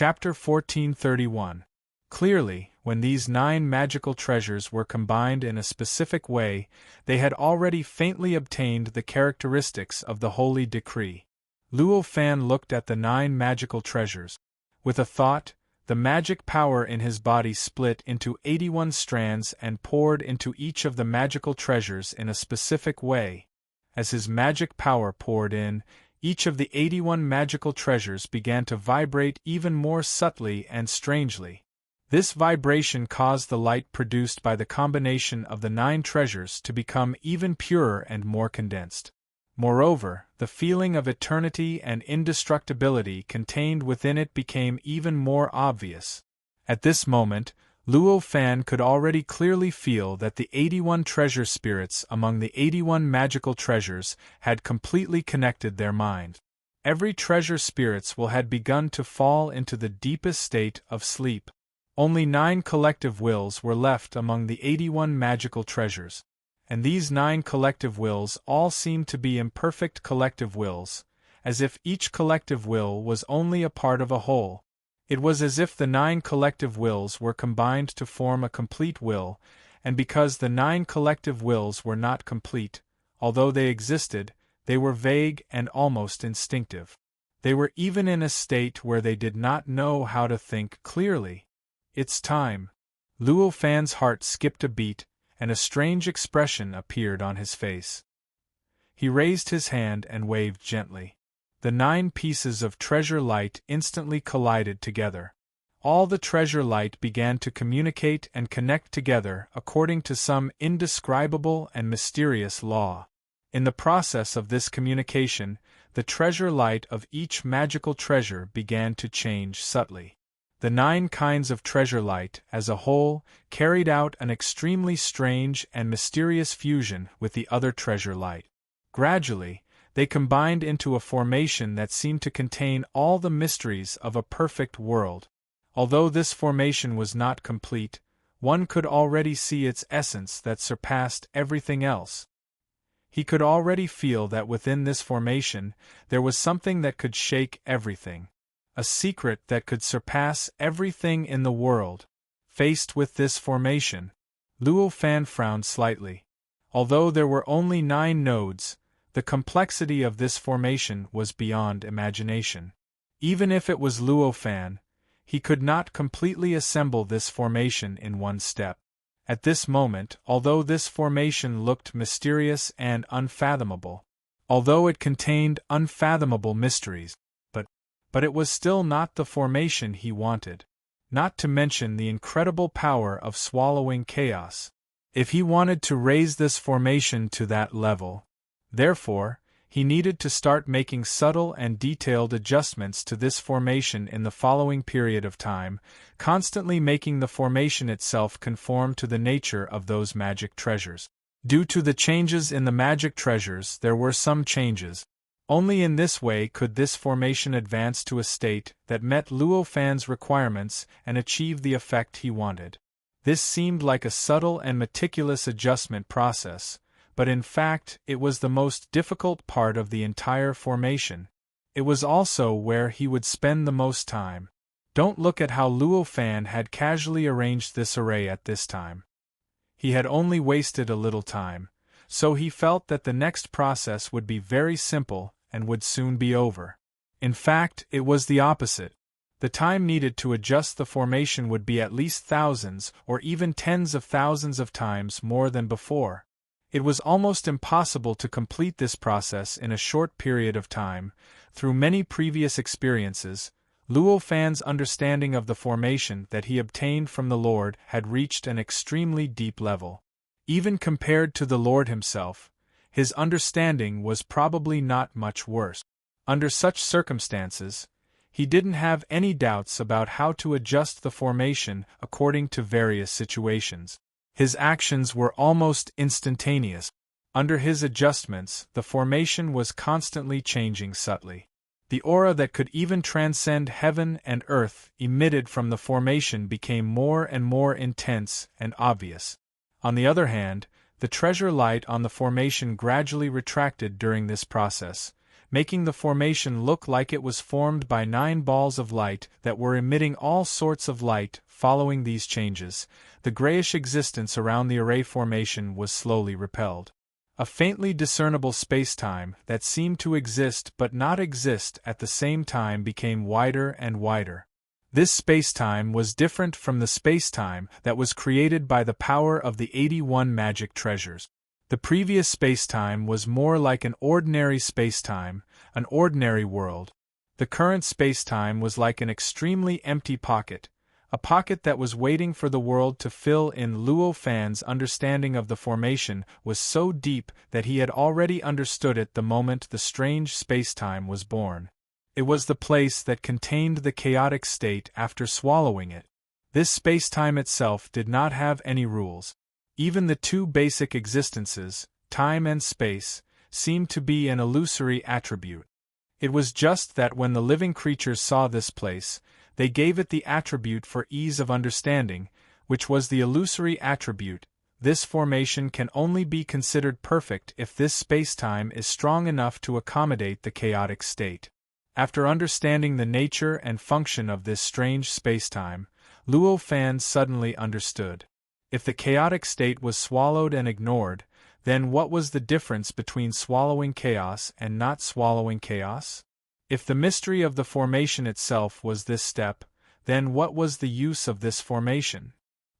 Chapter 1431. Clearly, when these 9 magical treasures were combined in a specific way, they had already faintly obtained the characteristics of the holy decree. Luo Fan looked at the 9 magical treasures. With a thought, the magic power in his body split into 81 strands and poured into each of the magical treasures in a specific way. As his magic power poured in, each of the 81 magical treasures began to vibrate even more subtly and strangely. This vibration caused the light produced by the combination of the 9 treasures to become even purer and more condensed. Moreover, the feeling of eternity and indestructibility contained within it became even more obvious. At this moment, Luo Fan could already clearly feel that the 81 treasure spirits among the 81 magical treasures had completely connected their mind. Every treasure spirits had begun to fall into the deepest state of sleep. Only 9 collective wills were left among the 81 magical treasures. And these 9 collective wills all seemed to be imperfect collective wills, as if each collective will was only a part of a whole. It was as if the 9 collective wills were combined to form a complete will, and because the 9 collective wills were not complete, although they existed, they were vague and almost instinctive. They were even in a state where they did not know how to think clearly. It's time. Luo Fan's heart skipped a beat, and a strange expression appeared on his face. He raised his hand and waved gently. The 9 pieces of treasure light instantly collided together. All the treasure light began to communicate and connect together according to some indescribable and mysterious law. In the process of this communication, the treasure light of each magical treasure began to change subtly. The 9 kinds of treasure light, as a whole, carried out an extremely strange and mysterious fusion with the other treasure light. Gradually, they combined into a formation that seemed to contain all the mysteries of a perfect world. Although this formation was not complete, one could already see its essence that surpassed everything else. He could already feel that within this formation there was something that could shake everything. A secret that could surpass everything in the world. Faced with this formation, Luo Fan frowned slightly. Although there were only 9 nodes, the complexity of this formation was beyond imagination. Even if it was Luo Fan, he could not completely assemble this formation in one step. At this moment, although this formation looked mysterious and unfathomable, although it contained unfathomable mysteries, but it was still not the formation he wanted. Not to mention the incredible power of swallowing chaos. If he wanted to raise this formation to that level, therefore, he needed to start making subtle and detailed adjustments to this formation in the following period of time, constantly making the formation itself conform to the nature of those magic treasures. Due to the changes in the magic treasures, there were some changes. Only in this way could this formation advance to a state that met Luo Fan's requirements and achieve the effect he wanted. This seemed like a subtle and meticulous adjustment process, but in fact it was the most difficult part of the entire formation. It was also where he would spend the most time. Don't look at how Luo Fan had casually arranged this array at this time. He had only wasted a little time, so he felt that the next process would be very simple and would soon be over. In fact, it was the opposite. The time needed to adjust the formation would be at least thousands or even tens of thousands of times more than before. It was almost impossible to complete this process in a short period of time. Through many previous experiences, Luo Fan's understanding of the formation that he obtained from the Lord had reached an extremely deep level. Even compared to the Lord himself, his understanding was probably not much worse. Under such circumstances, he didn't have any doubts about how to adjust the formation according to various situations. His actions were almost instantaneous. Under his adjustments, the formation was constantly changing subtly. The aura that could even transcend heaven and earth emitted from the formation became more and more intense and obvious. On the other hand, the treasure light on the formation gradually retracted during this process, making the formation look like it was formed by 9 balls of light that were emitting all sorts of light. Following these changes, the grayish existence around the array formation was slowly repelled. A faintly discernible spacetime that seemed to exist but not exist at the same time became wider and wider. This spacetime was different from the spacetime that was created by the power of the 81 magic treasures. The previous spacetime was more like an ordinary spacetime, an ordinary world. The current spacetime was like an extremely empty pocket, a pocket that was waiting for the world to fill in. Luo Fan's understanding of the formation was so deep that he had already understood it the moment the strange spacetime was born. It was the place that contained the chaotic state after swallowing it. This spacetime itself did not have any rules. Even the two basic existences, time and space, seemed to be an illusory attribute. It was just that when the living creatures saw this place, they gave it the attribute for ease of understanding, which was the illusory attribute. This formation can only be considered perfect if this spacetime is strong enough to accommodate the chaotic state. After understanding the nature and function of this strange spacetime, Luo Fan suddenly understood. If the chaotic state was swallowed and ignored, then what was the difference between swallowing chaos and not swallowing chaos? If the mystery of the formation itself was this step, then what was the use of this formation?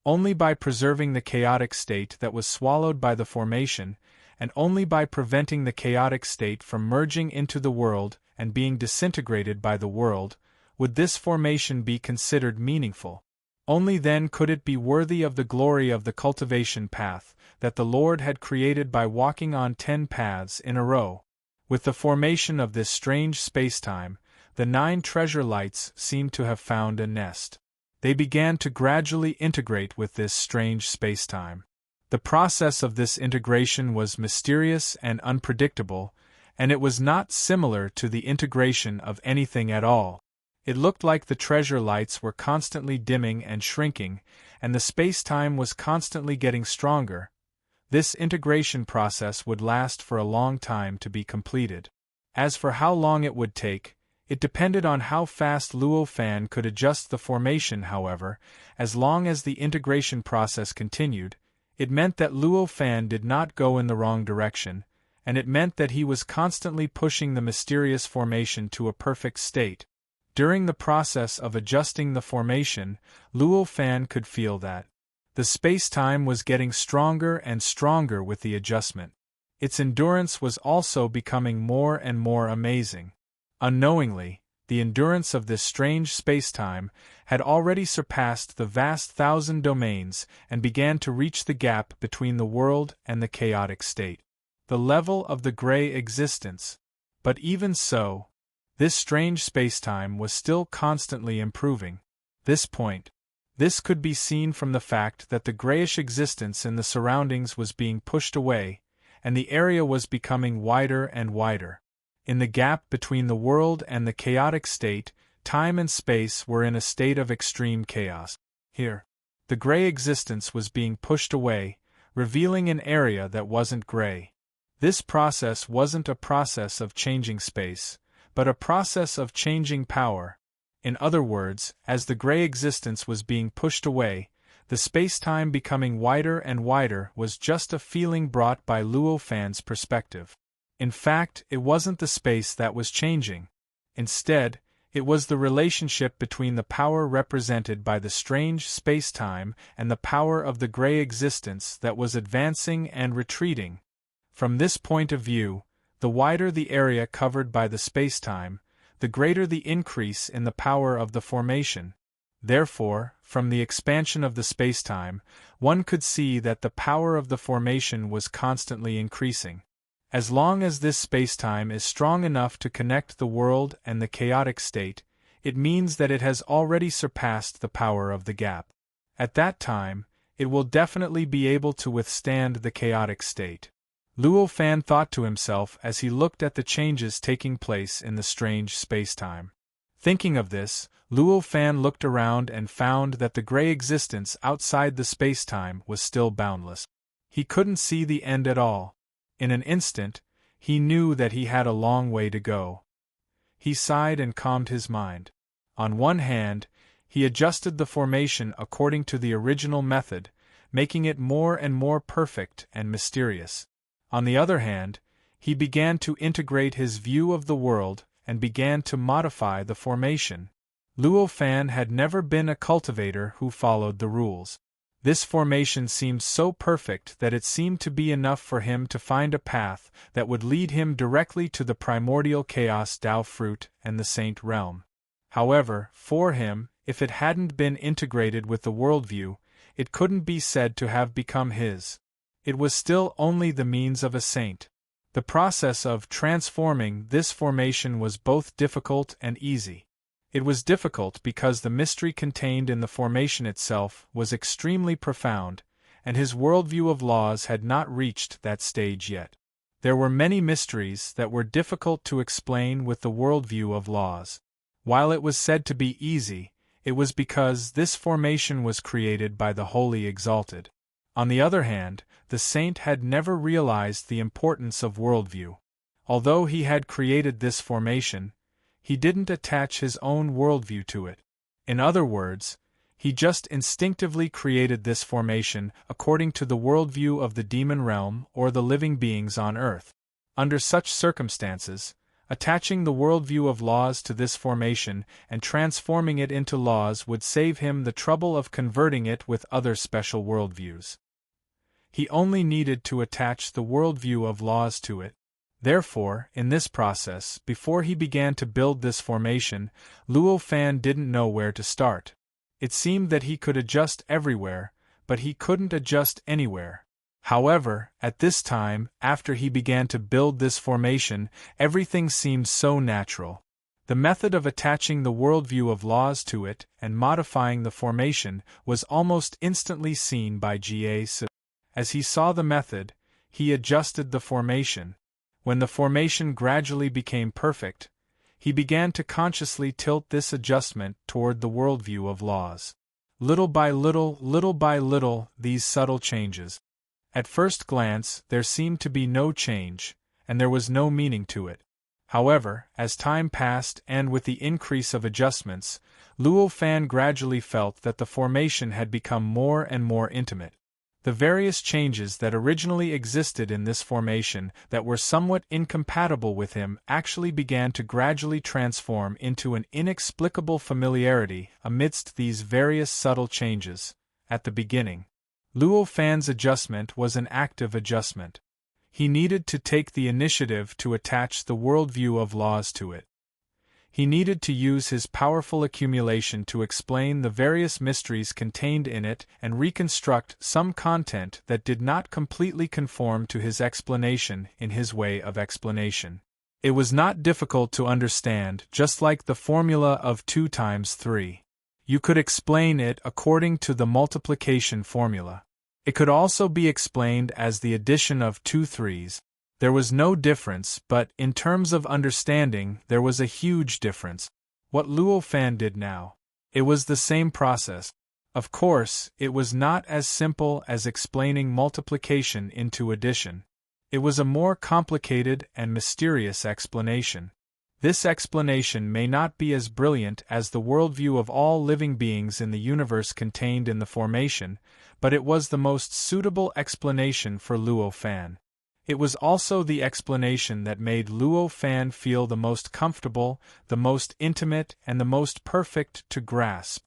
Only by preserving the chaotic state that was swallowed by the formation, and only by preventing the chaotic state from merging into the world and being disintegrated by the world, would this formation be considered meaningful. Only then could it be worthy of the glory of the cultivation path that the Lord had created by walking on 10 paths in a row. With the formation of this strange spacetime, the 9 treasure lights seemed to have found a nest. They began to gradually integrate with this strange spacetime. The process of this integration was mysterious and unpredictable, and it was not similar to the integration of anything at all. It looked like the treasure lights were constantly dimming and shrinking, and the spacetime was constantly getting stronger. This integration process would last for a long time to be completed. As for how long it would take, it depended on how fast Luo Fan could adjust the formation. However, as long as the integration process continued, it meant that Luo Fan did not go in the wrong direction, and it meant that he was constantly pushing the mysterious formation to a perfect state. During the process of adjusting the formation, Luo Fan could feel that the space-time was getting stronger and stronger with the adjustment. Its endurance was also becoming more and more amazing. Unknowingly, the endurance of this strange space-time had already surpassed the vast 1,000 domains and began to reach the gap between the world and the chaotic state. The level of the gray existence. But even so, this strange spacetime was still constantly improving. This could be seen from the fact that the grayish existence in the surroundings was being pushed away, and the area was becoming wider and wider. In the gap between the world and the chaotic state, time and space were in a state of extreme chaos. Here, the gray existence was being pushed away, revealing an area that wasn't gray. This process wasn't a process of changing space, but a process of changing power. In other words, as the gray existence was being pushed away, the space-time becoming wider and wider was just a feeling brought by Luo Fan's perspective. In fact, it wasn't the space that was changing. Instead, it was the relationship between the power represented by the strange space-time and the power of the gray existence that was advancing and retreating. From this point of view, the wider the area covered by the space-time, the greater the increase in the power of the formation. Therefore, from the expansion of the spacetime, one could see that the power of the formation was constantly increasing. As long as this spacetime is strong enough to connect the world and the chaotic state, it means that it has already surpassed the power of the gap. At that time, it will definitely be able to withstand the chaotic state. Luo Fan thought to himself as he looked at the changes taking place in the strange spacetime. Thinking of this, Luo Fan looked around and found that the gray existence outside the spacetime was still boundless. He couldn't see the end at all. In an instant, he knew that he had a long way to go. He sighed and calmed his mind. On one hand, he adjusted the formation according to the original method, making it more and more perfect and mysterious. On the other hand, he began to integrate his view of the world and began to modify the formation. Luo Fan had never been a cultivator who followed the rules. This formation seemed so perfect that it seemed to be enough for him to find a path that would lead him directly to the primordial chaos Tao fruit and the saint realm. However, for him, if it hadn't been integrated with the worldview, it couldn't be said to have become his. It was still only the means of a saint. The process of transforming this formation was both difficult and easy. It was difficult because the mystery contained in the formation itself was extremely profound, and his worldview of laws had not reached that stage yet. There were many mysteries that were difficult to explain with the worldview of laws. While it was said to be easy, it was because this formation was created by the Holy Exalted. On the other hand, the saint had never realized the importance of worldview. Although he had created this formation, he didn't attach his own worldview to it. In other words, he just instinctively created this formation according to the worldview of the demon realm or the living beings on earth. Under such circumstances, attaching the worldview of laws to this formation and transforming it into laws would save him the trouble of converting it with other special worldviews. He only needed to attach the worldview of laws to it. Therefore, in this process, before he began to build this formation, Luo Fan didn't know where to start. It seemed that he could adjust everywhere, but he couldn't adjust anywhere. However, at this time, after he began to build this formation, everything seemed so natural. The method of attaching the worldview of laws to it and modifying the formation was almost instantly seen by Jie. As he saw the method, he adjusted the formation. When the formation gradually became perfect, he began to consciously tilt this adjustment toward the worldview of laws. Little by little, these subtle changes. At first glance, there seemed to be no change, and there was no meaning to it. However, as time passed and with the increase of adjustments, Luo Fan gradually felt that the formation had become more and more intimate. The various changes that originally existed in this formation that were somewhat incompatible with him actually began to gradually transform into an inexplicable familiarity amidst these various subtle changes. At the beginning, Luo Fan's adjustment was an active adjustment. He needed to take the initiative to attach the worldview of laws to it. He needed to use his powerful accumulation to explain the various mysteries contained in it and reconstruct some content that did not completely conform to his explanation in his way of explanation. It was not difficult to understand, just like the formula of 2 times 3. You could explain it according to the multiplication formula. It could also be explained as the addition of 2 threes. There was no difference, but in terms of understanding, there was a huge difference. What Luo Fan did now, it was the same process. Of course, it was not as simple as explaining multiplication into addition. It was a more complicated and mysterious explanation. This explanation may not be as brilliant as the worldview of all living beings in the universe contained in the formation, but it was the most suitable explanation for Luo Fan. It was also the explanation that made Luo Fan feel the most comfortable, the most intimate, and the most perfect to grasp.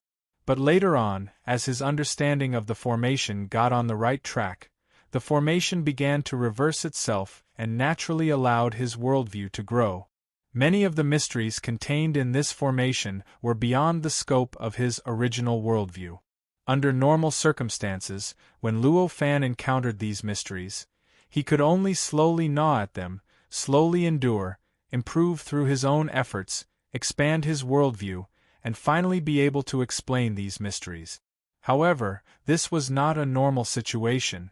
But later on, as his understanding of the formation got on the right track, the formation began to reverse itself and naturally allowed his worldview to grow. Many of the mysteries contained in this formation were beyond the scope of his original worldview. Under normal circumstances, when Luo Fan encountered these mysteries, he could only slowly gnaw at them, slowly endure, improve through his own efforts, expand his worldview, and finally be able to explain these mysteries. However, this was not a normal situation.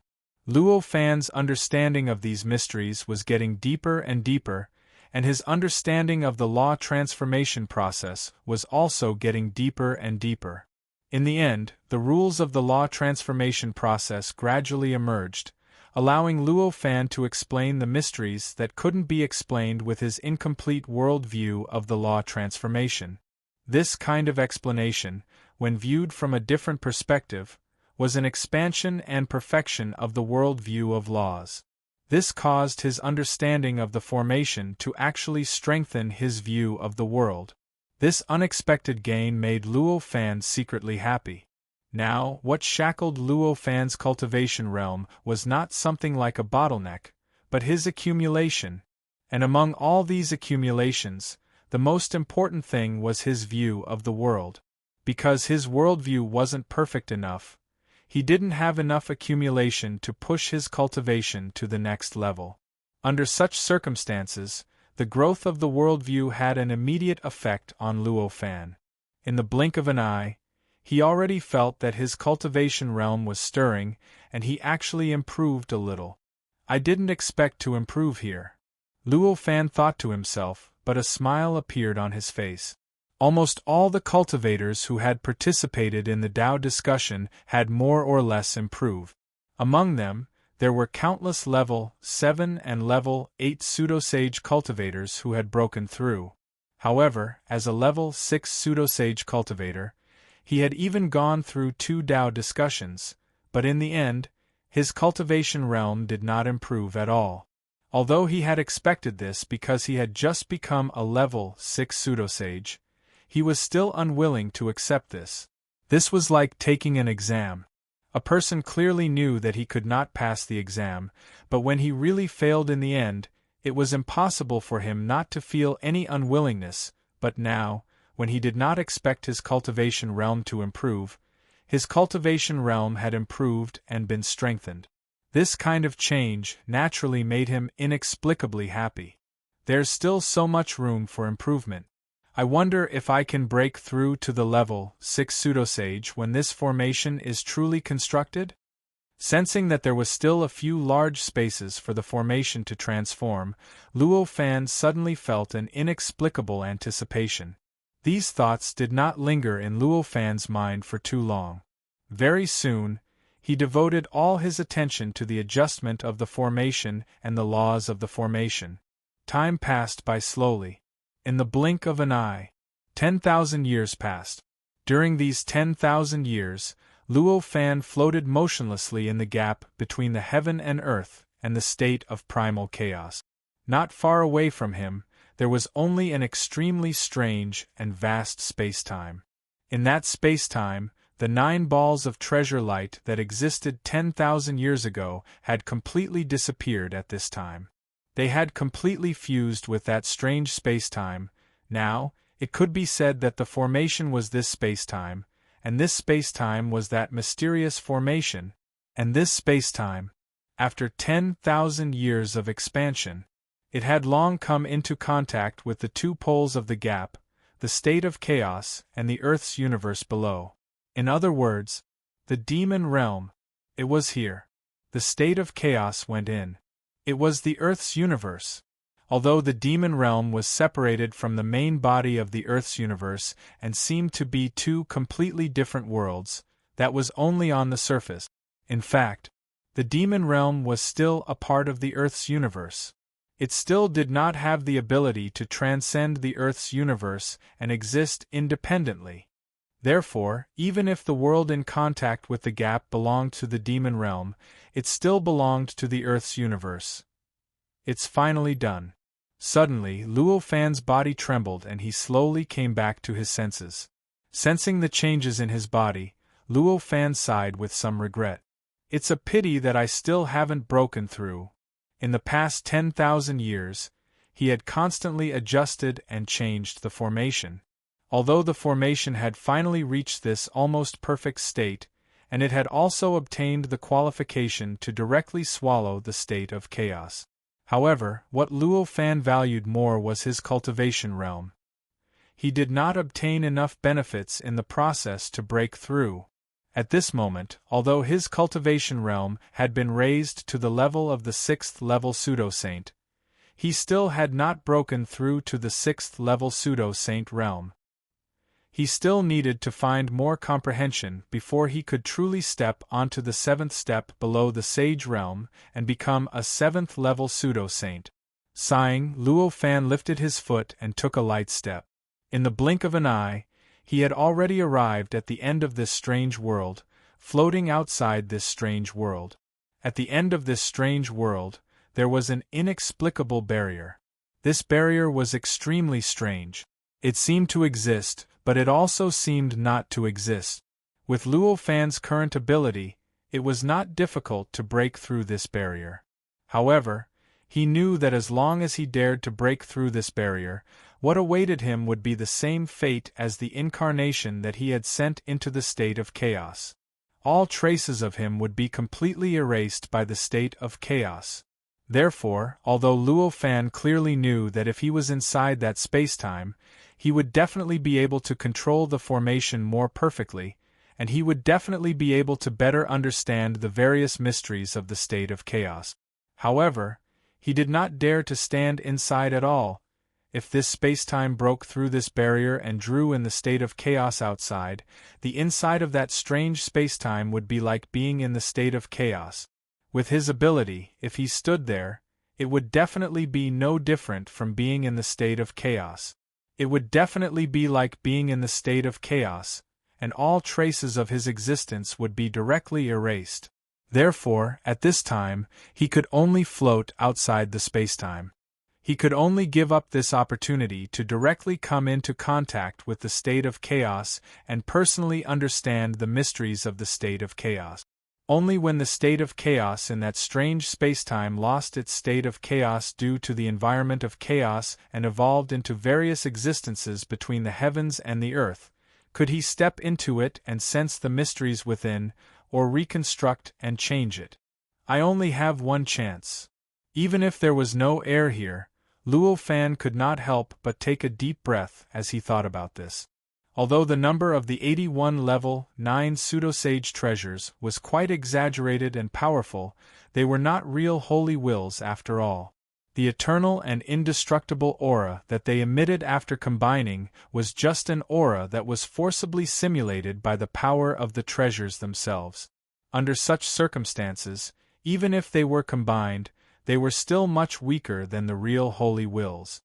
Luo Fan's understanding of these mysteries was getting deeper and deeper, and his understanding of the law transformation process was also getting deeper and deeper. In the end, the rules of the law transformation process gradually emerged, allowing Luo Fan to explain the mysteries that couldn't be explained with his incomplete world view of the law transformation. This kind of explanation, when viewed from a different perspective, was an expansion and perfection of the world view of laws. This caused his understanding of the formation to actually strengthen his view of the world. This unexpected gain made Luo Fan secretly happy. Now, what shackled Luo Fan's cultivation realm was not something like a bottleneck, but his accumulation. And among all these accumulations, the most important thing was his view of the world. Because his worldview wasn't perfect enough, he didn't have enough accumulation to push his cultivation to the next level. Under such circumstances, the growth of the worldview had an immediate effect on Luo Fan. In the blink of an eye, he already felt that his cultivation realm was stirring, and he actually improved a little. I didn't expect to improve here, Luo Fan thought to himself, but a smile appeared on his face. Almost all the cultivators who had participated in the Tao discussion had more or less improved. Among them, there were countless level 7 and level 8 pseudo-sage cultivators who had broken through. However, as a level 6 pseudo-sage cultivator, he had even gone through 2 Tao discussions, but in the end, his cultivation realm did not improve at all. Although he had expected this because he had just become a level 6 pseudo-sage, he was still unwilling to accept this. This was like taking an exam. A person clearly knew that he could not pass the exam, but when he really failed in the end, it was impossible for him not to feel any unwillingness, but now, when he did not expect his cultivation realm to improve, his cultivation realm had improved and been strengthened. This kind of change naturally made him inexplicably happy. There's still so much room for improvement. I wonder if I can break through to the level 6 pseudo-sage when this formation is truly constructed? Sensing that there was still a few large spaces for the formation to transform, Luo Fan suddenly felt an inexplicable anticipation. These thoughts did not linger in Luo Fan's mind for too long. Very soon, he devoted all his attention to the adjustment of the formation and the laws of the formation. Time passed by slowly. In the blink of an eye, 10,000 years passed. During these 10,000 years, Luo Fan floated motionlessly in the gap between the heaven and earth and the state of primal chaos. Not far away from him, there was only an extremely strange and vast space-time. In that space-time, the 9 balls of treasure light that existed 10,000 years ago had completely disappeared at this time. They had completely fused with that strange space-time. Now, it could be said that the formation was this space-time, and this space-time was that mysterious formation, and this space-time, after 10,000 years of expansion, it had long come into contact with the 2 poles of the gap, the state of chaos and the Earth's universe below. In other words, the demon realm. It was here. The state of chaos went in. It was the Earth's universe. Although the demon realm was separated from the main body of the Earth's universe and seemed to be 2 completely different worlds, that was only on the surface. In fact, the demon realm was still a part of the Earth's universe. It still did not have the ability to transcend the Earth's universe and exist independently. Therefore, even if the world in contact with the gap belonged to the demon realm, it still belonged to the Earth's universe. It's finally done. Suddenly, Luo Fan's body trembled and he slowly came back to his senses. Sensing the changes in his body, Luo Fan sighed with some regret. It's a pity that I still haven't broken through. In the past 10,000 years, he had constantly adjusted and changed the formation. Although the formation had finally reached this almost perfect state, and it had also obtained the qualification to directly swallow the state of chaos. However, what Luo Fan valued more was his cultivation realm. He did not obtain enough benefits in the process to break through. At this moment, although his cultivation realm had been raised to the level of the 6th level pseudo-saint, he still had not broken through to the 6th level pseudo-saint realm. He still needed to find more comprehension before he could truly step onto the 7th step below the sage realm and become a 7th-level pseudo-saint. Sighing, Luo Fan lifted his foot and took a light step. In the blink of an eye, he had already arrived at the end of this strange world, floating outside this strange world. At the end of this strange world, there was an inexplicable barrier. This barrier was extremely strange. It seemed to exist, but it also seemed not to exist. With Luo Fan's current ability, it was not difficult to break through this barrier. However, he knew that as long as he dared to break through this barrier, what awaited him would be the same fate as the incarnation that he had sent into the state of chaos. All traces of him would be completely erased by the state of chaos. Therefore, although Luo Fan clearly knew that if he was inside that spacetime, he would definitely be able to control the formation more perfectly, and he would definitely be able to better understand the various mysteries of the state of chaos. However, he did not dare to stand inside at all. If this spacetime broke through this barrier and drew in the state of chaos outside, the inside of that strange spacetime would be like being in the state of chaos. With his ability, if he stood there, it would definitely be no different from being in the state of chaos. It would definitely be like being in the state of chaos, and all traces of his existence would be directly erased. Therefore, at this time, he could only float outside the spacetime. He could only give up this opportunity to directly come into contact with the state of chaos and personally understand the mysteries of the state of chaos. Only when the state of chaos in that strange spacetime lost its state of chaos due to the environment of chaos and evolved into various existences between the heavens and the earth, could he step into it and sense the mysteries within, or reconstruct and change it. I only have one chance. Even if there was no air here, Luo Fan could not help but take a deep breath as he thought about this. Although the number of the 81 level 9 pseudo-sage treasures was quite exaggerated and powerful, they were not real holy wills after all. The eternal and indestructible aura that they emitted after combining was just an aura that was forcibly simulated by the power of the treasures themselves. Under such circumstances, even if they were combined, they were still much weaker than the real holy wills.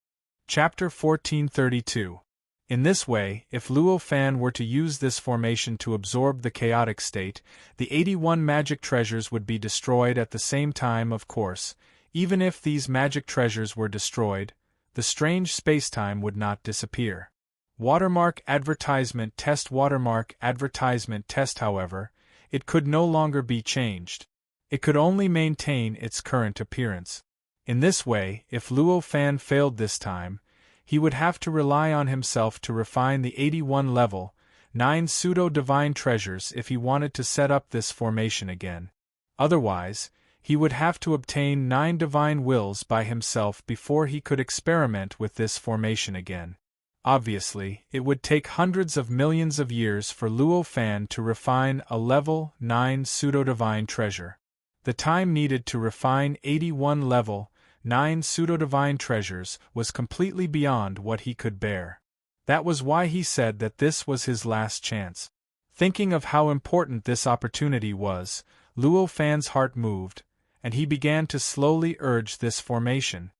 Chapter 1432. In this way, if Luo Fan were to use this formation to absorb the chaotic state, the 81 magic treasures would be destroyed at the same time. Of course, even if these magic treasures were destroyed, the strange spacetime would not disappear. Watermark advertisement test. However, it could no longer be changed. It could only maintain its current appearance. In this way, if Luo Fan failed this time, he would have to rely on himself to refine the 81 level 9 pseudo-divine treasures if he wanted to set up this formation again. Otherwise, he would have to obtain 9 divine wills by himself before he could experiment with this formation again. Obviously, it would take hundreds of millions of years for Luo Fan to refine a level 9 pseudo-divine treasure. The time needed to refine 81 level 9 pseudo-divine treasures was completely beyond what he could bear. That was why he said that this was his last chance. Thinking of how important this opportunity was, Luo Fan's heart moved, and he began to slowly urge this formation.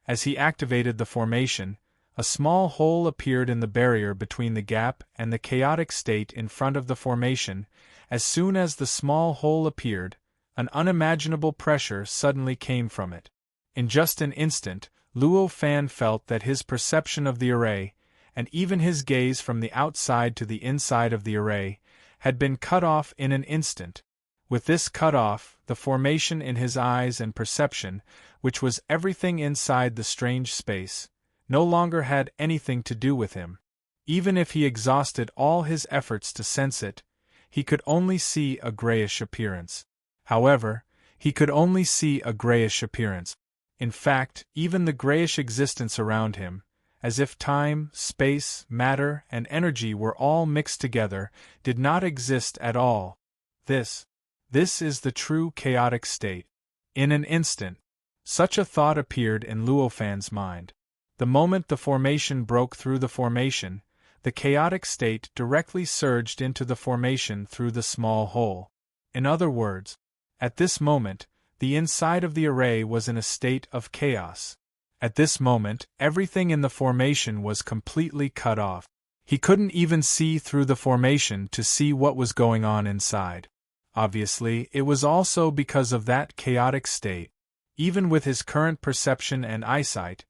As he activated the formation, a small hole appeared in the barrier between the gap and the chaotic state in front of the formation. As soon as the small hole appeared, an unimaginable pressure suddenly came from it. In just an instant, Luo Fan felt that his perception of the array, and even his gaze from the outside to the inside of the array, had been cut off in an instant. With this cut off, the formation in his eyes and perception, which was everything inside the strange space, no longer had anything to do with him. Even if he exhausted all his efforts to sense it, he could only see a grayish appearance. However, he could only see a grayish appearance. In fact, even the grayish existence around him, as if time, space, matter, and energy were all mixed together, did not exist at all. This is the true chaotic state. In an instant, such a thought appeared in Luo Fan's mind. The moment the formation broke through the formation, the chaotic state directly surged into the formation through the small hole. In other words, at this moment, the inside of the array was in a state of chaos. At this moment, everything in the formation was completely cut off. He couldn't even see through the formation to see what was going on inside. Obviously, it was also because of that chaotic state. Even with his current perception and eyesight,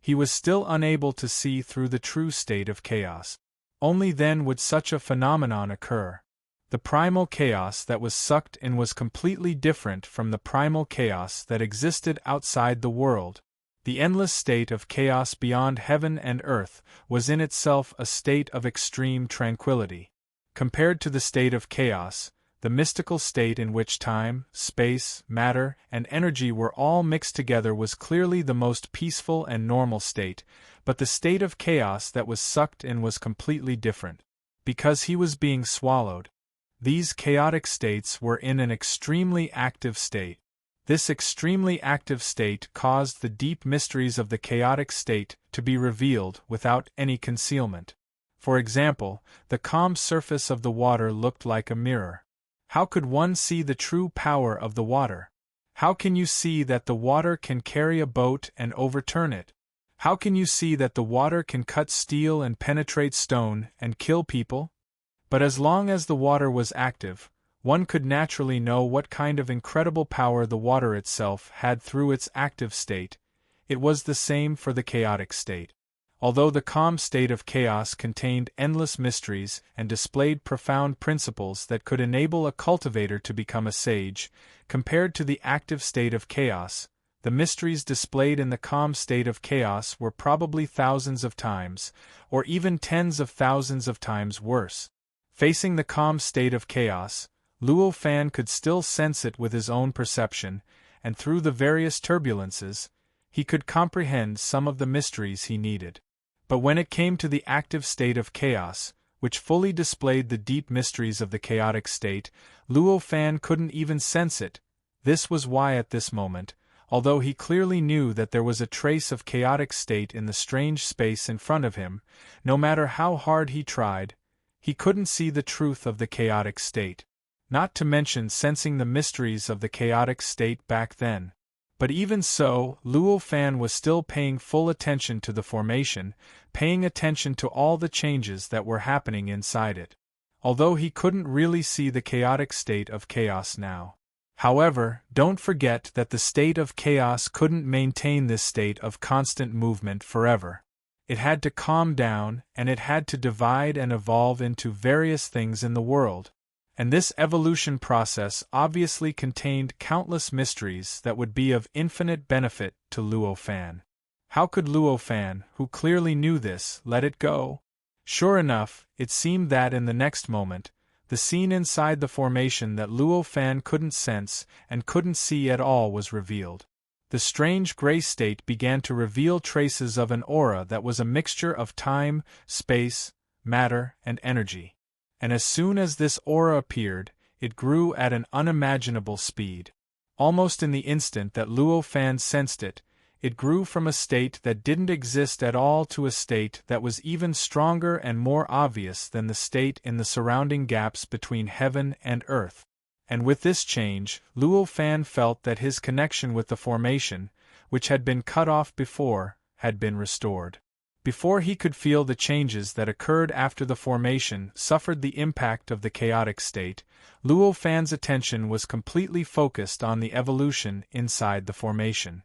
he was still unable to see through the true state of chaos. Only then would such a phenomenon occur. The primal chaos that was sucked in was completely different from the primal chaos that existed outside the world. The endless state of chaos beyond heaven and earth was in itself a state of extreme tranquility. Compared to the state of chaos, the mystical state in which time, space, matter, and energy were all mixed together was clearly the most peaceful and normal state, but the state of chaos that was sucked in was completely different. Because he was being swallowed. These chaotic states were in an extremely active state. This extremely active state caused the deep mysteries of the chaotic state to be revealed without any concealment. For example, the calm surface of the water looked like a mirror. How could one see the true power of the water? How can you see that the water can carry a boat and overturn it? How can you see that the water can cut steel and penetrate stone and kill people? But as long as the water was active, one could naturally know what kind of incredible power the water itself had through its active state. It was the same for the chaotic state. Although the calm state of chaos contained endless mysteries and displayed profound principles that could enable a cultivator to become a sage, compared to the active state of chaos, the mysteries displayed in the calm state of chaos were probably thousands of times, or even tens of thousands of times worse. Facing the calm state of chaos, Luo Fan could still sense it with his own perception, and through the various turbulences, he could comprehend some of the mysteries he needed. But when it came to the active state of chaos, which fully displayed the deep mysteries of the chaotic state, Luo Fan couldn't even sense it. This was why at this moment, although he clearly knew that there was a trace of chaotic state in the strange space in front of him, no matter how hard he tried, he couldn't see the truth of the chaotic state. Not to mention sensing the mysteries of the chaotic state back then. But even so, Luo Fan was still paying full attention to the formation, paying attention to all the changes that were happening inside it. Although he couldn't really see the chaotic state of chaos now. However, don't forget that the state of chaos couldn't maintain this state of constant movement forever. It had to calm down, and it had to divide and evolve into various things in the world. And this evolution process obviously contained countless mysteries that would be of infinite benefit to Luo Fan. How could Luo Fan, who clearly knew this, let it go? Sure enough, it seemed that in the next moment, the scene inside the formation that Luo Fan couldn't sense and couldn't see at all was revealed. The strange gray state began to reveal traces of an aura that was a mixture of time, space, matter, and energy. And as soon as this aura appeared, it grew at an unimaginable speed. Almost in the instant that Luo Fan sensed it, it grew from a state that didn't exist at all to a state that was even stronger and more obvious than the state in the surrounding gaps between heaven and earth. And with this change, Luo Fan felt that his connection with the formation, which had been cut off before, had been restored. Before he could feel the changes that occurred after the formation suffered the impact of the chaotic state, Luo Fan's attention was completely focused on the evolution inside the formation.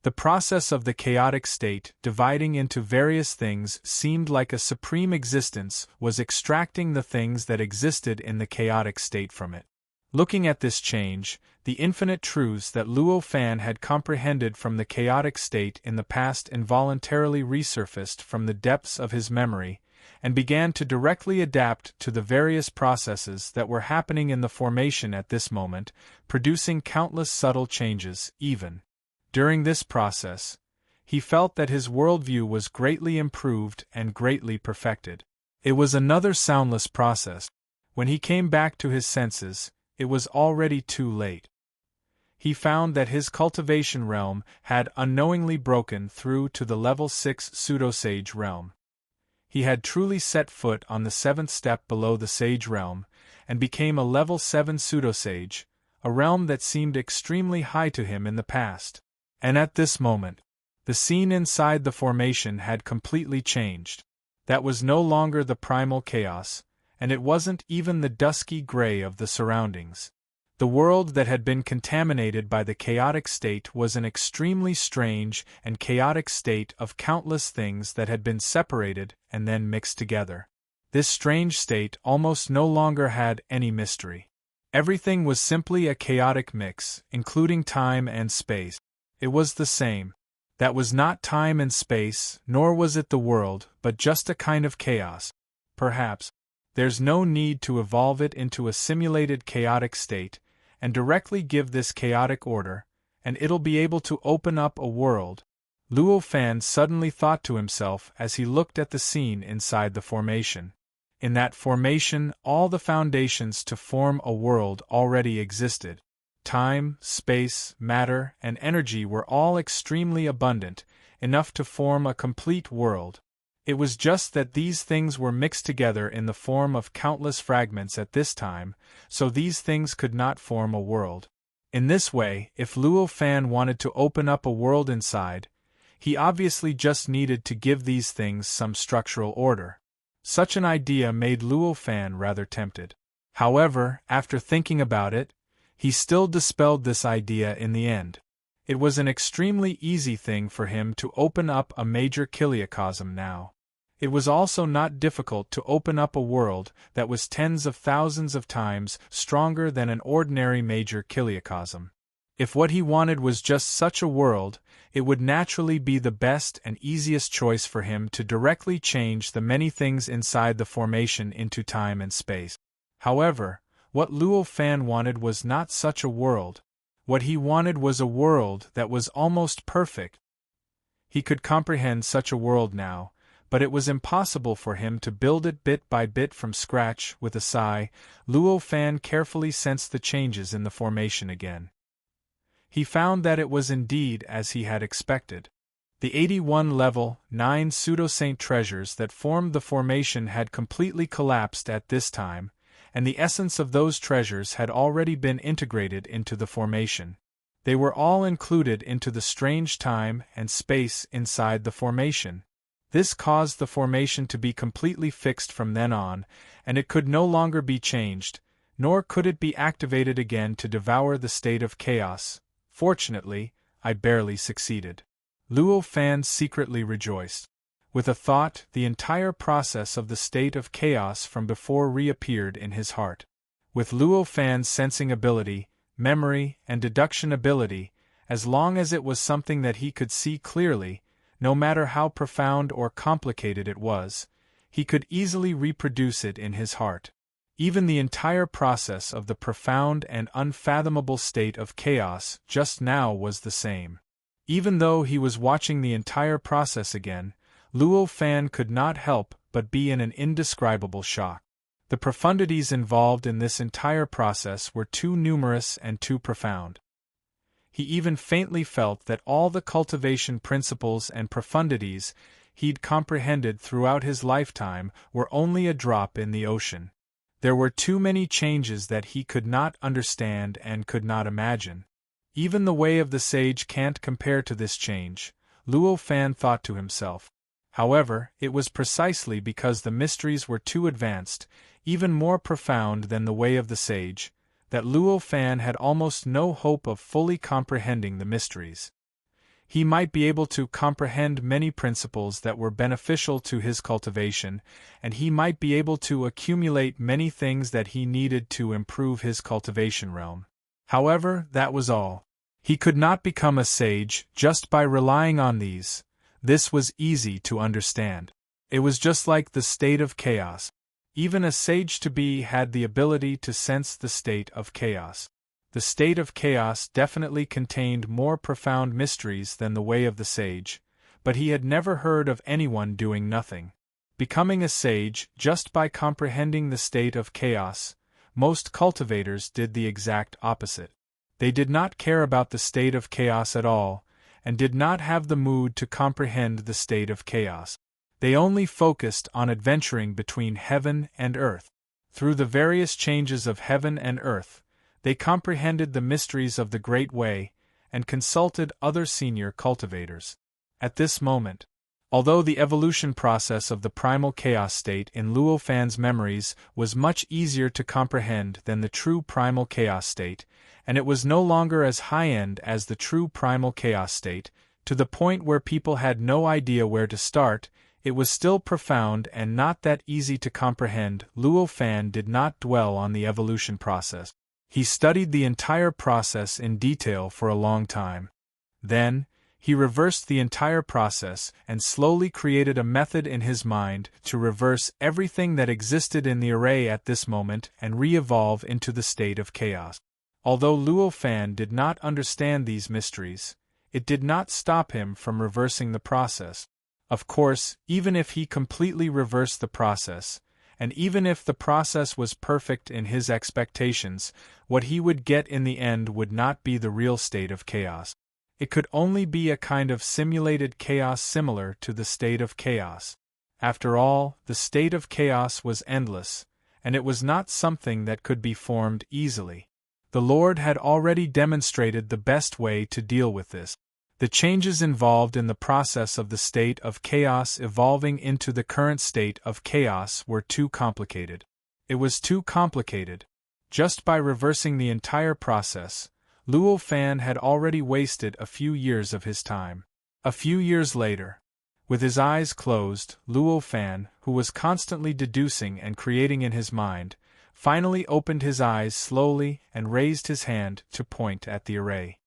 The process of the chaotic state, dividing into various things, seemed like a supreme existence was extracting the things that existed in the chaotic state from it. Looking at this change, the infinite truths that Luo Fan had comprehended from the chaotic state in the past involuntarily resurfaced from the depths of his memory, and began to directly adapt to the various processes that were happening in the formation at this moment, producing countless subtle changes, even. During this process, he felt that his worldview was greatly improved and greatly perfected. It was another soundless process. When he came back to his senses, it was already too late. He found that his cultivation realm had unknowingly broken through to the level 6 pseudosage realm. He had truly set foot on the seventh step below the sage realm, and became a level 7 pseudo-sage, a realm that seemed extremely high to him in the past. And at this moment, the scene inside the formation had completely changed. That was no longer the primal chaos, and it wasn't even the dusky gray of the surroundings. The world that had been contaminated by the chaotic state was an extremely strange and chaotic state of countless things that had been separated and then mixed together. This strange state almost no longer had any mystery. Everything was simply a chaotic mix, including time and space. It was the same. That was not time and space, nor was it the world, but just a kind of chaos. Perhaps there's no need to evolve it into a simulated chaotic state, and directly give this chaotic order, and it'll be able to open up a world. Luo Fan suddenly thought to himself as he looked at the scene inside the formation. In that formation, all the foundations to form a world already existed. Time, space, matter, and energy were all extremely abundant, enough to form a complete world. It was just that these things were mixed together in the form of countless fragments at this time, so these things could not form a world. In this way, if Luo Fan wanted to open up a world inside, he obviously just needed to give these things some structural order. Such an idea made Luo Fan rather tempted. However, after thinking about it, he still dispelled this idea in the end. It was an extremely easy thing for him to open up a major chiliocosm now. It was also not difficult to open up a world that was tens of thousands of times stronger than an ordinary major chiliocosm. If what he wanted was just such a world, it would naturally be the best and easiest choice for him to directly change the many things inside the formation into time and space. However, what Luo Fan wanted was not such a world. What he wanted was a world that was almost perfect. He could comprehend such a world now, but it was impossible for him to build it bit by bit from scratch. With a sigh, Luo Fan carefully sensed the changes in the formation again. He found that it was indeed as he had expected. The 81 level 9 pseudo-saint treasures that formed the formation had completely collapsed at this time, and the essence of those treasures had already been integrated into the formation. They were all included into the strange time and space inside the formation. This caused the formation to be completely fixed from then on, and it could no longer be changed, nor could it be activated again to devour the state of chaos. Fortunately, I barely succeeded. Luo Fan secretly rejoiced. With a thought, the entire process of the state of chaos from before reappeared in his heart. With Luo Fan's sensing ability, memory, and deduction ability, as long as it was something that he could see clearly, no matter how profound or complicated it was, he could easily reproduce it in his heart. Even the entire process of the profound and unfathomable state of chaos just now was the same. Even though he was watching the entire process again, Luo Fan could not help but be in an indescribable shock. The profundities involved in this entire process were too numerous and too profound. He even faintly felt that all the cultivation principles and profundities he'd comprehended throughout his lifetime were only a drop in the ocean. There were too many changes that he could not understand and could not imagine. Even the way of the sage can't compare to this change, Luo Fan thought to himself. However, it was precisely because the mysteries were too advanced, even more profound than the way of the sage, that Luo Fan had almost no hope of fully comprehending the mysteries. He might be able to comprehend many principles that were beneficial to his cultivation, and he might be able to accumulate many things that he needed to improve his cultivation realm. However, that was all. He could not become a sage just by relying on these. This was easy to understand. It was just like the state of chaos. Even a sage-to-be had the ability to sense the state of chaos. The state of chaos definitely contained more profound mysteries than the way of the sage, but he had never heard of anyone doing nothing. Becoming a sage just by comprehending the state of chaos, most cultivators did the exact opposite. They did not care about the state of chaos at all, and did not have the mood to comprehend the state of chaos. They only focused on adventuring between heaven and earth. Through the various changes of heaven and earth, they comprehended the mysteries of the Great Way, and consulted other senior cultivators. At this moment, although the evolution process of the primal chaos state in Luo Fan's memories was much easier to comprehend than the true primal chaos state, and it was no longer as high-end as the true primal chaos state, to the point where people had no idea where to start, it was still profound and not that easy to comprehend. Luo Fan did not dwell on the evolution process. He studied the entire process in detail for a long time. Then, he reversed the entire process and slowly created a method in his mind to reverse everything that existed in the array at this moment and re-evolve into the state of chaos. Although Luo Fan did not understand these mysteries, it did not stop him from reversing the process. Of course, even if he completely reversed the process, and even if the process was perfect in his expectations, what he would get in the end would not be the real state of chaos. It could only be a kind of simulated chaos similar to the state of chaos. After all, the state of chaos was endless, and it was not something that could be formed easily. The Lord had already demonstrated the best way to deal with this. The changes involved in the process of the state of chaos evolving into the current state of chaos were too complicated. It was too complicated. Just by reversing the entire process, Luo Fan had already wasted a few years of his time. A few years later, with his eyes closed, Luo Fan, who was constantly deducing and creating in his mind, finally opened his eyes slowly and raised his hand to point at the array.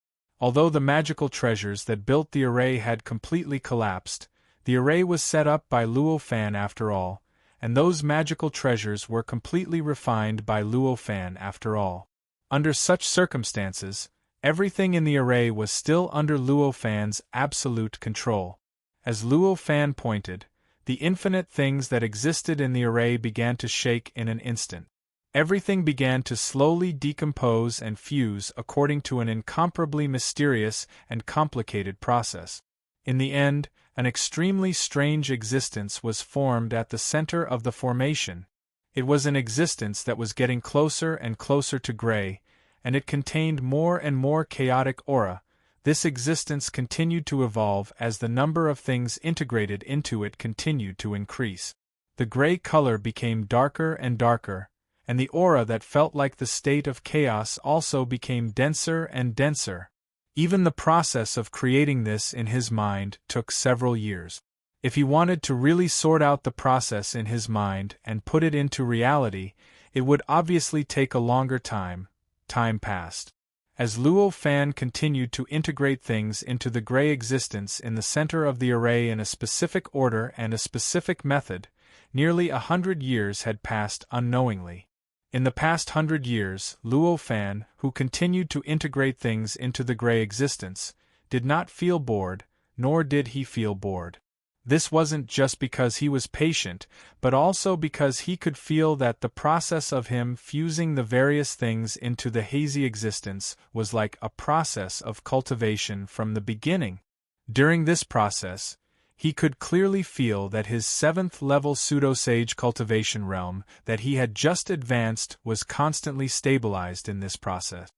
Although the magical treasures that built the array had completely collapsed, the array was set up by Luo Fan after all, and those magical treasures were completely refined by Luo Fan after all. Under such circumstances, everything in the array was still under Luo Fan's absolute control. As Luo Fan pointed, the infinite things that existed in the array began to shake in an instant. Everything began to slowly decompose and fuse according to an incomparably mysterious and complicated process. In the end, an extremely strange existence was formed at the center of the formation. It was an existence that was getting closer and closer to gray, and it contained more and more chaotic aura. This existence continued to evolve as the number of things integrated into it continued to increase. The gray color became darker and darker, and the aura that felt like the state of chaos also became denser and denser. Even the process of creating this in his mind took several years. If he wanted to really sort out the process in his mind and put it into reality, it would obviously take a longer time. Time passed. As Luo Fan continued to integrate things into the gray existence in the center of the array in a specific order and a specific method, nearly 100 years had passed unknowingly. In the past 100 years, Luo Fan, who continued to integrate things into the gray existence, did not feel bored, nor did he feel bored. This wasn't just because he was patient, but also because he could feel that the process of him fusing the various things into the hazy existence was like a process of cultivation from the beginning. During this process, he could clearly feel that his 7th-level pseudo-sage cultivation realm that he had just advanced was constantly stabilized in this process.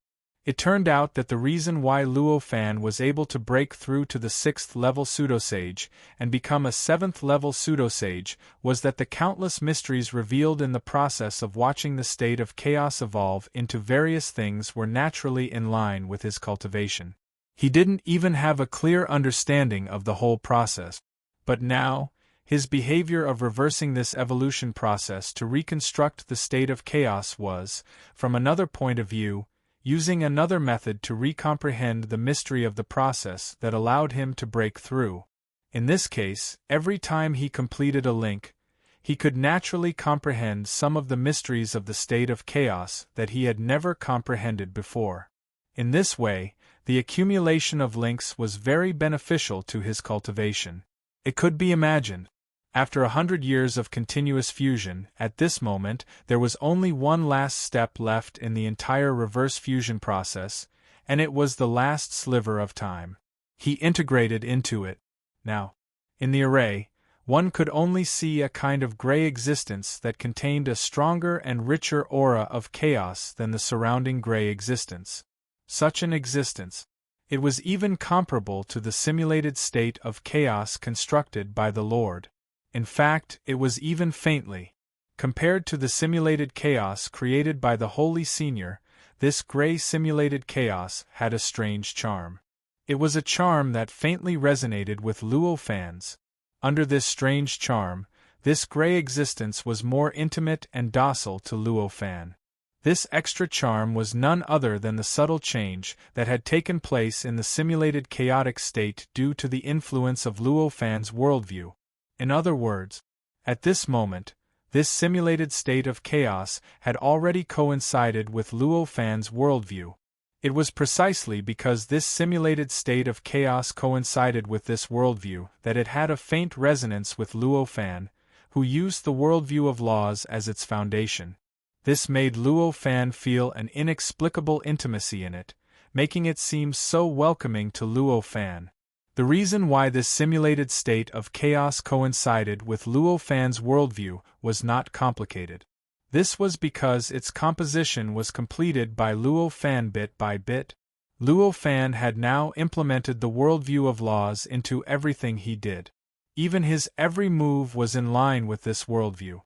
It turned out that the reason why Luo Fan was able to break through to the 6th-level pseudo-sage and become a 7th-level pseudo-sage was that the countless mysteries revealed in the process of watching the state of chaos evolve into various things were naturally in line with his cultivation. He didn't even have a clear understanding of the whole process. But now, his behavior of reversing this evolution process to reconstruct the state of chaos was, from another point of view, using another method to recomprehend the mystery of the process that allowed him to break through. In this case, every time he completed a link, he could naturally comprehend some of the mysteries of the state of chaos that he had never comprehended before. In this way, the accumulation of links was very beneficial to his cultivation. It could be imagined. After 100 years of continuous fusion, at this moment, there was only one last step left in the entire reverse fusion process, and it was the last sliver of time. He integrated into it. Now, in the array, one could only see a kind of gray existence that contained a stronger and richer aura of chaos than the surrounding gray existence. Such an existence. It was even comparable to the simulated state of chaos constructed by the Lord. In fact, it was even faintly. Compared to the simulated chaos created by the Holy Senior, this gray simulated chaos had a strange charm. It was a charm that faintly resonated with Luo Fan's. Under this strange charm, this gray existence was more intimate and docile to Luo Fan. This extra charm was none other than the subtle change that had taken place in the simulated chaotic state due to the influence of Luo Fan's worldview. In other words, at this moment, this simulated state of chaos had already coincided with Luo Fan's worldview. It was precisely because this simulated state of chaos coincided with this worldview that it had a faint resonance with Luo Fan, who used the worldview of laws as its foundation. This made Luo Fan feel an inexplicable intimacy in it, making it seem so welcoming to Luo Fan. The reason why this simulated state of chaos coincided with Luo Fan's worldview was not complicated. This was because its composition was completed by Luo Fan bit by bit. Luo Fan had now implemented the worldview of laws into everything he did. Even his every move was in line with this worldview.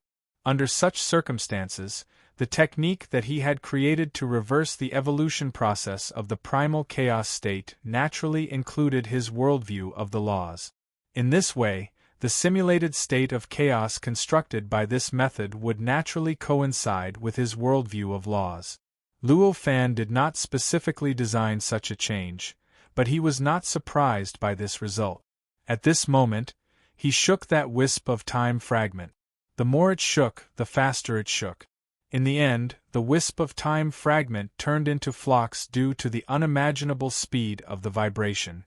Under such circumstances, the technique that he had created to reverse the evolution process of the primal chaos state naturally included his worldview of the laws. In this way, the simulated state of chaos constructed by this method would naturally coincide with his worldview of laws. Luo Fan did not specifically design such a change, but he was not surprised by this result. At this moment, he shook that wisp of time fragment. The more it shook, the faster it shook. In the end, the wisp of time fragment turned into flocks due to the unimaginable speed of the vibration.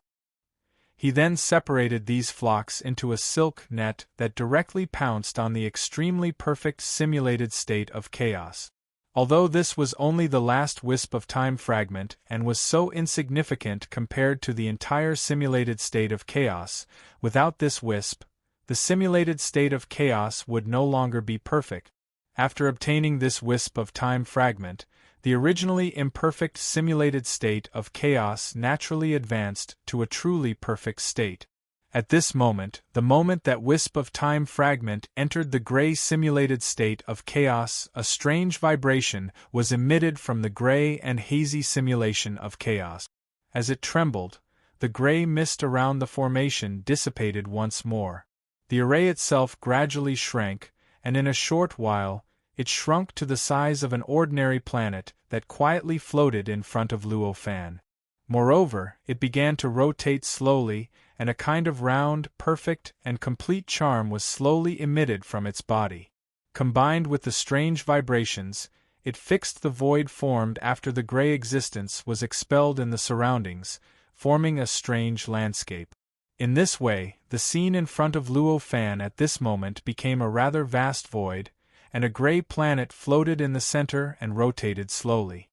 He then separated these flocks into a silk net that directly pounced on the extremely perfect simulated state of chaos. Although this was only the last wisp of time fragment and was so insignificant compared to the entire simulated state of chaos, without this wisp, the simulated state of chaos would no longer be perfect. After obtaining this wisp of time fragment, the originally imperfect simulated state of chaos naturally advanced to a truly perfect state. At this moment, the moment that wisp of time fragment entered the gray simulated state of chaos, a strange vibration was emitted from the gray and hazy simulation of chaos. As it trembled, the gray mist around the formation dissipated once more. The array itself gradually shrank, and in a short while, it shrunk to the size of an ordinary planet that quietly floated in front of Luo Fan. Moreover, it began to rotate slowly, and a kind of round, perfect, and complete charm was slowly emitted from its body. Combined with the strange vibrations, it fixed the void formed after the gray existence was expelled in the surroundings, forming a strange landscape. In this way, the scene in front of Luo Fan at this moment became a rather vast void, and a gray planet floated in the center and rotated slowly.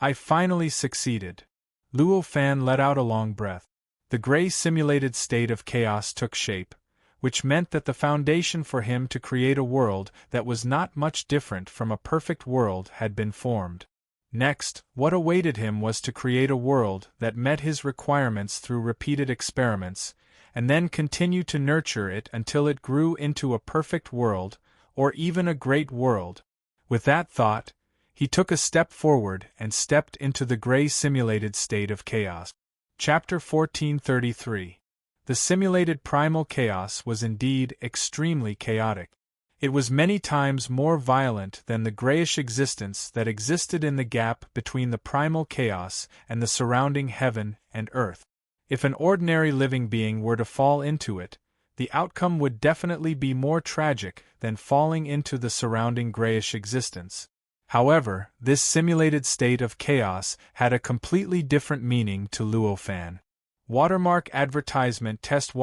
I finally succeeded. Luo Fan let out a long breath. The gray simulated state of chaos took shape, which meant that the foundation for him to create a world that was not much different from a perfect world had been formed. Next, what awaited him was to create a world that met his requirements through repeated experiments, and then continue to nurture it until it grew into a perfect world, or even a great world. With that thought, he took a step forward and stepped into the gray simulated state of chaos. Chapter 1433. The simulated primal chaos was indeed extremely chaotic. It was many times more violent than the grayish existence that existed in the gap between the primal chaos and the surrounding heaven and earth. If an ordinary living being were to fall into it, the outcome would definitely be more tragic than falling into the surrounding grayish existence. However, this simulated state of chaos had a completely different meaning to Luo Fan. Watermark advertisement test.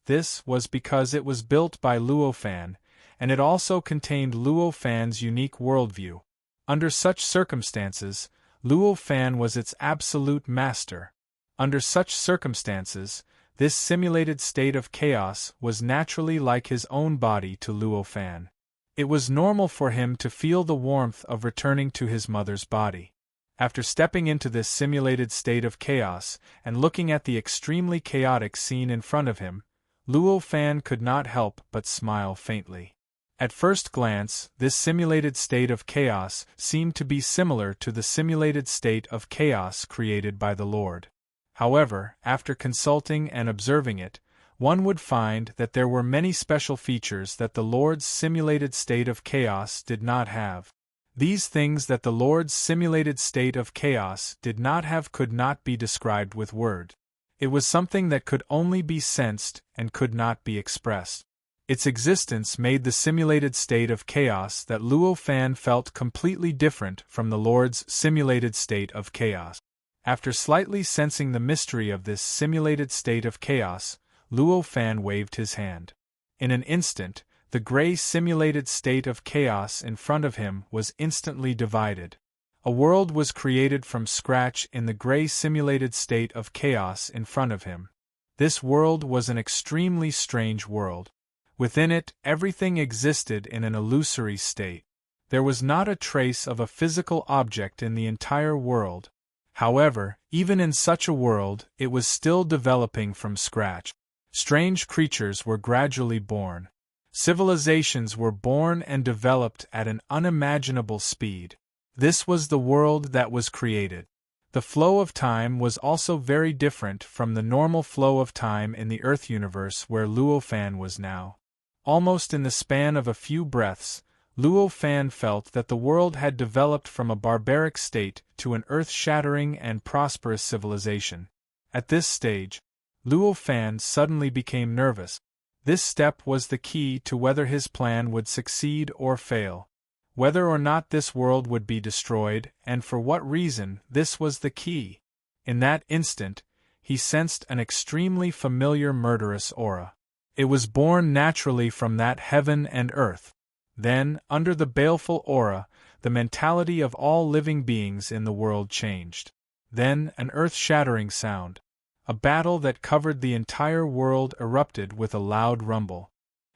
This was because it was built by Luo Fan, and it also contained Luo Fan's unique worldview. Under such circumstances, Luo Fan was its absolute master. Under such circumstances, this simulated state of chaos was naturally like his own body to Luo Fan. It was normal for him to feel the warmth of returning to his mother's body. After stepping into this simulated state of chaos and looking at the extremely chaotic scene in front of him, Luo Fan could not help but smile faintly. At first glance, this simulated state of chaos seemed to be similar to the simulated state of chaos created by the Lord. However, after consulting and observing it, one would find that there were many special features that the Lord's simulated state of chaos did not have. These things that the Lord's simulated state of chaos did not have could not be described with words. It was something that could only be sensed and could not be expressed. Its existence made the simulated state of chaos that Luo Fan felt completely different from the Lord's simulated state of chaos. After slightly sensing the mystery of this simulated state of chaos, Luo Fan waved his hand. In an instant, the gray simulated state of chaos in front of him was instantly divided. A world was created from scratch in the gray simulated state of chaos in front of him. This world was an extremely strange world. Within it, everything existed in an illusory state. There was not a trace of a physical object in the entire world. However, even in such a world, it was still developing from scratch. Strange creatures were gradually born. Civilizations were born and developed at an unimaginable speed. This was the world that was created. The flow of time was also very different from the normal flow of time in the Earth universe where Luo Fan was now. Almost in the span of a few breaths, Luo Fan felt that the world had developed from a barbaric state to an earth-shattering and prosperous civilization. At this stage, Luo Fan suddenly became nervous. This step was the key to whether his plan would succeed or fail. Whether or not this world would be destroyed, and for what reason, this was the key. In that instant, he sensed an extremely familiar murderous aura. It was born naturally from that heaven and earth. Then, under the baleful aura, the mentality of all living beings in the world changed. Then, an earth-shattering sound. A battle that covered the entire world erupted with a loud rumble.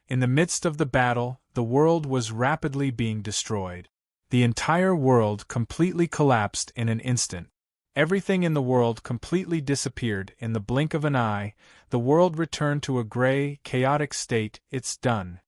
In the midst of the battle, the world was rapidly being destroyed. The entire world completely collapsed in an instant. Everything in the world completely disappeared in the blink of an eye. The world returned to a gray, chaotic state. It's done.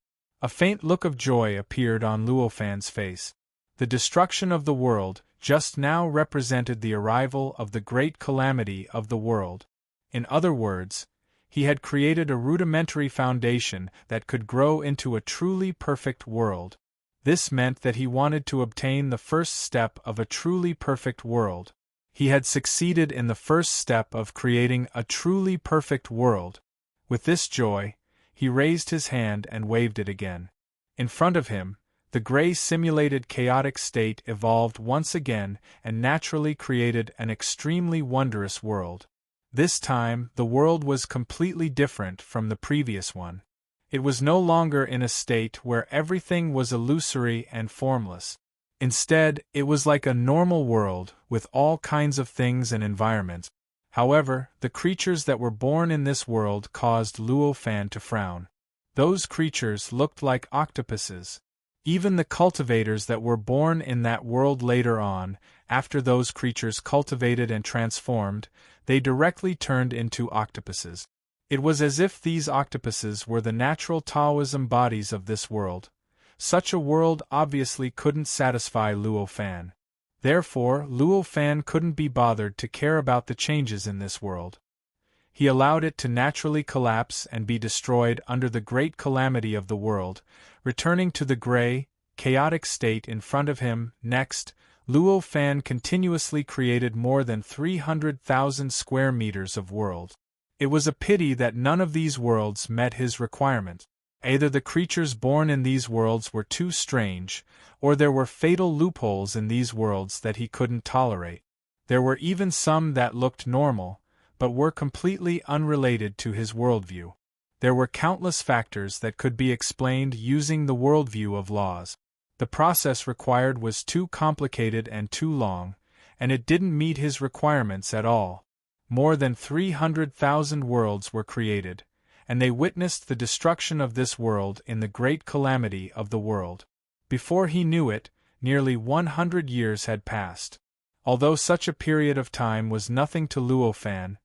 A faint look of joy appeared on Luo Fan's face. The destruction of the world just now represented the arrival of the great calamity of the world. In other words, he had created a rudimentary foundation that could grow into a truly perfect world. This meant that he wanted to obtain the first step of a truly perfect world. He had succeeded in the first step of creating a truly perfect world. With this joy, he raised his hand and waved it again. In front of him, the gray simulated chaotic state evolved once again and naturally created an extremely wondrous world. This time, the world was completely different from the previous one. It was no longer in a state where everything was illusory and formless. Instead, it was like a normal world, with all kinds of things and environments. However, the creatures that were born in this world caused Luo Fan to frown. Those creatures looked like octopuses. Even the cultivators that were born in that world later on, after those creatures cultivated and transformed, they directly turned into octopuses. It was as if these octopuses were the natural Taoism bodies of this world. Such a world obviously couldn't satisfy Luo Fan. Therefore, Luo Fan couldn't be bothered to care about the changes in this world. He allowed it to naturally collapse and be destroyed under the great calamity of the world, returning to the gray, chaotic state in front of him. Next, Luo Fan continuously created more than 300,000 square meters of worlds. It was a pity that none of these worlds met his requirement. Either the creatures born in these worlds were too strange, or there were fatal loopholes in these worlds that he couldn't tolerate. There were even some that looked normal, but were completely unrelated to his worldview. There were countless factors that could be explained using the worldview of laws. The process required was too complicated and too long, and it didn't meet his requirements at all. more than 300,000 worlds were created, and they witnessed the destruction of this world in the great calamity of the world. Before he knew it, nearly 100 years had passed. Although such a period of time was nothing to Luo Fan,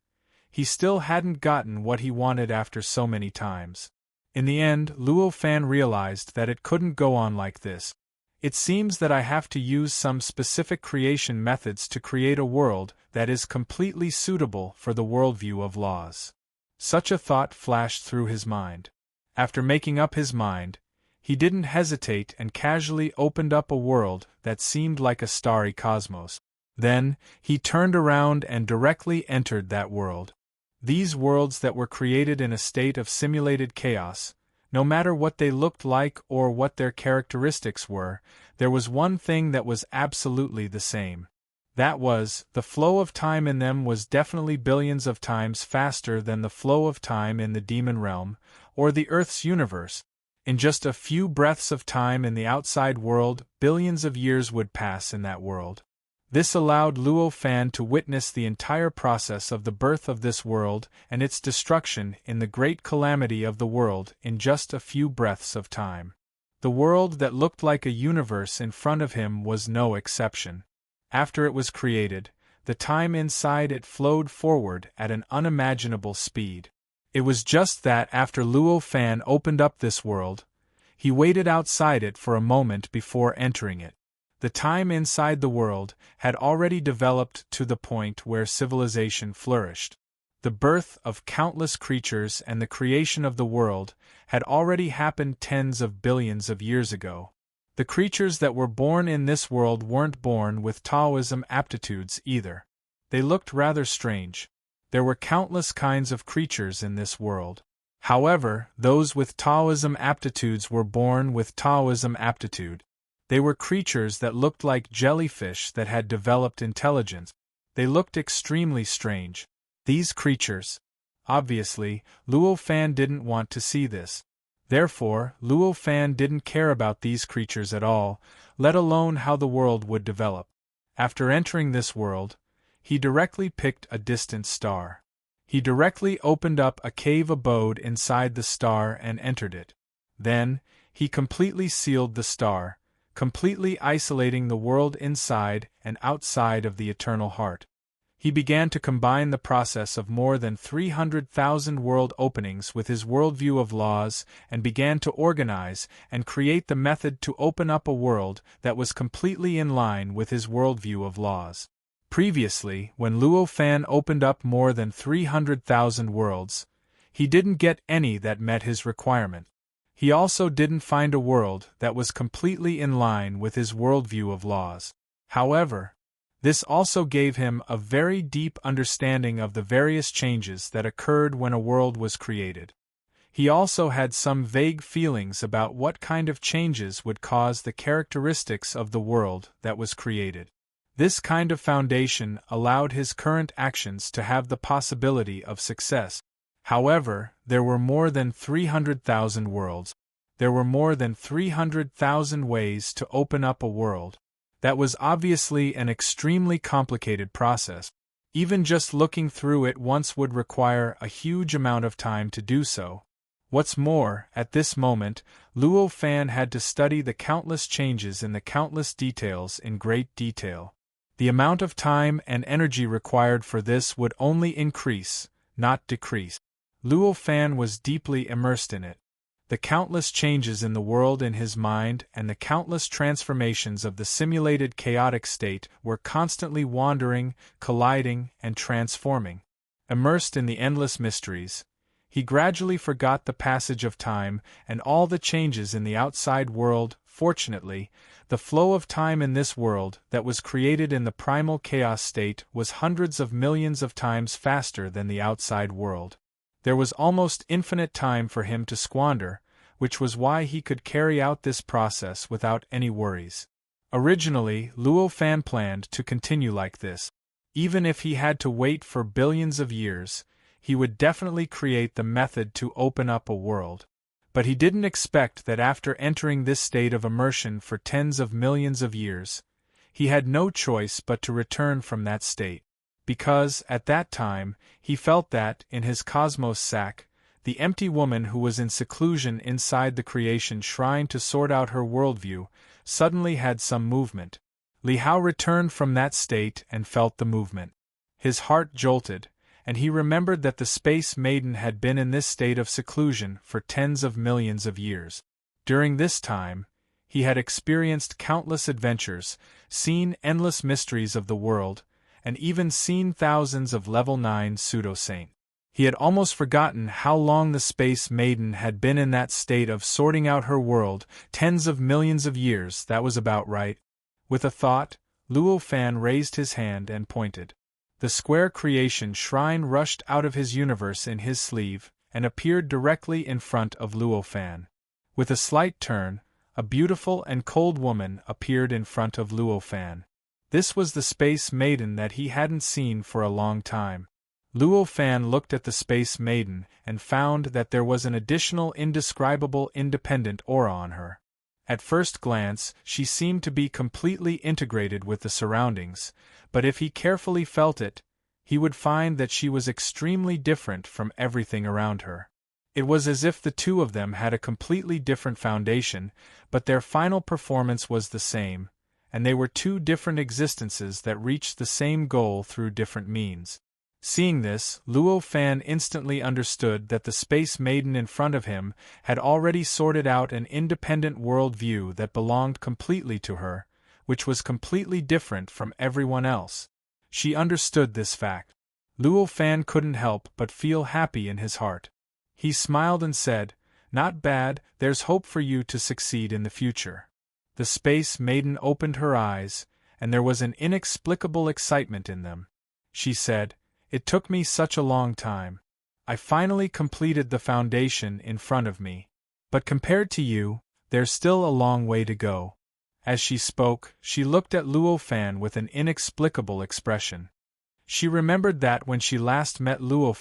he still hadn't gotten what he wanted after so many times. In the end, Luo Fan realized that it couldn't go on like this. It seems that I have to use some specific creation methods to create a world that is completely suitable for the worldview of laws. Such a thought flashed through his mind. After making up his mind, he didn't hesitate and casually opened up a world that seemed like a starry cosmos. Then, he turned around and directly entered that world. These worlds that were created in a state of simulated chaos, no matter what they looked like or what their characteristics were, there was one thing that was absolutely the same. That was, the flow of time in them was definitely billions of times faster than the flow of time in the demon realm, or the Earth's universe. In just a few breaths of time in the outside world, billions of years would pass in that world. This allowed Luo Fan to witness the entire process of the birth of this world and its destruction in the great calamity of the world in just a few breaths of time. The world that looked like a universe in front of him was no exception. After it was created, the time inside it flowed forward at an unimaginable speed. It was just that after Luo Fan opened up this world, he waited outside it for a moment before entering it. The time inside the world had already developed to the point where civilization flourished. The birth of countless creatures and the creation of the world had already happened tens of billions of years ago. The creatures that were born in this world weren't born with Taoism aptitudes either. They looked rather strange. There were countless kinds of creatures in this world. However, those with Taoism aptitudes were born with Taoism aptitude. They were creatures that looked like jellyfish that had developed intelligence. They looked extremely strange. These creatures. Obviously, Luo Fan didn't want to see this. Therefore, Luo Fan didn't care about these creatures at all, let alone how the world would develop. After entering this world, he directly picked a distant star. He directly opened up a cave abode inside the star and entered it. Then, he completely sealed the star, completely isolating the world inside and outside of the eternal heart. He began to combine the process of more than 300,000 world openings with his worldview of laws and began to organize and create the method to open up a world that was completely in line with his worldview of laws. Previously, when Luo Fan opened up more than 300,000 worlds, he didn't get any that met his requirement. He also didn't find a world that was completely in line with his worldview of laws. However, this also gave him a very deep understanding of the various changes that occurred when a world was created. He also had some vague feelings about what kind of changes would cause the characteristics of the world that was created. This kind of foundation allowed his current actions to have the possibility of success. However, there were more than 300,000 worlds. There were more than 300,000 ways to open up a world. That was obviously an extremely complicated process. Even just looking through it once would require a huge amount of time to do so. What's more, at this moment, Luo Fan had to study the countless changes in the countless details in great detail. The amount of time and energy required for this would only increase, not decrease. Luo Fan was deeply immersed in it. The countless changes in the world in his mind and the countless transformations of the simulated chaotic state were constantly wandering, colliding, and transforming. Immersed in the endless mysteries, he gradually forgot the passage of time and all the changes in the outside world. Fortunately, the flow of time in this world that was created in the primal chaos state was hundreds of millions of times faster than the outside world. There was almost infinite time for him to squander, which was why he could carry out this process without any worries. Originally, Luo Fan planned to continue like this. Even if he had to wait for billions of years, he would definitely create the method to open up a world. But he didn't expect that after entering this state of immersion for tens of millions of years, he had no choice but to return from that state. because, at that time, he felt that, in his cosmos sack, the empty woman who was in seclusion inside the creation shrine to sort out her worldview, suddenly had some movement. Li Hao returned from that state and felt the movement. His heart jolted, and he remembered that the Space Maiden had been in this state of seclusion for tens of millions of years. During this time, he had experienced countless adventures, seen endless mysteries of the world, and even seen thousands of level 9 pseudo-saints. He had almost forgotten how long the Space Maiden had been in that state of sorting out her world, tens of millions of years, that was about right. With a thought, Luo Fan raised his hand and pointed. The square creation shrine rushed out of his universe in his sleeve, and appeared directly in front of Luo Fan. With a slight turn, a beautiful and cold woman appeared in front of Luo Fan. This was the Space Maiden that he hadn't seen for a long time. Luo Fan looked at the Space Maiden and found that there was an additional indescribable independent aura on her. At first glance, she seemed to be completely integrated with the surroundings, but if he carefully felt it, he would find that she was extremely different from everything around her. It was as if the two of them had a completely different foundation, but their final performance was the same, and they were two different existences that reached the same goal through different means. Seeing this, Luo Fan instantly understood that the Space Maiden in front of him had already sorted out an independent world view that belonged completely to her, which was completely different from everyone else. She understood this fact. Luo Fan couldn't help but feel happy in his heart. He smiled and said, "Not bad, there's hope for you to succeed in the future." The Space Maiden opened her eyes, and there was an inexplicable excitement in them. She said, "It took me such a long time. I finally completed the foundation in front of me. But compared to you, there's still a long way to go." As she spoke, she looked at Luo Fan with an inexplicable expression. She remembered that when she last met Luo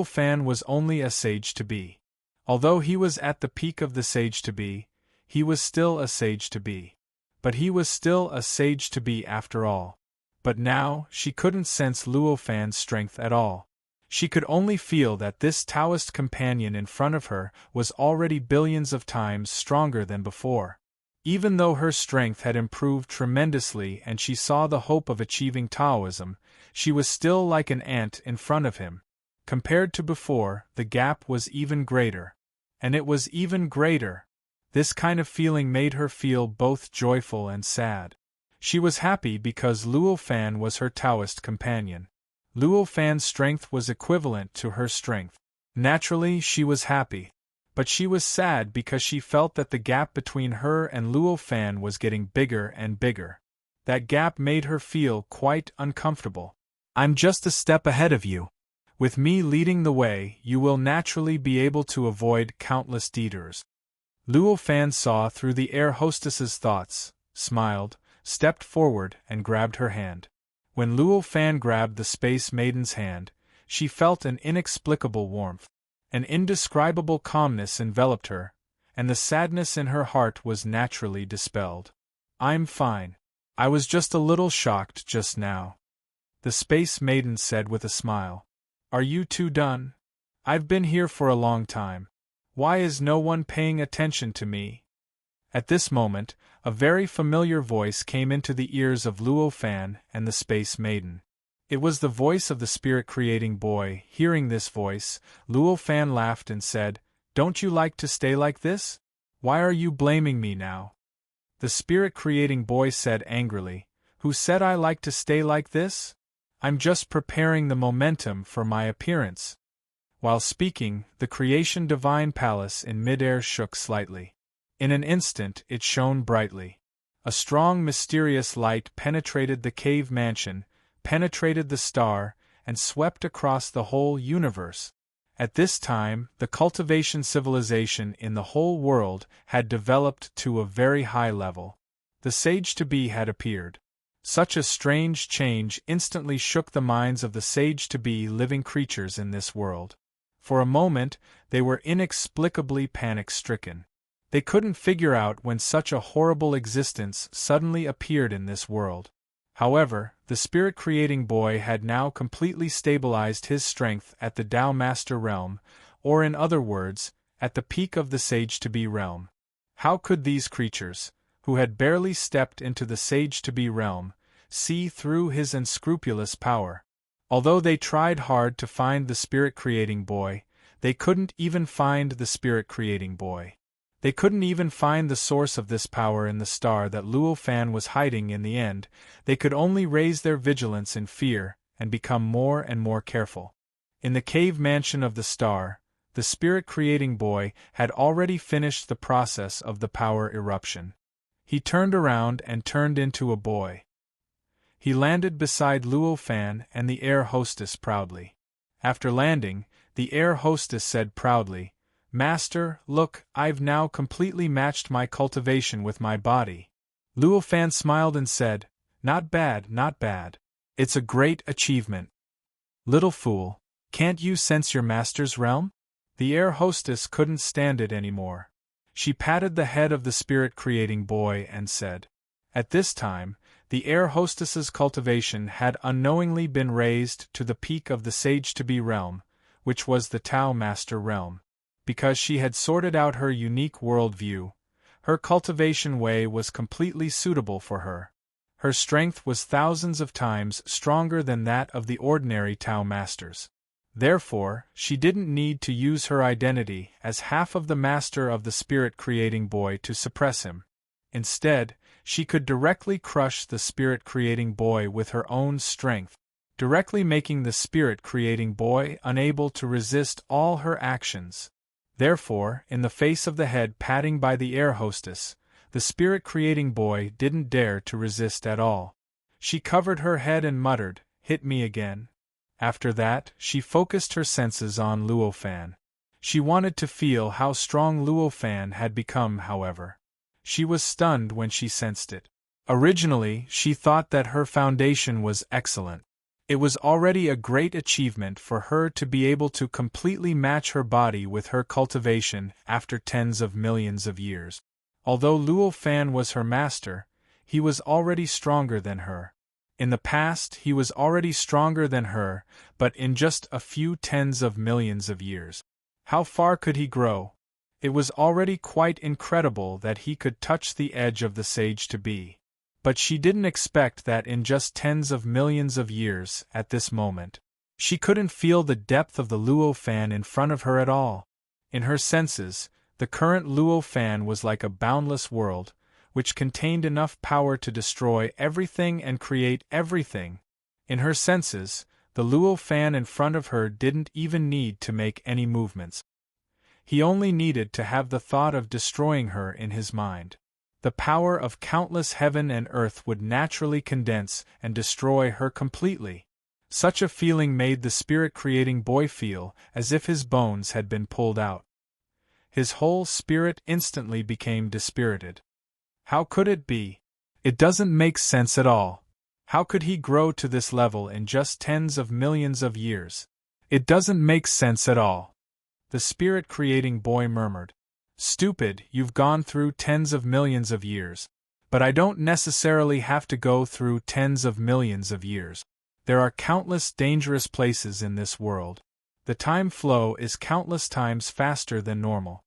Fan was only a sage-to-be. Although he was at the peak of the sage-to-be, he was still a sage-to-be. But he was still a sage-to-be after all. But now, she couldn't sense Luo Fan's strength at all. She could only feel that this Taoist companion in front of her was already billions of times stronger than before. Even though her strength had improved tremendously and she saw the hope of achieving Taoism, she was still like an ant in front of him. Compared to before, the gap was even greater. And it was even greater. This kind of feeling made her feel both joyful and sad. She was happy because Luo Fan was her Taoist companion. Luo Fan's strength was equivalent to her strength. Naturally, she was happy. But she was sad because she felt that the gap between her and Luo Fan was getting bigger and bigger. That gap made her feel quite uncomfortable. "I'm just a step ahead of you. With me leading the way, you will naturally be able to avoid countless detours." Luo Fan saw through the air hostess's thoughts, smiled, stepped forward and grabbed her hand. When Luo Fan grabbed the Space Maiden's hand, she felt an inexplicable warmth. An indescribable calmness enveloped her, and the sadness in her heart was naturally dispelled. "I'm fine. I was just a little shocked just now," the Space Maiden said with a smile. "Are you two done? I've been here for a long time. Why is no one paying attention to me?" At this moment, a very familiar voice came into the ears of Luo Fan and the Space Maiden. It was the voice of the spirit-creating boy. Hearing this voice, Luo Fan laughed and said, "Don't you like to stay like this? Why are you blaming me now?" The spirit-creating boy said angrily, "Who said I like to stay like this? I'm just preparing the momentum for my appearance." While speaking, the creation divine palace in midair shook slightly. In an instant it shone brightly. A strong mysterious light penetrated the cave mansion, penetrated the star, and swept across the whole universe. At this time, the cultivation civilization in the whole world had developed to a very high level. The sage-to-be had appeared. Such a strange change instantly shook the minds of the sage-to-be living creatures in this world. For a moment, they were inexplicably panic-stricken. They couldn't figure out when such a horrible existence suddenly appeared in this world. However, the spirit-creating boy had now completely stabilized his strength at the Tao Master realm, or in other words, at the peak of the Sage-to-be realm. How could these creatures, who had barely stepped into the Sage-to-be realm, see through his unscrupulous power? Although they tried hard to find the spirit-creating boy, they couldn't even find the spirit-creating boy. They couldn't even find the source of this power in the star that Luo Fan was hiding. In the end, they could only raise their vigilance in fear and become more and more careful. In the cave mansion of the star, the spirit-creating boy had already finished the process of the power eruption. He turned around and turned into a boy. He landed beside Luo Fan and the air hostess proudly. After landing, the air hostess said proudly, "Master, look, I've now completely matched my cultivation with my body." Luo Fan smiled and said, "Not bad, not bad. It's a great achievement." "Little fool, can't you sense your master's realm?" The air hostess couldn't stand it anymore. She patted the head of the spirit-creating boy and said. At this time, the air hostess's cultivation had unknowingly been raised to the peak of the Sage-to-be realm, which was the Tao Master realm. Because she had sorted out her unique worldview, her cultivation way was completely suitable for her. Her strength was thousands of times stronger than that of the ordinary Tao Masters. Therefore, she didn't need to use her identity as half of the master of the spirit-creating boy to suppress him. Instead, she could directly crush the spirit-creating boy with her own strength, directly making the spirit-creating boy unable to resist all her actions. Therefore, in the face of the head patting by the air hostess, the spirit-creating boy didn't dare to resist at all. She covered her head and muttered, "Hit me again." After that, she focused her senses on Luo Fan. She wanted to feel how strong Luo Fan had become, however. She was stunned when she sensed it. Originally, she thought that her foundation was excellent. It was already a great achievement for her to be able to completely match her body with her cultivation after tens of millions of years. Although Luo Fan was her master, he was already stronger than her. In the past, he was already stronger than her, but in just a few tens of millions of years. How far could he grow? It was already quite incredible that he could touch the edge of the Sage-to-be. But she didn't expect that in just tens of millions of years at this moment. She couldn't feel the depth of the Luo Fan in front of her at all. In her senses, the current Luo Fan was like a boundless world, which contained enough power to destroy everything and create everything. In her senses, the Luo Fan in front of her didn't even need to make any movements. He only needed to have the thought of destroying her in his mind. The power of countless heaven and earth would naturally condense and destroy her completely. Such a feeling made the spirit-creating boy feel as if his bones had been pulled out. His whole spirit instantly became dispirited. How could it be? It doesn't make sense at all. How could he grow to this level in just tens of millions of years? It doesn't make sense at all. The spirit-creating boy murmured. "Stupid, you've gone through tens of millions of years. But I don't necessarily have to go through tens of millions of years. There are countless dangerous places in this world. The time flow is countless times faster than normal."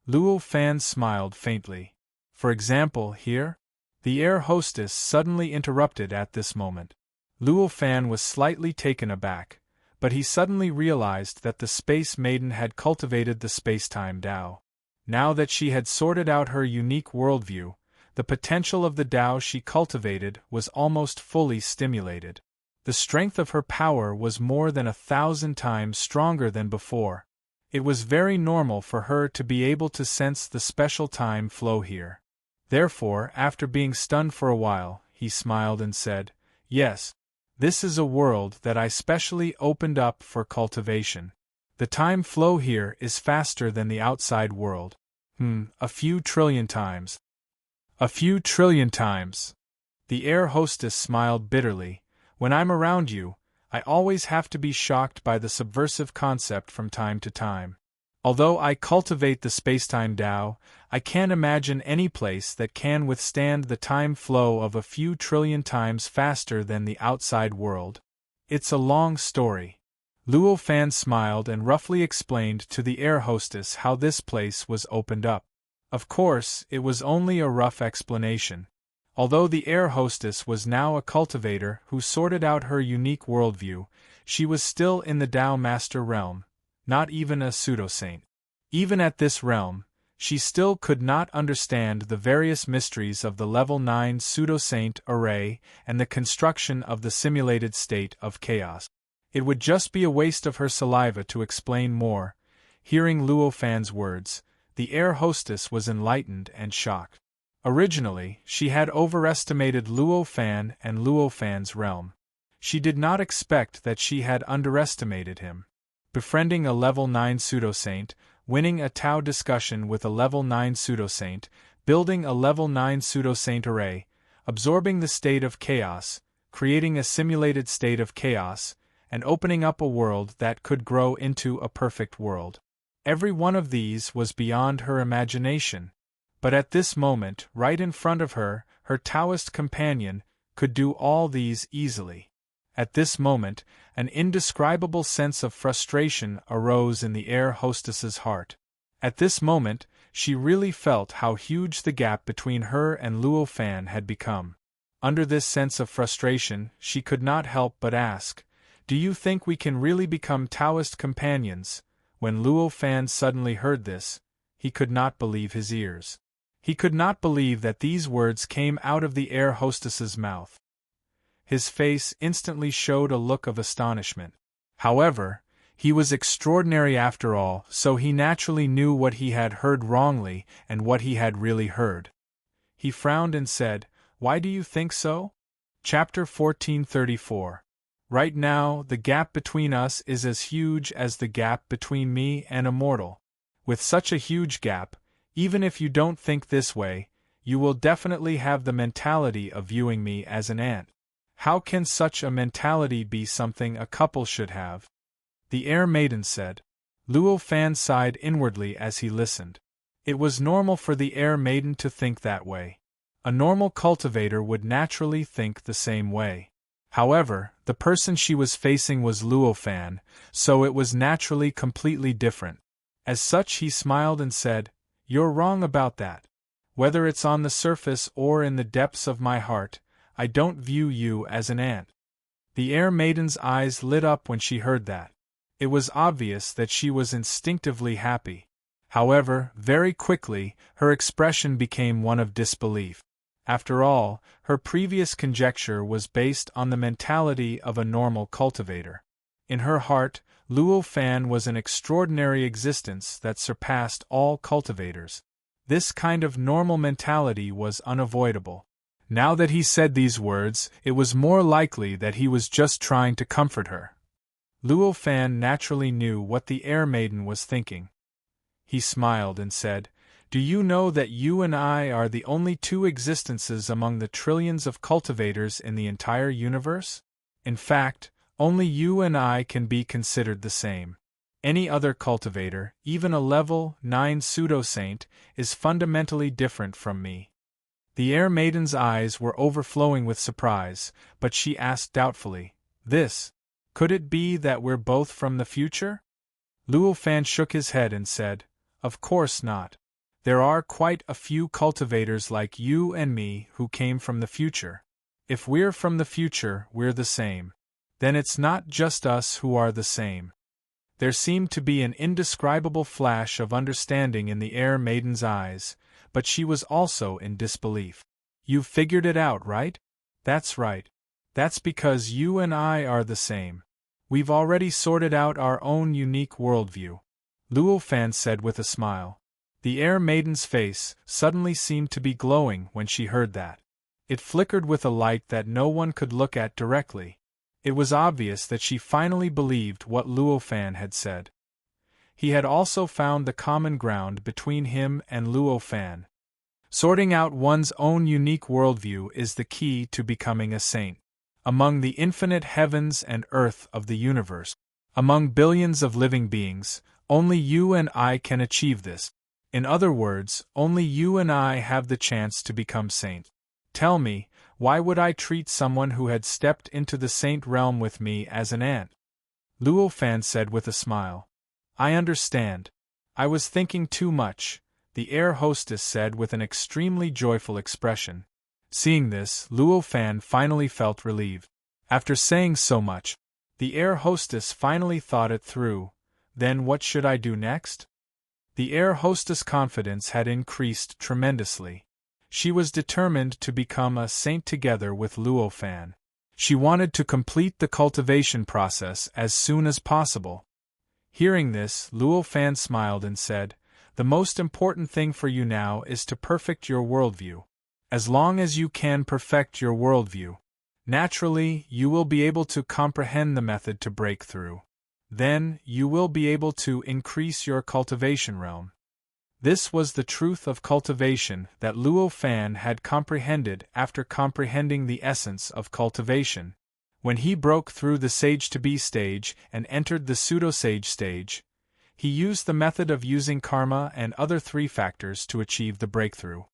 Luo Fan smiled faintly. "For example, here?" The air hostess suddenly interrupted at this moment. Luo Fan was slightly taken aback, but he suddenly realized that the Space Maiden had cultivated the space-time Tao. Now that she had sorted out her unique worldview, the potential of the Tao she cultivated was almost fully stimulated. The strength of her power was more than 1,000 times stronger than before. It was very normal for her to be able to sense the special time flow here. Therefore, after being stunned for a while, he smiled and said, "Yes, this is a world that I specially opened up for cultivation. The time flow here is faster than the outside world. A few trillion times." "A few trillion times." The air hostess smiled bitterly. "When I'm around you, I always have to be shocked by the subversive concept from time to time. Although I cultivate the spacetime Tao, I can't imagine any place that can withstand the time flow of a few trillion times faster than the outside world. It's a long story. Luo Fan smiled and roughly explained to the air hostess how this place was opened up. Of course, it was only a rough explanation. Although the air hostess was now a cultivator who sorted out her unique worldview, she was still in the Tao Master realm, not even a pseudo-saint. Even at this realm, she still could not understand the various mysteries of the Level 9 pseudo-saint array and the construction of the simulated state of chaos. It would just be a waste of her saliva to explain more. Hearing Luo Fan's words, the air hostess was enlightened and shocked. Originally, she had overestimated Luo Fan and Luo Fan's realm. She did not expect that she had underestimated him. Befriending a Level 9 pseudo-saint, winning a Tao discussion with a Level 9 pseudo-saint, building a Level 9 pseudo-saint array, absorbing the state of chaos, creating a simulated state of chaos, and opening up a world that could grow into a perfect world. Every one of these was beyond her imagination. But at this moment, right in front of her, her Taoist companion could do all these easily. At this moment, an indescribable sense of frustration arose in the air hostess's heart. At this moment, she really felt how huge the gap between her and Luo Fan had become. Under this sense of frustration, she could not help but ask, "Do you think we can really become Taoist companions?" When Luo Fan suddenly heard this, he could not believe his ears. He could not believe that these words came out of the air hostess's mouth. His face instantly showed a look of astonishment. However, he was extraordinary after all, so he naturally knew what he had heard wrongly and what he had really heard. He frowned and said, "Why do you think so?" Chapter 1434. Right now, the gap between us is as huge as the gap between me and a mortal. With such a huge gap, even if you don't think this way, you will definitely have the mentality of viewing me as an ant. How can such a mentality be something a couple should have? The air maiden said. Luo Fan sighed inwardly as he listened. It was normal for the air maiden to think that way. A normal cultivator would naturally think the same way. However, the person she was facing was Luo Fan, so it was naturally completely different. As such, he smiled and said, "You're wrong about that. Whether it's on the surface or in the depths of my heart, I don't view you as an ant." The air maiden's eyes lit up when she heard that. It was obvious that she was instinctively happy. However, very quickly, her expression became one of disbelief. After all, her previous conjecture was based on the mentality of a normal cultivator. In her heart, Luo Fan was an extraordinary existence that surpassed all cultivators. This kind of normal mentality was unavoidable. Now that he said these words, it was more likely that he was just trying to comfort her. Luo Fan naturally knew what the air maiden was thinking. He smiled and said, "Do you know that you and I are the only two existences among the trillions of cultivators in the entire universe? In fact, only you and I can be considered the same. Any other cultivator, even a level 9 pseudo-saint, is fundamentally different from me." The air maiden's eyes were overflowing with surprise, but she asked doubtfully, Could it be that we're both from the future?" Luo Fan shook his head and said, "Of course not. There are quite a few cultivators like you and me who came from the future. If we're from the future, we're the same. Then it's not just us who are the same." There seemed to be an indescribable flash of understanding in the air maiden's eyes, but she was also in disbelief. "You've figured it out, right?" "That's right. That's because you and I are the same. We've already sorted out our own unique worldview," Luo Fan said with a smile. The air maiden's face suddenly seemed to be glowing when she heard that. It flickered with a light that no one could look at directly. It was obvious that she finally believed what Luo Fan had said. He had also found the common ground between him and Luo Fan. Sorting out one's own unique worldview is the key to becoming a saint. Among the infinite heavens and earth of the universe, among billions of living beings, Only you and I can achieve this. In other words, only you and I have the chance to become saint. Tell me, why would I treat someone who had stepped into the saint realm with me as an ant? Luo Fan said with a smile. I understand. I was thinking too much, the air hostess said with an extremely joyful expression. Seeing this, Luo Fan finally felt relieved. After saying so much, the air hostess finally thought it through. Then what should I do next? The air hostess' confidence had increased tremendously. She was determined to become a saint together with Luo Fan. She wanted to complete the cultivation process as soon as possible. Hearing this, Luo Fan smiled and said, The most important thing for you now is to perfect your worldview. As long as you can perfect your worldview, naturally, you will be able to comprehend the method to break through. Then, you will be able to increase your cultivation realm. This was the truth of cultivation that Luo Fan had comprehended after comprehending the essence of cultivation. When he broke through the sage-to-be stage and entered the pseudo-sage stage, he used the method of using karma and other 3 factors to achieve the breakthrough.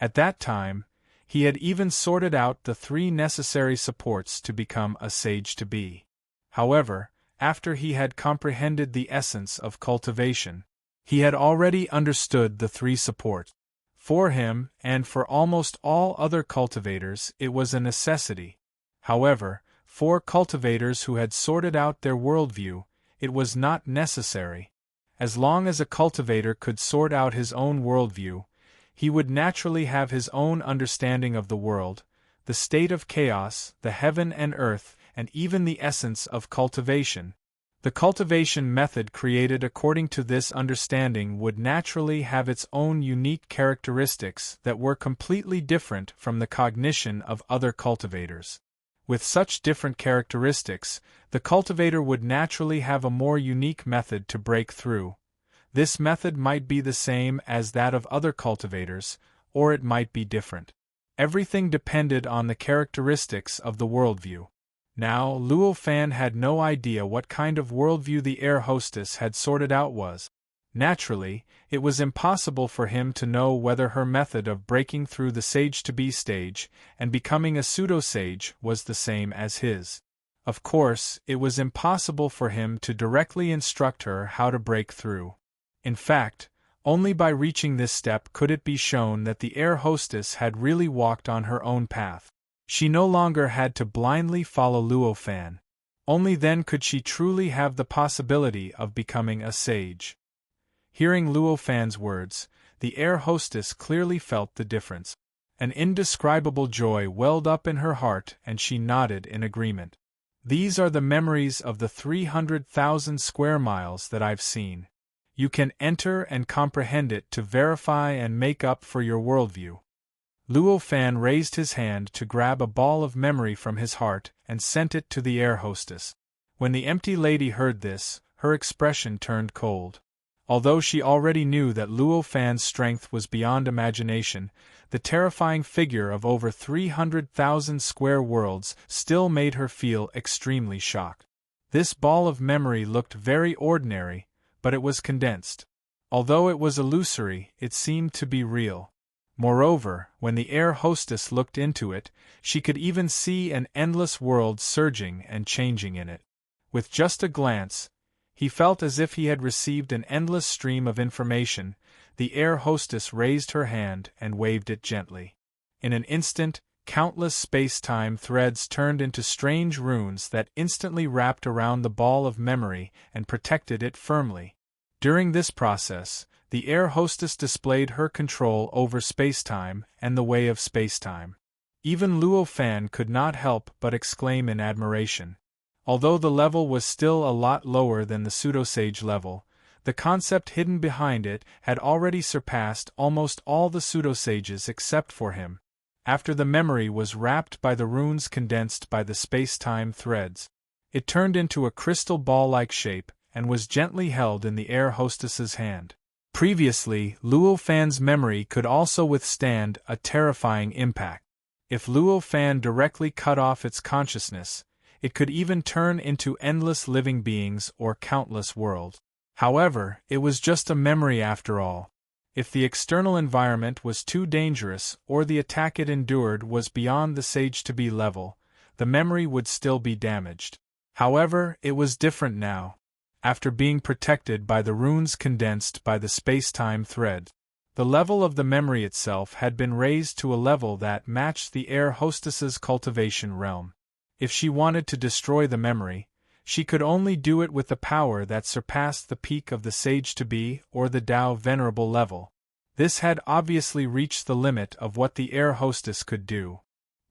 At that time, he had even sorted out the 3 necessary supports to become a sage-to-be. However, after he had comprehended the essence of cultivation, he had already understood the 3 supports. For him, and for almost all other cultivators, it was a necessity. However, for cultivators who had sorted out their worldview, it was not necessary. As long as a cultivator could sort out his own worldview, he would naturally have his own understanding of the world, the state of chaos, the heaven and earth, and even the essence of cultivation. The cultivation method created according to this understanding would naturally have its own unique characteristics that were completely different from the cognition of other cultivators. With such different characteristics, the cultivator would naturally have a more unique method to break through. This method might be the same as that of other cultivators, or it might be different. Everything depended on the characteristics of the worldview. Now, Luo Fan had no idea what kind of worldview the air hostess had sorted out was. Naturally, it was impossible for him to know whether her method of breaking through the sage-to-be stage and becoming a pseudo-sage was the same as his. Of course, it was impossible for him to directly instruct her how to break through. In fact, only by reaching this step could it be shown that the air hostess had really walked on her own path. She no longer had to blindly follow Luo Fan. Only then could she truly have the possibility of becoming a sage. Hearing Luo Fan's words, the air hostess clearly felt the difference. An indescribable joy welled up in her heart and she nodded in agreement. These are the memories of the 300,000 square miles that I've seen. You can enter and comprehend it to verify and make up for your worldview. Luo Fan raised his hand to grab a ball of memory from his heart and sent it to the air hostess. When the empty lady heard this, her expression turned cold. Although she already knew that Luo Fan's strength was beyond imagination, the terrifying figure of over 300,000 square worlds still made her feel extremely shocked. This ball of memory looked very ordinary, but it was condensed. Although it was illusory, it seemed to be real. Moreover, when the air hostess looked into it, she could even see an endless world surging and changing in it. With just a glance, he felt as if he had received an endless stream of information. The air hostess raised her hand and waved it gently. In an instant, countless space-time threads turned into strange runes that instantly wrapped around the ball of memory and protected it firmly. During this process, the air hostess displayed her control over space-time and the way of space-time. Even Luo Fan could not help but exclaim in admiration. Although the level was still a lot lower than the pseudo-sage level, the concept hidden behind it had already surpassed almost all the pseudo-sages except for him. After the memory was wrapped by the runes condensed by the space-time threads, it turned into a crystal ball-like shape and was gently held in the air hostess's hand. Previously, Luo Fan's memory could also withstand a terrifying impact. If Luo Fan directly cut off its consciousness, it could even turn into endless living beings or countless worlds. However, it was just a memory after all. If the external environment was too dangerous or the attack it endured was beyond the sage-to-be level, the memory would still be damaged. However, it was different now. After being protected by the runes condensed by the space-time thread, the level of the memory itself had been raised to a level that matched the air hostess's cultivation realm. If she wanted to destroy the memory, she could only do it with the power that surpassed the peak of the sage-to-be or the Tao venerable level. This had obviously reached the limit of what the air hostess could do.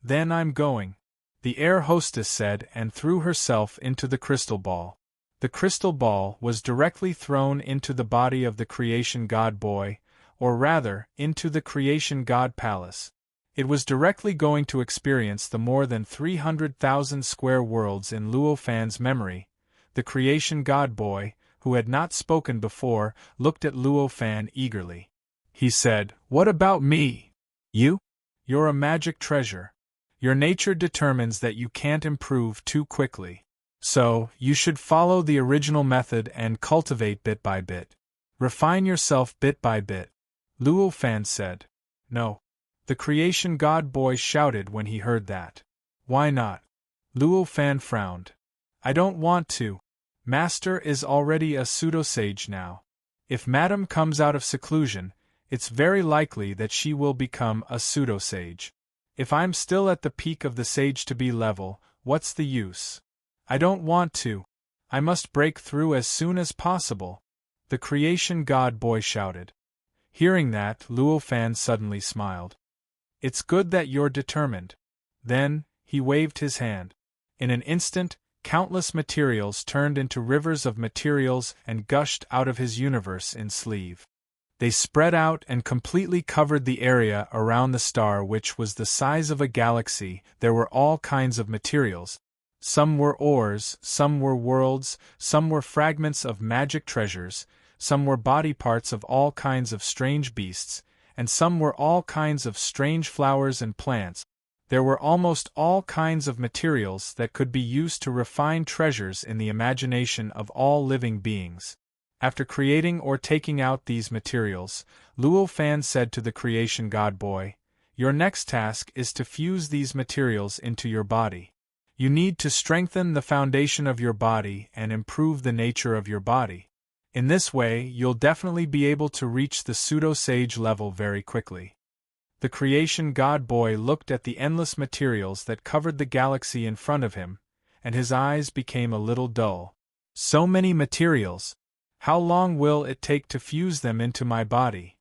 "Then I'm going," the air hostess said, and threw herself into the crystal ball. The crystal ball was directly thrown into the body of the creation god boy, or rather, into the creation god palace. It was directly going to experience the more than 300,000 square worlds in Luo Fan's memory. The creation god boy, who had not spoken before, looked at Luo Fan eagerly. He said, "What about me? You? You're a magic treasure. Your nature determines that you can't improve too quickly. So, you should follow the original method and cultivate bit by bit. Refine yourself bit by bit." Luo Fan said. "No." The creation god boy shouted when he heard that. "Why not?" Luo Fan frowned. "I don't want to. Master is already a pseudo-sage now. If Madam comes out of seclusion, it's very likely that she will become a pseudo-sage. If I'm still at the peak of the sage-to-be level, what's the use? I don't want to. I must break through as soon as possible," the creation god boy shouted. Hearing that, Luo Fan suddenly smiled. "It's good that you're determined." Then, he waved his hand. In an instant, countless materials turned into rivers of materials and gushed out of his universe in sleeve. They spread out and completely covered the area around the star, which was the size of a galaxy. There were all kinds of materials. Some were ores, some were worlds, some were fragments of magic treasures, some were body parts of all kinds of strange beasts, and some were all kinds of strange flowers and plants. There were almost all kinds of materials that could be used to refine treasures in the imagination of all living beings. After creating or taking out these materials, Luo Fan said to the creation god boy, "Your next task is to fuse these materials into your body. You need to strengthen the foundation of your body and improve the nature of your body. In this way, you'll definitely be able to reach the pseudo-sage level very quickly." The creation god boy looked at the endless materials that covered the galaxy in front of him, and his eyes became a little dull. "So many materials! How long will it take to fuse them into my body?"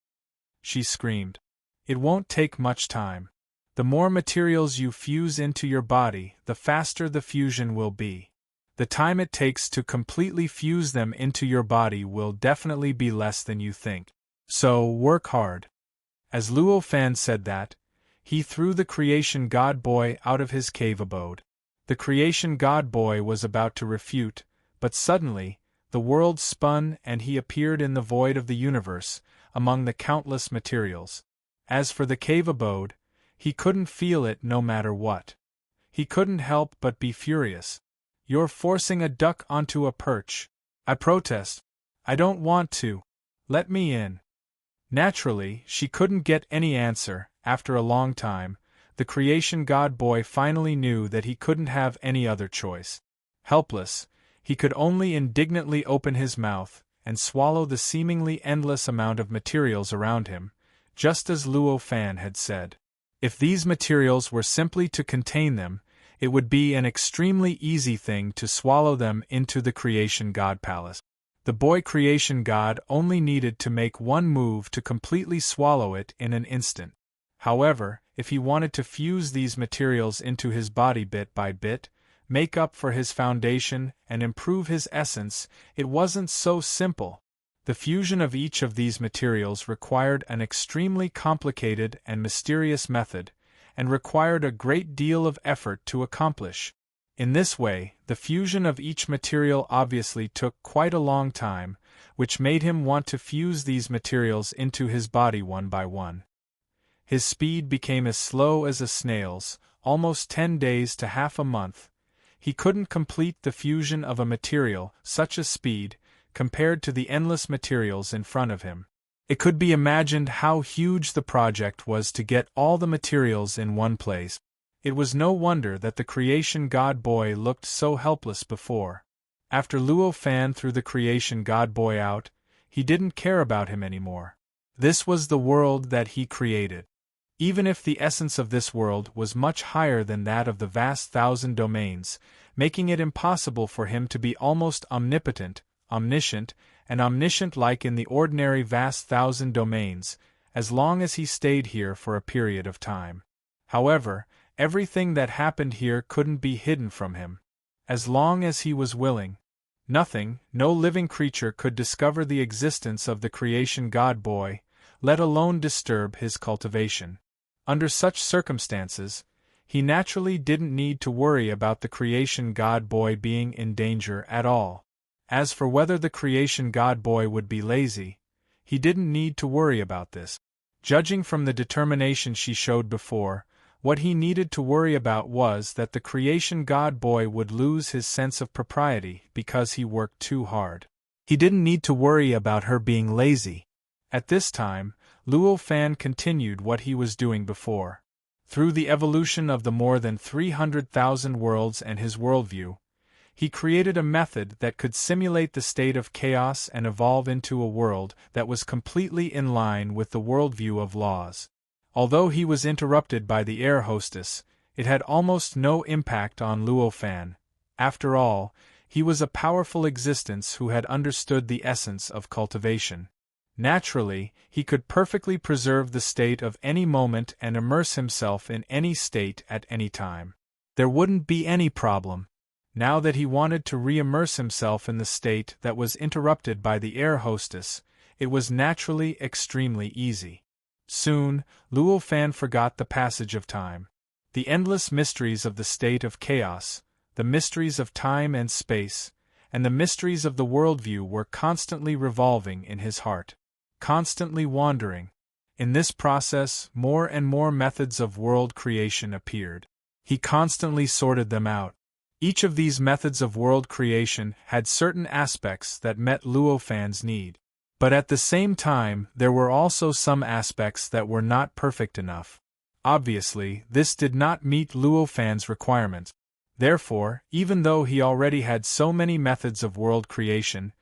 she screamed. "It won't take much time. The more materials you fuse into your body, the faster the fusion will be. The time it takes to completely fuse them into your body will definitely be less than you think. So, work hard." As Luo Fan said that, he threw the creation god boy out of his cave abode. The creation god boy was about to refute, but suddenly, the world spun and he appeared in the void of the universe, among the countless materials. As for the cave abode, he couldn't feel it no matter what. He couldn't help but be furious. "You're forcing a duck onto a perch. I protest. I don't want to. Let me in." Naturally, she couldn't get any answer. After a long time, the creation god boy finally knew that he couldn't have any other choice. Helpless, he could only indignantly open his mouth and swallow the seemingly endless amount of materials around him, just as Luo Fan had said. If these materials were simply to contain them, it would be an extremely easy thing to swallow them into the creation god palace. The boy creation god only needed to make one move to completely swallow it in an instant. However, if he wanted to fuse these materials into his body bit by bit, make up for his foundation, and improve his essence, it wasn't so simple. The fusion of each of these materials required an extremely complicated and mysterious method, and required a great deal of effort to accomplish. In this way, the fusion of each material obviously took quite a long time, which made him want to fuse these materials into his body one by one. His speed became as slow as a snail's, almost 10 days to half a month. He couldn't complete the fusion of a material, such a speed compared to the endless materials in front of him. It could be imagined how huge the project was to get all the materials in one place. It was no wonder that the creation god boy looked so helpless before. After Luo Fan threw the creation god boy out, he didn't care about him anymore. This was the world that he created. Even if the essence of this world was much higher than that of the vast thousand domains, making it impossible for him to be almost omnipotent, omniscient, and omniscient like in the ordinary vast thousand domains, as long as he stayed here for a period of time. However, everything that happened here couldn't be hidden from him. As long as he was willing. Nothing, no living creature could discover the existence of the creation god boy, let alone disturb his cultivation. Under such circumstances, he naturally didn't need to worry about the creation god boy being in danger at all. As for whether the creation god boy would be lazy, he didn't need to worry about this. Judging from the determination she showed before, what he needed to worry about was that the creation god boy would lose his sense of propriety because he worked too hard. He didn't need to worry about her being lazy. At this time, Luo Fan continued what he was doing before. Through the evolution of the more than 300,000 worlds and his worldview, he created a method that could simulate the state of chaos and evolve into a world that was completely in line with the worldview of laws. Although he was interrupted by the air hostess, it had almost no impact on Luo Fan. After all, he was a powerful existence who had understood the essence of cultivation. Naturally, he could perfectly preserve the state of any moment and immerse himself in any state at any time. There wouldn't be any problem. Now that he wanted to re-immerse himself in the state that was interrupted by the air hostess, it was naturally extremely easy. Soon, Luo Fan forgot the passage of time. The endless mysteries of the state of chaos, the mysteries of time and space, and the mysteries of the worldview were constantly revolving in his heart. Constantly wandering. In this process, more and more methods of world creation appeared. He constantly sorted them out. Each of these methods of world creation had certain aspects that met Luo Fan's need. But at the same time, there were also some aspects that were not perfect enough. Obviously, this did not meet Luo Fan's requirements. Therefore, even though he already had so many methods of world creation,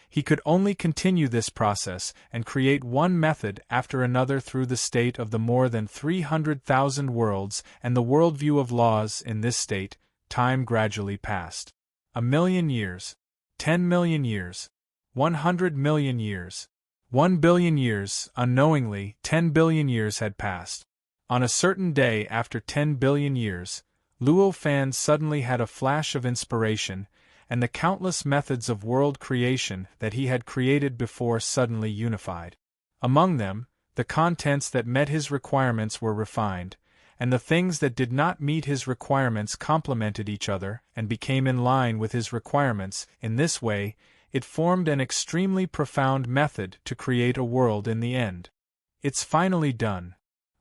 he could only continue this process and create one method after another through the state of the more than 300,000 worlds and the worldview of laws. In this state, time gradually passed. 1,000,000 years. 10,000,000 years. 100,000,000 years. 1,000,000,000 years. Unknowingly, 10,000,000,000 years had passed. On a certain day after 10,000,000,000 years, Luo Fan suddenly had a flash of inspiration, and the countless methods of world creation that he had created before suddenly unified. Among them, the contents that met his requirements were refined, and the things that did not meet his requirements complemented each other and became in line with his requirements. In this way, it formed an extremely profound method to create a world in the end. It's finally done.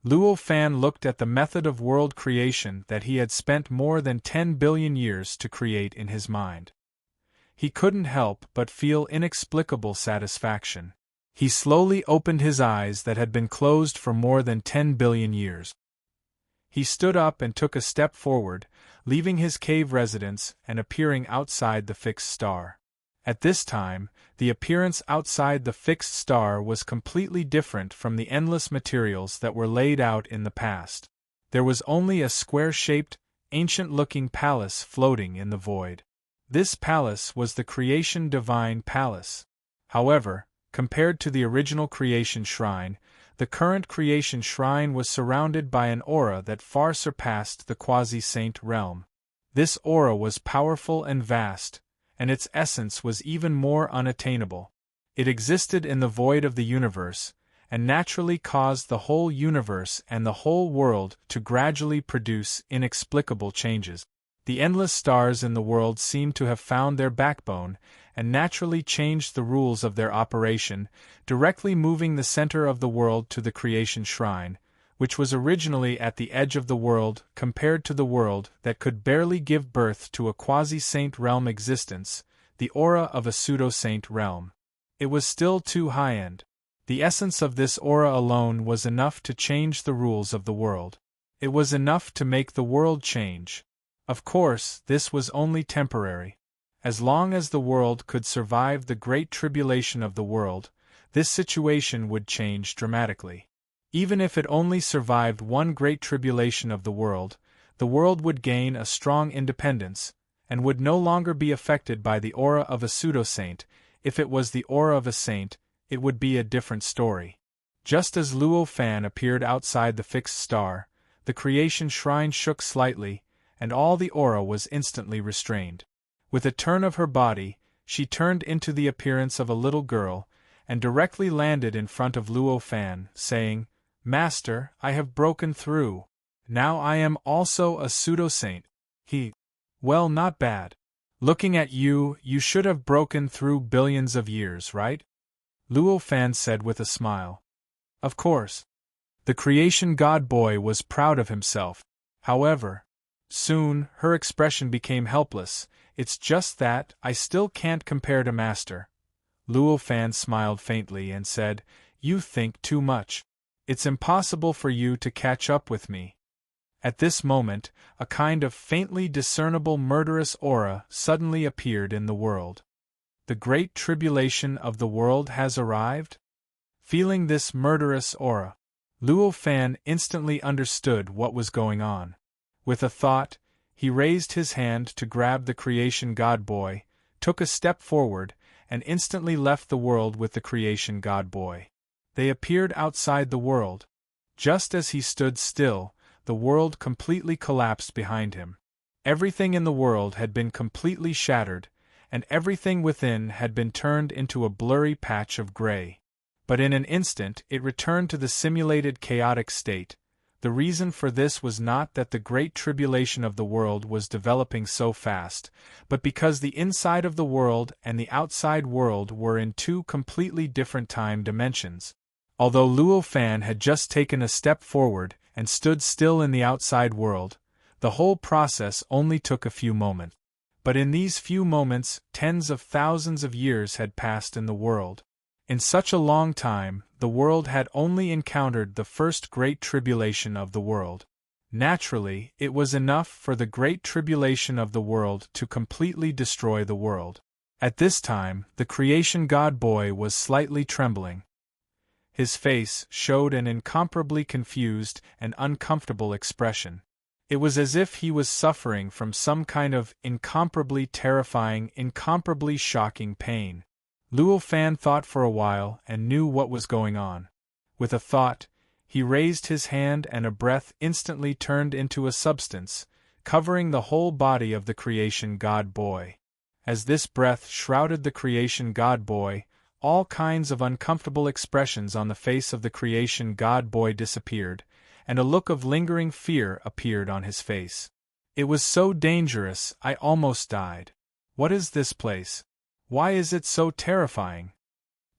Luo Fan looked at the method of world creation that he had spent more than 10 billion years to create in his mind. He couldn't help but feel inexplicable satisfaction. He slowly opened his eyes that had been closed for more than 10 billion years. He stood up and took a step forward, leaving his cave residence and appearing outside the fixed star. At this time, the appearance outside the fixed star was completely different from the endless materials that were laid out in the past. There was only a square-shaped, ancient-looking palace floating in the void. This palace was the Creation Divine Palace. However, compared to the original Creation Shrine, the current Creation Shrine was surrounded by an aura that far surpassed the quasi-saint realm. This aura was powerful and vast, and its essence was even more unattainable. It existed in the void of the universe, and naturally caused the whole universe and the whole world to gradually produce inexplicable changes. The endless stars in the world seemed to have found their backbone, and naturally changed the rules of their operation, directly moving the center of the world to the Creation Shrine, which was originally at the edge of the world compared to the world that could barely give birth to a quasi-saint realm existence. the aura of a pseudo-saint realm. It was still too high-end. The essence of this aura alone was enough to change the rules of the world. It was enough to make the world change. Of course, this was only temporary. As long as the world could survive the great tribulation of the world, this situation would change dramatically. Even if it only survived one great tribulation of the world would gain a strong independence, and would no longer be affected by the aura of a pseudo-saint. If it was the aura of a saint, it would be a different story. Just as Luo Fan appeared outside the fixed star, the creation shrine shook slightly, and all the aura was instantly restrained. With a turn of her body, she turned into the appearance of a little girl, and directly landed in front of Luo Fan, saying, "Master, I have broken through. Now I am also a pseudo-saint." Well, not bad. Looking at you, you should have broken through billions of years, right? Luo Fan said with a smile. Of course. The creation god boy was proud of himself. However, soon, her expression became helpless. "It's just that I still can't compare to Master." Luo Fan smiled faintly and said, "You think too much. It's impossible for you to catch up with me." At this moment, a kind of faintly discernible murderous aura suddenly appeared in the world. The great tribulation of the world has arrived? Feeling this murderous aura, Luo Fan instantly understood what was going on. With a thought, he raised his hand to grab the creation god boy, took a step forward, and instantly left the world with the creation god boy. They appeared outside the world. Just as he stood still, the world completely collapsed behind him. Everything in the world had been completely shattered, and everything within had been turned into a blurry patch of gray. But in an instant it returned to the simulated chaotic state. The reason for this was not that the great tribulation of the world was developing so fast, but because the inside of the world and the outside world were in two completely different time dimensions. Although Luo Fan had just taken a step forward and stood still in the outside world, the whole process only took a few moments. But in these few moments, tens of thousands of years had passed in the world. In such a long time, the world had only encountered the first great tribulation of the world. Naturally, it was enough for the great tribulation of the world to completely destroy the world. At this time, the creation god boy was slightly trembling. His face showed an incomparably confused and uncomfortable expression. It was as if he was suffering from some kind of incomparably terrifying, incomparably shocking pain. Luo Fan thought for a while and knew what was going on. With a thought, he raised his hand and a breath instantly turned into a substance, covering the whole body of the creation god boy. As this breath shrouded the creation god boy, all kinds of uncomfortable expressions on the face of the creation god boy disappeared, and a look of lingering fear appeared on his face. "It was so dangerous, I almost died. What is this place? Why is it so terrifying?"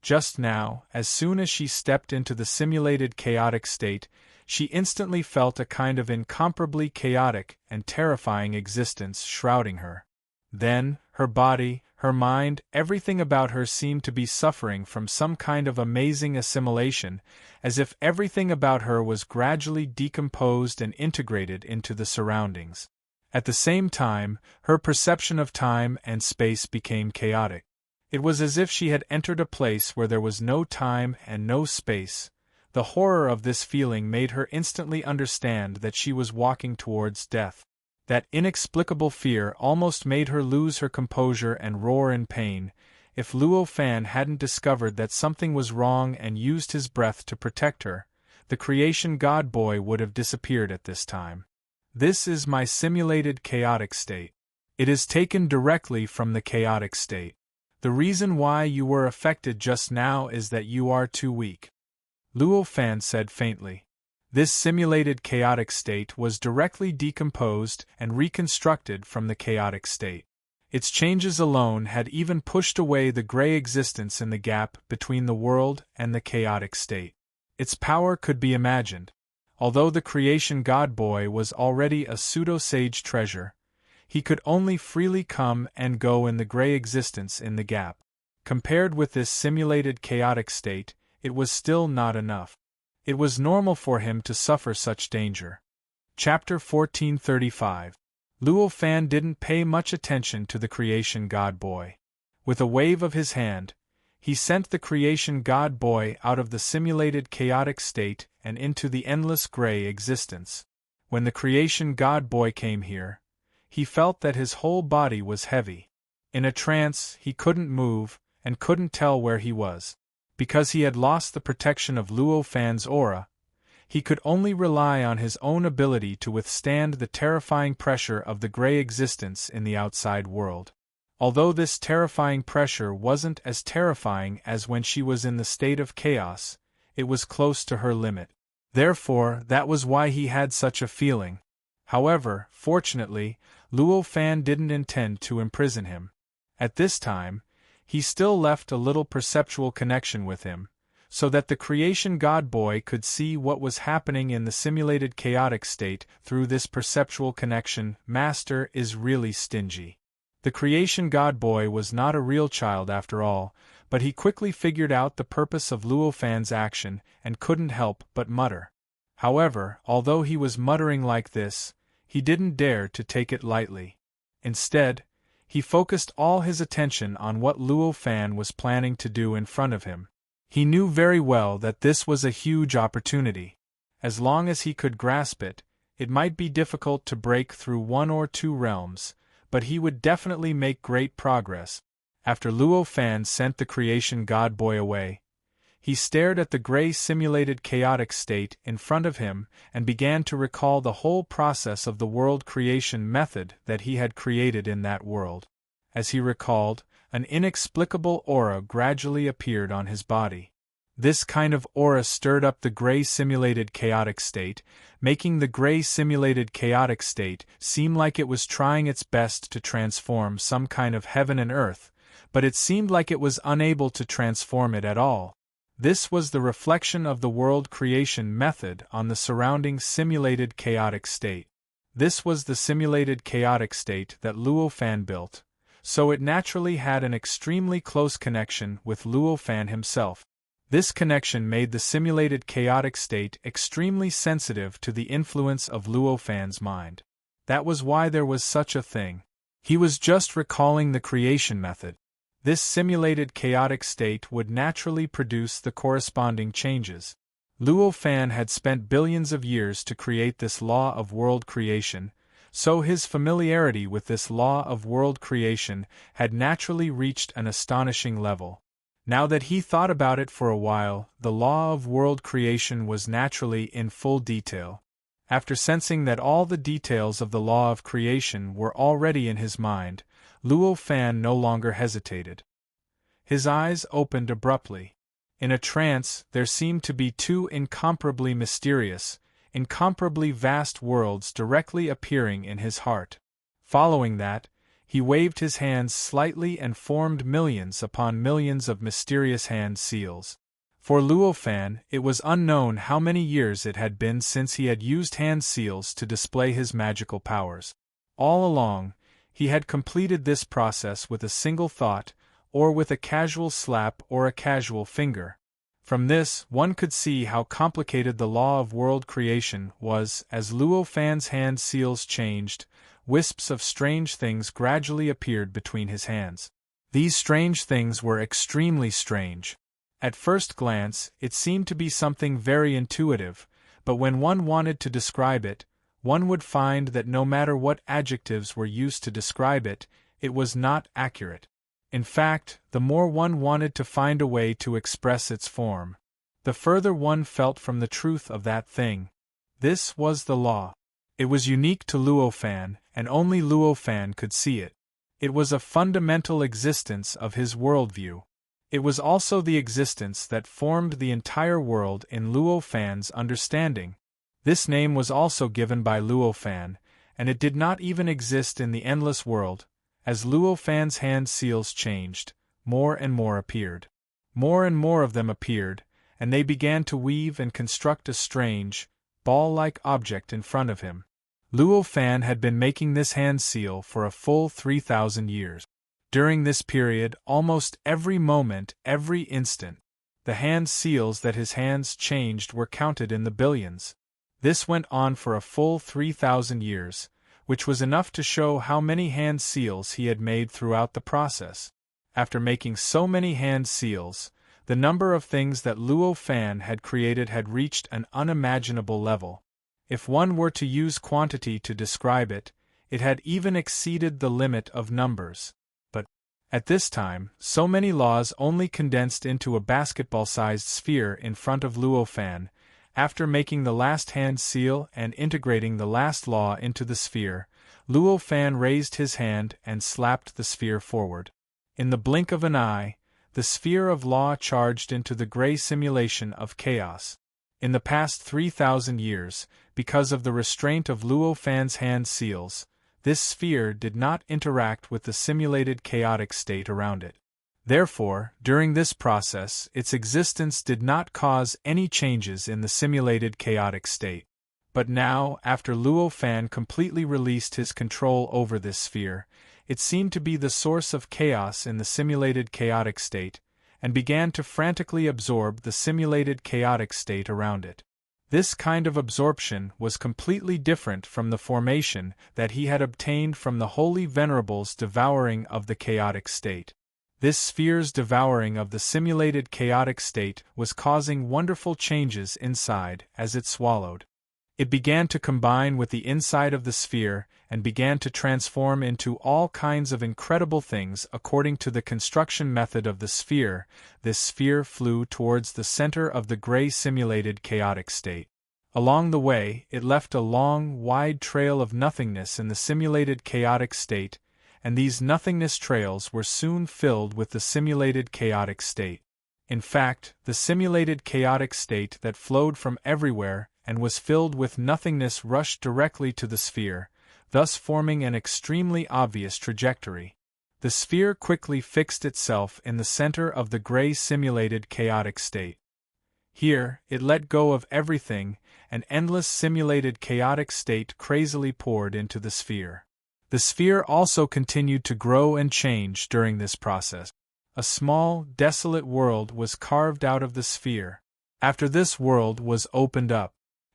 Just now, as soon as she stepped into the simulated chaotic state, she instantly felt a kind of incomparably chaotic and terrifying existence shrouding her. Then, her body, her mind, everything about her seemed to be suffering from some kind of amazing assimilation, as if everything about her was gradually decomposed and integrated into the surroundings. At the same time, her perception of time and space became chaotic. It was as if she had entered a place where there was no time and no space. The horror of this feeling made her instantly understand that she was walking towards death. That inexplicable fear almost made her lose her composure and roar in pain. If Luo Fan hadn't discovered that something was wrong and used his breath to protect her, the creation god boy would have disappeared at this time. This is my simulated chaotic state. It is taken directly from the chaotic state. The reason why you were affected just now is that you are too weak. Luo Fan said faintly. This simulated chaotic state was directly decomposed and reconstructed from the chaotic state. Its changes alone had even pushed away the gray existence in the gap between the world and the chaotic state. Its power could be imagined. Although the creation god boy was already a pseudo-sage treasure, He could only freely come and go in the gray existence in the gap. Compared with this simulated chaotic state, it was still not enough. It was normal for him to suffer such danger. Chapter 1435. Luo Fan didn't pay much attention to the creation god boy. With a wave of his hand, he sent the creation god boy out of the simulated chaotic state and into the endless gray existence. When the creation god boy came here, he felt that his whole body was heavy. In a trance, he couldn't move and couldn't tell where he was. Because he had lost the protection of Luo Fan's aura, he could only rely on his own ability to withstand the terrifying pressure of the gray existence in the outside world. Although this terrifying pressure wasn't as terrifying as when she was in the state of chaos, it was close to her limit. Therefore, that was why he had such a feeling. However, fortunately, Luo Fan didn't intend to imprison him. At this time, he still left a little perceptual connection with him, so that the creation god boy could see what was happening in the simulated chaotic state through this perceptual connection. Master is really stingy. The creation god boy was not a real child after all, but he quickly figured out the purpose of Luo Fan's action and couldn't help but mutter. However, although he was muttering like this, he didn't dare to take it lightly. Instead, he focused all his attention on what Luo Fan was planning to do in front of him. He knew very well that this was a huge opportunity. As long as he could grasp it, it might be difficult to break through one or two realms, but he would definitely make great progress. After Luo Fan sent the creation god boy away, he stared at the gray simulated chaotic state in front of him and began to recall the whole process of the world creation method that he had created in that world. As he recalled, an inexplicable aura gradually appeared on his body. This kind of aura stirred up the gray simulated chaotic state, making the gray simulated chaotic state seem like it was trying its best to transform some kind of heaven and earth, but it seemed like it was unable to transform it at all. This was the reflection of the world creation method on the surrounding simulated chaotic state. This was the simulated chaotic state that Luo Fan built, so it naturally had an extremely close connection with Luo Fan himself. This connection made the simulated chaotic state extremely sensitive to the influence of Luo Fan's mind. That was why there was such a thing. He was just recalling the creation method. This simulated chaotic state would naturally produce the corresponding changes. Luo Fan had spent billions of years to create this law of world creation, so his familiarity with this law of world creation had naturally reached an astonishing level. Now that he thought about it for a while, the law of world creation was naturally in full detail. After sensing that all the details of the law of creation were already in his mind, Luo Fan no longer hesitated. His eyes opened abruptly. In a trance, there seemed to be two incomparably mysterious, incomparably vast worlds directly appearing in his heart. Following that, he waved his hands slightly and formed millions upon millions of mysterious hand seals. For Luo Fan, it was unknown how many years it had been since he had used hand seals to display his magical powers. All along, he had completed this process with a single thought, or with a casual slap or a casual finger. From this, one could see how complicated the law of world creation was. As Luo Fan's hand seals changed, wisps of strange things gradually appeared between his hands. These strange things were extremely strange. At first glance, it seemed to be something very intuitive, but when one wanted to describe it, one would find that no matter what adjectives were used to describe it, it was not accurate. In fact, the more one wanted to find a way to express its form, the further one felt from the truth of that thing. This was the law. It was unique to Luo Fan, and only Luo Fan could see it. It was a fundamental existence of his worldview. It was also the existence that formed the entire world in Luo Fan's understanding. This name was also given by Luo Fan, and it did not even exist in the endless world. As Luo Fan's hand seals changed, more and more appeared. More and more of them appeared, and they began to weave and construct a strange, ball-like object in front of him. Luo Fan had been making this hand seal for a full 3,000 years. During this period, almost every moment, every instant, the hand seals that his hands changed were counted in the billions. This went on for a full 3,000 years, which was enough to show how many hand seals he had made throughout the process. After making so many hand seals, the number of things that Luo Fan had created had reached an unimaginable level. If one were to use quantity to describe it, it had even exceeded the limit of numbers. But, at this time, so many laws only condensed into a basketball-sized sphere in front of Luo Fan. After making the last hand seal and integrating the last law into the sphere, Luo Fan raised his hand and slapped the sphere forward. In the blink of an eye, the sphere of law charged into the gray simulation of chaos. In the past 3,000 years, because of the restraint of Luo Fan's hand seals, this sphere did not interact with the simulated chaotic state around it. Therefore, during this process, its existence did not cause any changes in the simulated chaotic state. But now, after Luo Fan completely released his control over this sphere, it seemed to be the source of chaos in the simulated chaotic state, and began to frantically absorb the simulated chaotic state around it. This kind of absorption was completely different from the formation that he had obtained from the Holy Venerable's devouring of the chaotic state. This sphere's devouring of the simulated chaotic state was causing wonderful changes inside as it swallowed. It began to combine with the inside of the sphere and began to transform into all kinds of incredible things according to the construction method of the sphere. This sphere flew towards the center of the gray simulated chaotic state. Along the way, it left a long, wide trail of nothingness in the simulated chaotic state, and these nothingness trails were soon filled with the simulated chaotic state. In fact, the simulated chaotic state that flowed from everywhere and was filled with nothingness rushed directly to the sphere, thus forming an extremely obvious trajectory. The sphere quickly fixed itself in the center of the gray simulated chaotic state. Here, it let go of everything, an endless simulated chaotic state crazily poured into the sphere. The sphere also continued to grow and change during this process. A small, desolate world was carved out of the sphere. After this world was opened up,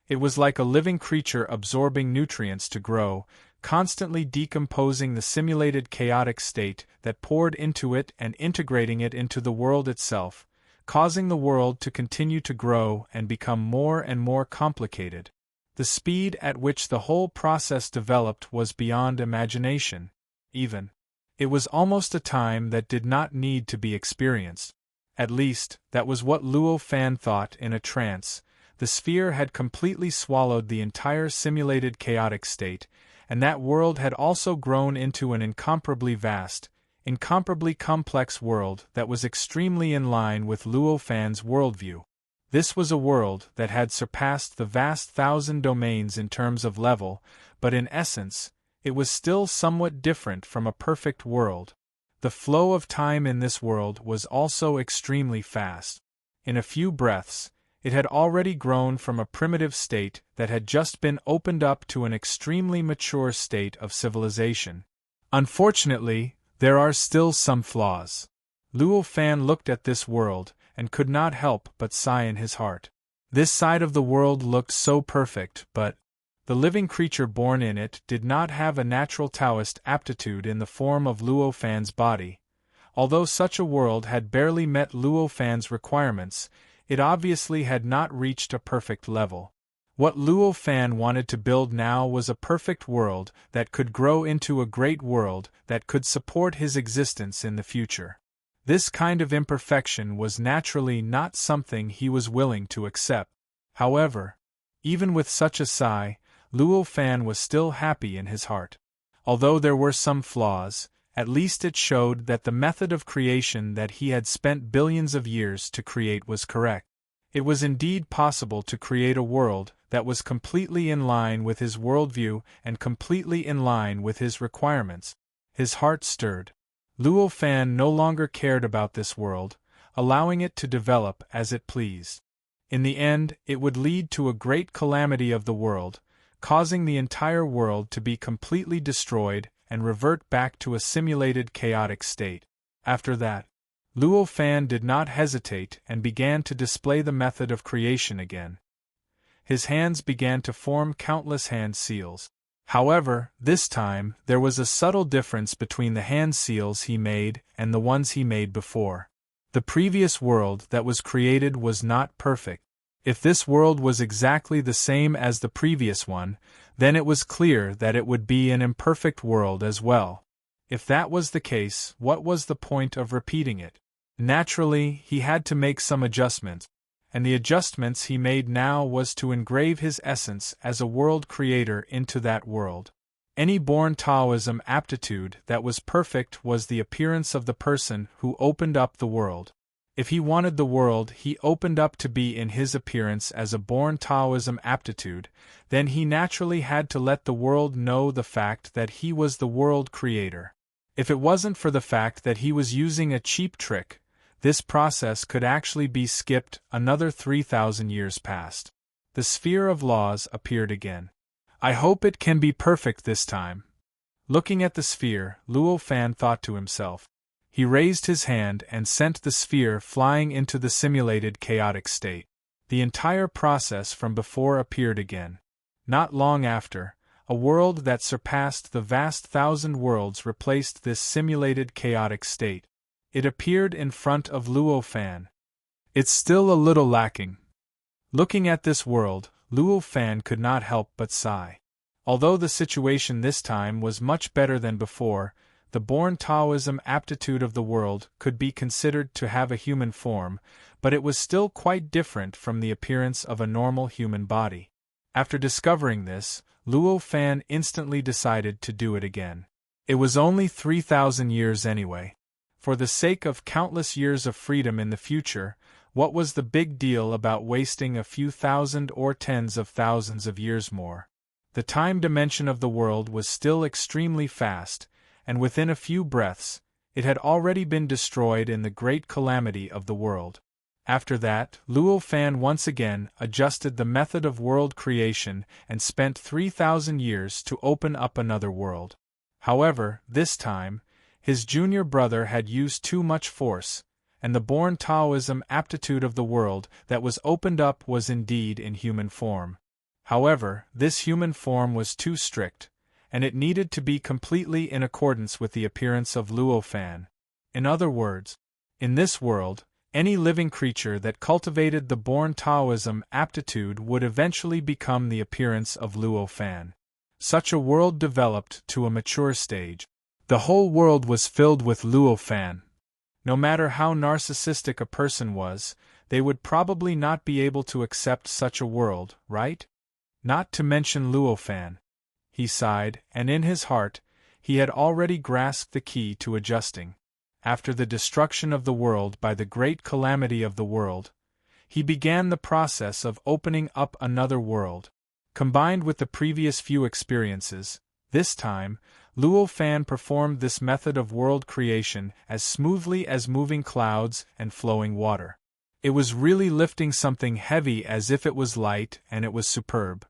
it was like a living creature absorbing nutrients to grow, constantly decomposing the simulated chaotic state that poured into it and integrating it into the world itself, causing the world to continue to grow and become more and more complicated. The speed at which the whole process developed was beyond imagination. Even, it was almost a time that did not need to be experienced. At least, that was what Luo Fan thought in a trance. The sphere had completely swallowed the entire simulated chaotic state, and that world had also grown into an incomparably vast, incomparably complex world that was extremely in line with Luo Fan's worldview. This was a world that had surpassed the vast 1,000 domains in terms of level, but in essence, it was still somewhat different from a perfect world. The flow of time in this world was also extremely fast. In a few breaths, it had already grown from a primitive state that had just been opened up to an extremely mature state of civilization. Unfortunately, there are still some flaws. Luo Fan looked at this world and could not help but sigh in his heart. This side of the world looked so perfect, but the living creature born in it did not have a natural Taoist aptitude in the form of Luo Fan's body. Although such a world had barely met Luo Fan's requirements, it obviously had not reached a perfect level. What Luo Fan wanted to build now was a perfect world that could grow into a great world that could support his existence in the future. This kind of imperfection was naturally not something he was willing to accept. However, even with such a sigh, Luo Fan was still happy in his heart. Although there were some flaws, at least it showed that the method of creation that he had spent billions of years to create was correct. It was indeed possible to create a world that was completely in line with his worldview and completely in line with his requirements. His heart stirred. Luo Fan no longer cared about this world, allowing it to develop as it pleased. In the end, it would lead to a great calamity of the world, causing the entire world to be completely destroyed and revert back to a simulated chaotic state. After that, Luo Fan did not hesitate and began to display the method of creation again. His hands began to form countless hand seals. However, this time, there was a subtle difference between the hand seals he made and the ones he made before. The previous world that was created was not perfect. If this world was exactly the same as the previous one, then it was clear that it would be an imperfect world as well. If that was the case, what was the point of repeating it? Naturally, he had to make some adjustments, and the adjustments he made now was to engrave his essence as a world creator into that world. Any born Taoism aptitude that was perfect was the appearance of the person who opened up the world. If he wanted the world he opened up to be in his appearance as a born Taoism aptitude, then he naturally had to let the world know the fact that he was the world creator. If it wasn't for the fact that he was using a cheap trick, this process could actually be skipped another 3,000 years past. The sphere of laws appeared again. I hope it can be perfect this time. Looking at the sphere, Luo Fan thought to himself. He raised his hand and sent the sphere flying into the simulated chaotic state. The entire process from before appeared again. Not long after, a world that surpassed the vast 1,000 worlds replaced this simulated chaotic state. It appeared in front of Luo Fan. It's still a little lacking. Looking at this world, Luo Fan could not help but sigh. Although the situation this time was much better than before, the born Taoism aptitude of the world could be considered to have a human form, but it was still quite different from the appearance of a normal human body. After discovering this, Luo Fan instantly decided to do it again. It was only 3,000 years anyway. For the sake of countless years of freedom in the future, what was the big deal about wasting a few thousand or tens of thousands of years more? The time dimension of the world was still extremely fast, and within a few breaths, it had already been destroyed in the great calamity of the world. After that, Luo Fan once again adjusted the method of world creation and spent 3,000 years to open up another world. However, this time, his junior brother had used too much force, and the born Taoism aptitude of the world that was opened up was indeed in human form. However, this human form was too strict, and it needed to be completely in accordance with the appearance of Luo Fan. In other words, in this world, any living creature that cultivated the born Taoism aptitude would eventually become the appearance of Luo Fan. Such a world developed to a mature stage. The whole world was filled with Luo Fan. No matter how narcissistic a person was, they would probably not be able to accept such a world, right? Not to mention Luo Fan. He sighed, and in his heart, he had already grasped the key to adjusting. After the destruction of the world by the great calamity of the world, he began the process of opening up another world. Combined with the previous few experiences, this time, Luo Fan performed this method of world creation as smoothly as moving clouds and flowing water. It was really lifting something heavy as if it was light, and it was superb.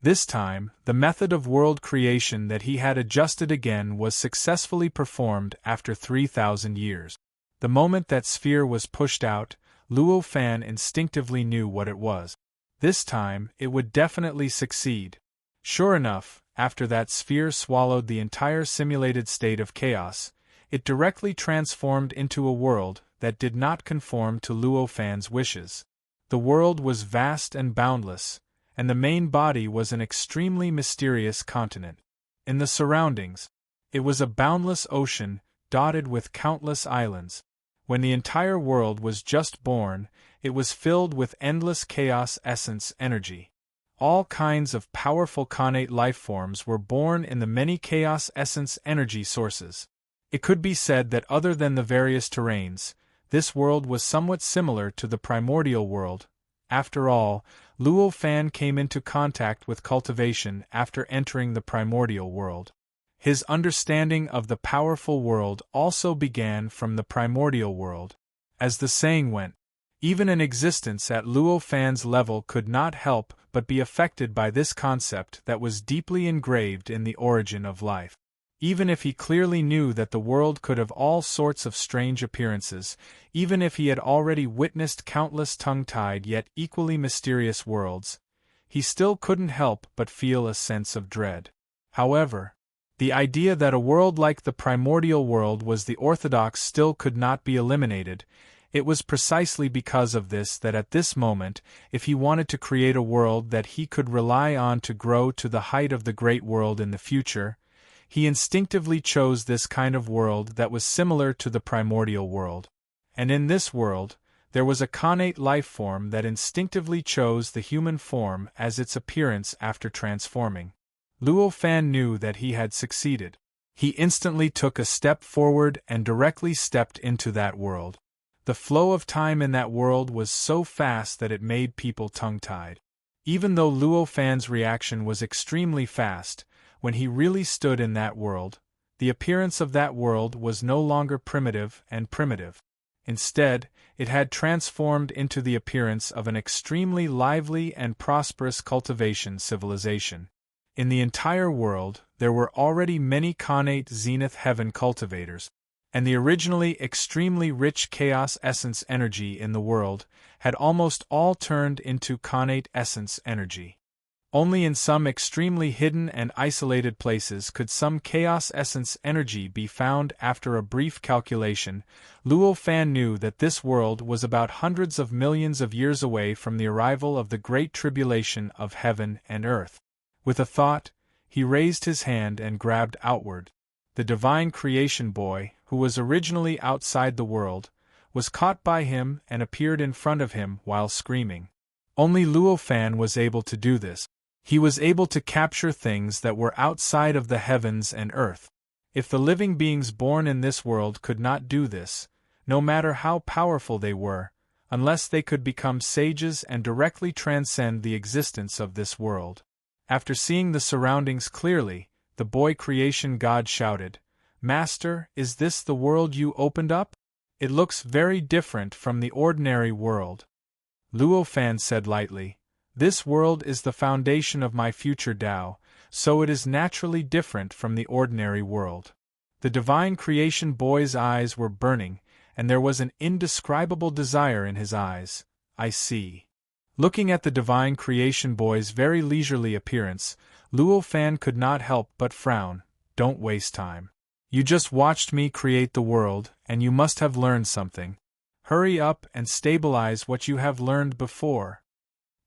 This time, the method of world creation that he had adjusted again was successfully performed after 3,000 years. The moment that sphere was pushed out, Luo Fan instinctively knew what it was. This time, it would definitely succeed. Sure enough, after that sphere swallowed the entire simulated state of chaos, it directly transformed into a world that did not conform to Luo Fan's wishes. The world was vast and boundless, and the main body was an extremely mysterious continent. In the surroundings, it was a boundless ocean, dotted with countless islands. When the entire world was just born, it was filled with endless chaos essence energy. All kinds of powerful connate life forms were born in the many chaos essence energy sources. It could be said that other than the various terrains, this world was somewhat similar to the primordial world. After all, Luo Fan came into contact with cultivation after entering the primordial world. His understanding of the powerful world also began from the primordial world. As the saying went, Even an existence at Luo Fan's level could not help but be affected by this concept that was deeply engraved in the origin of life. Even if he clearly knew that the world could have all sorts of strange appearances, even if he had already witnessed countless tongue-tied yet equally mysterious worlds, he still couldn't help but feel a sense of dread. However, the idea that a world like the primordial world was the orthodox still could not be eliminated. It was precisely because of this that at this moment, if he wanted to create a world that he could rely on to grow to the height of the great world in the future, he instinctively chose this kind of world that was similar to the primordial world. And in this world, there was a connate life form that instinctively chose the human form as its appearance after transforming. Luo Fan knew that he had succeeded. He instantly took a step forward and directly stepped into that world. The flow of time in that world was so fast that it made people tongue-tied. Even though Luo Fan's reaction was extremely fast, when he really stood in that world, the appearance of that world was no longer primitive and primitive. Instead, it had transformed into the appearance of an extremely lively and prosperous cultivation civilization. In the entire world, there were already many connate zenith heaven cultivators, and the originally extremely rich chaos essence energy in the world had almost all turned into connate essence energy. Only in some extremely hidden and isolated places could some chaos essence energy be found. After a brief calculation, Luo Fan knew that this world was about hundreds of millions of years away from the arrival of the Great Tribulation of heaven and earth. With a thought, he raised his hand and grabbed outward. The divine creation boy, who was originally outside the world, was caught by him and appeared in front of him while screaming. Only Luo Fan was able to do this. He was able to capture things that were outside of the heavens and earth. If the living beings born in this world could not do this, no matter how powerful they were, unless they could become sages and directly transcend the existence of this world. After seeing the surroundings clearly, the boy creation god shouted, "Master, is this the world you opened up? It looks very different from the ordinary world." Luo Fan said lightly, "This world is the foundation of my future Tao, so it is naturally different from the ordinary world." The divine creation boy's eyes were burning, and there was an indescribable desire in his eyes. "I see." Looking at the divine creation boy's very leisurely appearance, Luo Fan could not help but frown. "Don't waste time. You just watched me create the world, and you must have learned something. Hurry up and stabilize what you have learned before."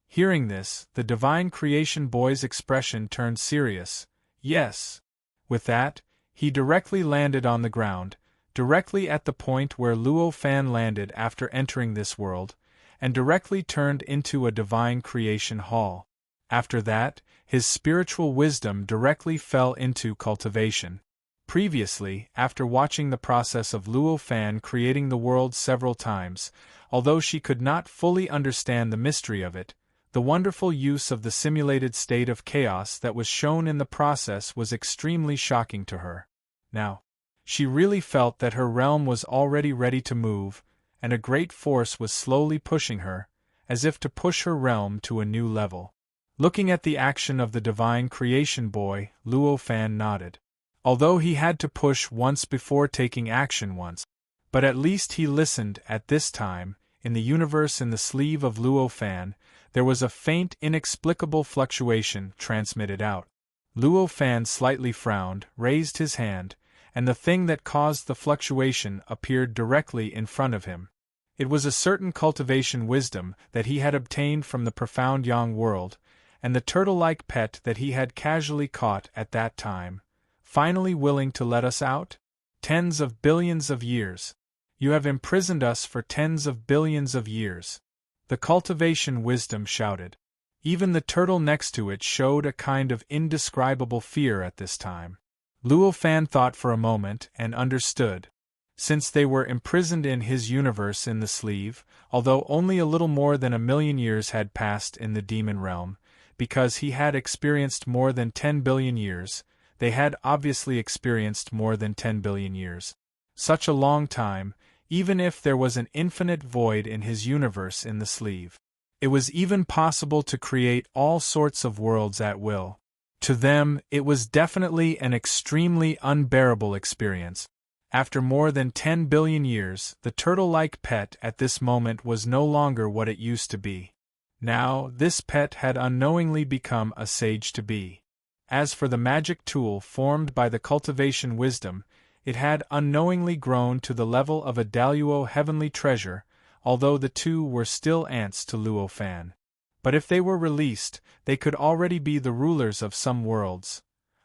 Hearing this, the divine creation boy's expression turned serious. "Yes." With that, he directly landed on the ground, directly at the point where Luo Fan landed after entering this world, and directly turned into a divine creation hall. After that, his spiritual wisdom directly fell into cultivation. Previously, after watching the process of Luo Fan creating the world several times, although she could not fully understand the mystery of it, the wonderful use of the simulated state of chaos that was shown in the process was extremely shocking to her. Now, she really felt that her realm was already ready to move, and a great force was slowly pushing her, as if to push her realm to a new level. Looking at the action of the divine creation boy, Luo Fan nodded. Although he had to push once before taking action once, but at least he listened. At this time, in the universe in the sleeve of Luo Fan, there was a faint, inexplicable fluctuation transmitted out. Luo Fan slightly frowned, raised his hand, and the thing that caused the fluctuation appeared directly in front of him. It was a certain cultivation wisdom that he had obtained from the profound Yang world, and the turtle-like pet that he had casually caught at that time. "Finally willing to let us out? Tens of billions of years. You have imprisoned us for tens of billions of years." The cultivation wisdom shouted. Even the turtle next to it showed a kind of indescribable fear at this time. Luo Fan thought for a moment and understood. Since they were imprisoned in his universe in the sleeve, although only a little more than 1,000,000 years had passed in the demon realm, because he had experienced more than 10 billion years, they had obviously experienced more than 10 billion years. Such a long time, even if there was an infinite void in his universe in the sleeve. It was even possible to create all sorts of worlds at will. To them, it was definitely an extremely unbearable experience. After more than 10 billion years, the turtle-like pet at this moment was no longer what it used to be. Now, this pet had unknowingly become a sage-to-be. As for the magic tool formed by the cultivation wisdom, it had unknowingly grown to the level of a Daluo heavenly treasure, although the two were still ants to Luo Fan. But if they were released, they could already be the rulers of some worlds.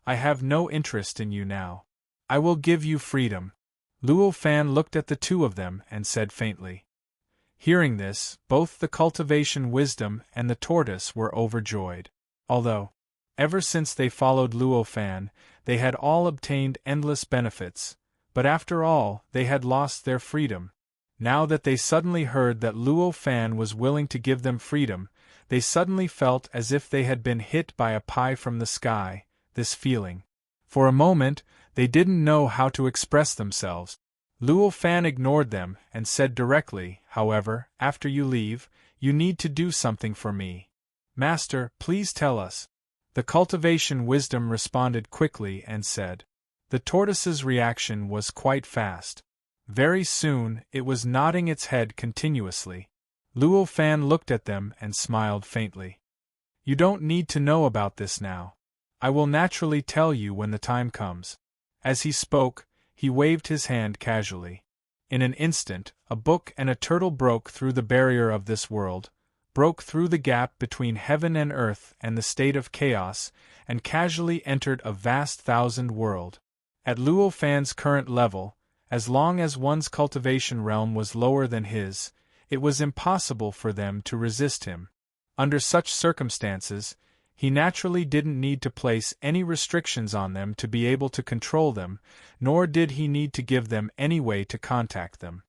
I have no interest in you now. I will give you freedom. Luo Fan looked at the two of them and said faintly. Hearing this, both the cultivation wisdom and the tortoise were overjoyed. Although, ever since they followed Luo Fan, they had all obtained endless benefits, but after all, they had lost their freedom. Now that they suddenly heard that Luo Fan was willing to give them freedom, they suddenly felt as if they had been hit by a pie from the sky, this feeling. For a moment, they didn't know how to express themselves. Luo Fan ignored them and said directly, however, after you leave, you need to do something for me. Master, please tell us. The cultivation wisdom responded quickly and said. The tortoise's reaction was quite fast. Very soon, it was nodding its head continuously. Luo Fan looked at them and smiled faintly. You don't need to know about this now. I will naturally tell you when the time comes. As he spoke, he waved his hand casually. In an instant, a book and a turtle broke through the barrier of this world, broke through the gap between heaven and earth and the state of chaos, and casually entered a vast thousand world. At Luo Fan's current level, as long as one's cultivation realm was lower than his, it was impossible for them to resist him. Under such circumstances, he naturally didn't need to place any restrictions on them to be able to control them, nor did he need to give them any way to contact them.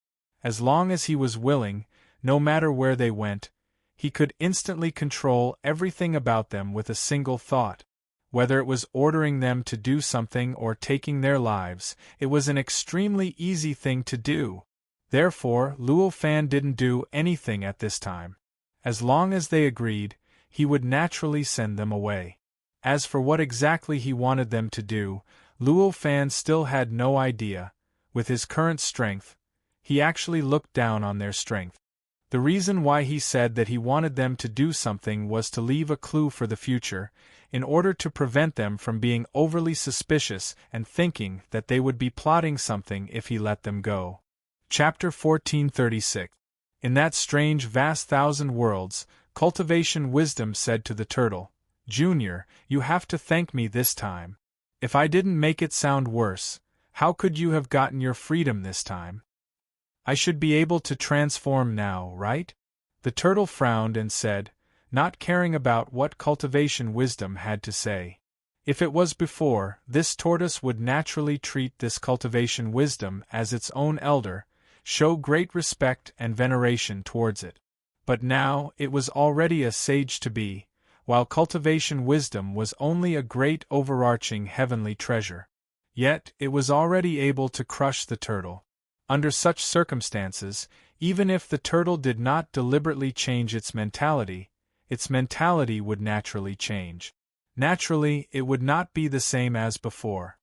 As long as he was willing, no matter where they went, he could instantly control everything about them with a single thought. Whether it was ordering them to do something or taking their lives, it was an extremely easy thing to do. Therefore, Luo Fan didn't do anything at this time. As long as they agreed, he would naturally send them away. As for what exactly he wanted them to do, Luo Fan still had no idea. With his current strength, he actually looked down on their strength. The reason why he said that he wanted them to do something was to leave a clue for the future, in order to prevent them from being overly suspicious and thinking that they would be plotting something if he let them go. Chapter 1436. In that strange vast thousand worlds, cultivation wisdom said to the turtle, Junior, you have to thank me this time. If I didn't make it sound worse, how could you have gotten your freedom this time? I should be able to transform now, right? The turtle frowned and said, not caring about what cultivation wisdom had to say. If it was before, this tortoise would naturally treat this cultivation wisdom as its own elder, show great respect and veneration towards it. But now, it was already a sage-to-be, while cultivation wisdom was only a great overarching heavenly treasure. Yet, it was already able to crush the turtle. Under such circumstances, even if the turtle did not deliberately change its mentality would naturally change. Naturally, it would not be the same as before.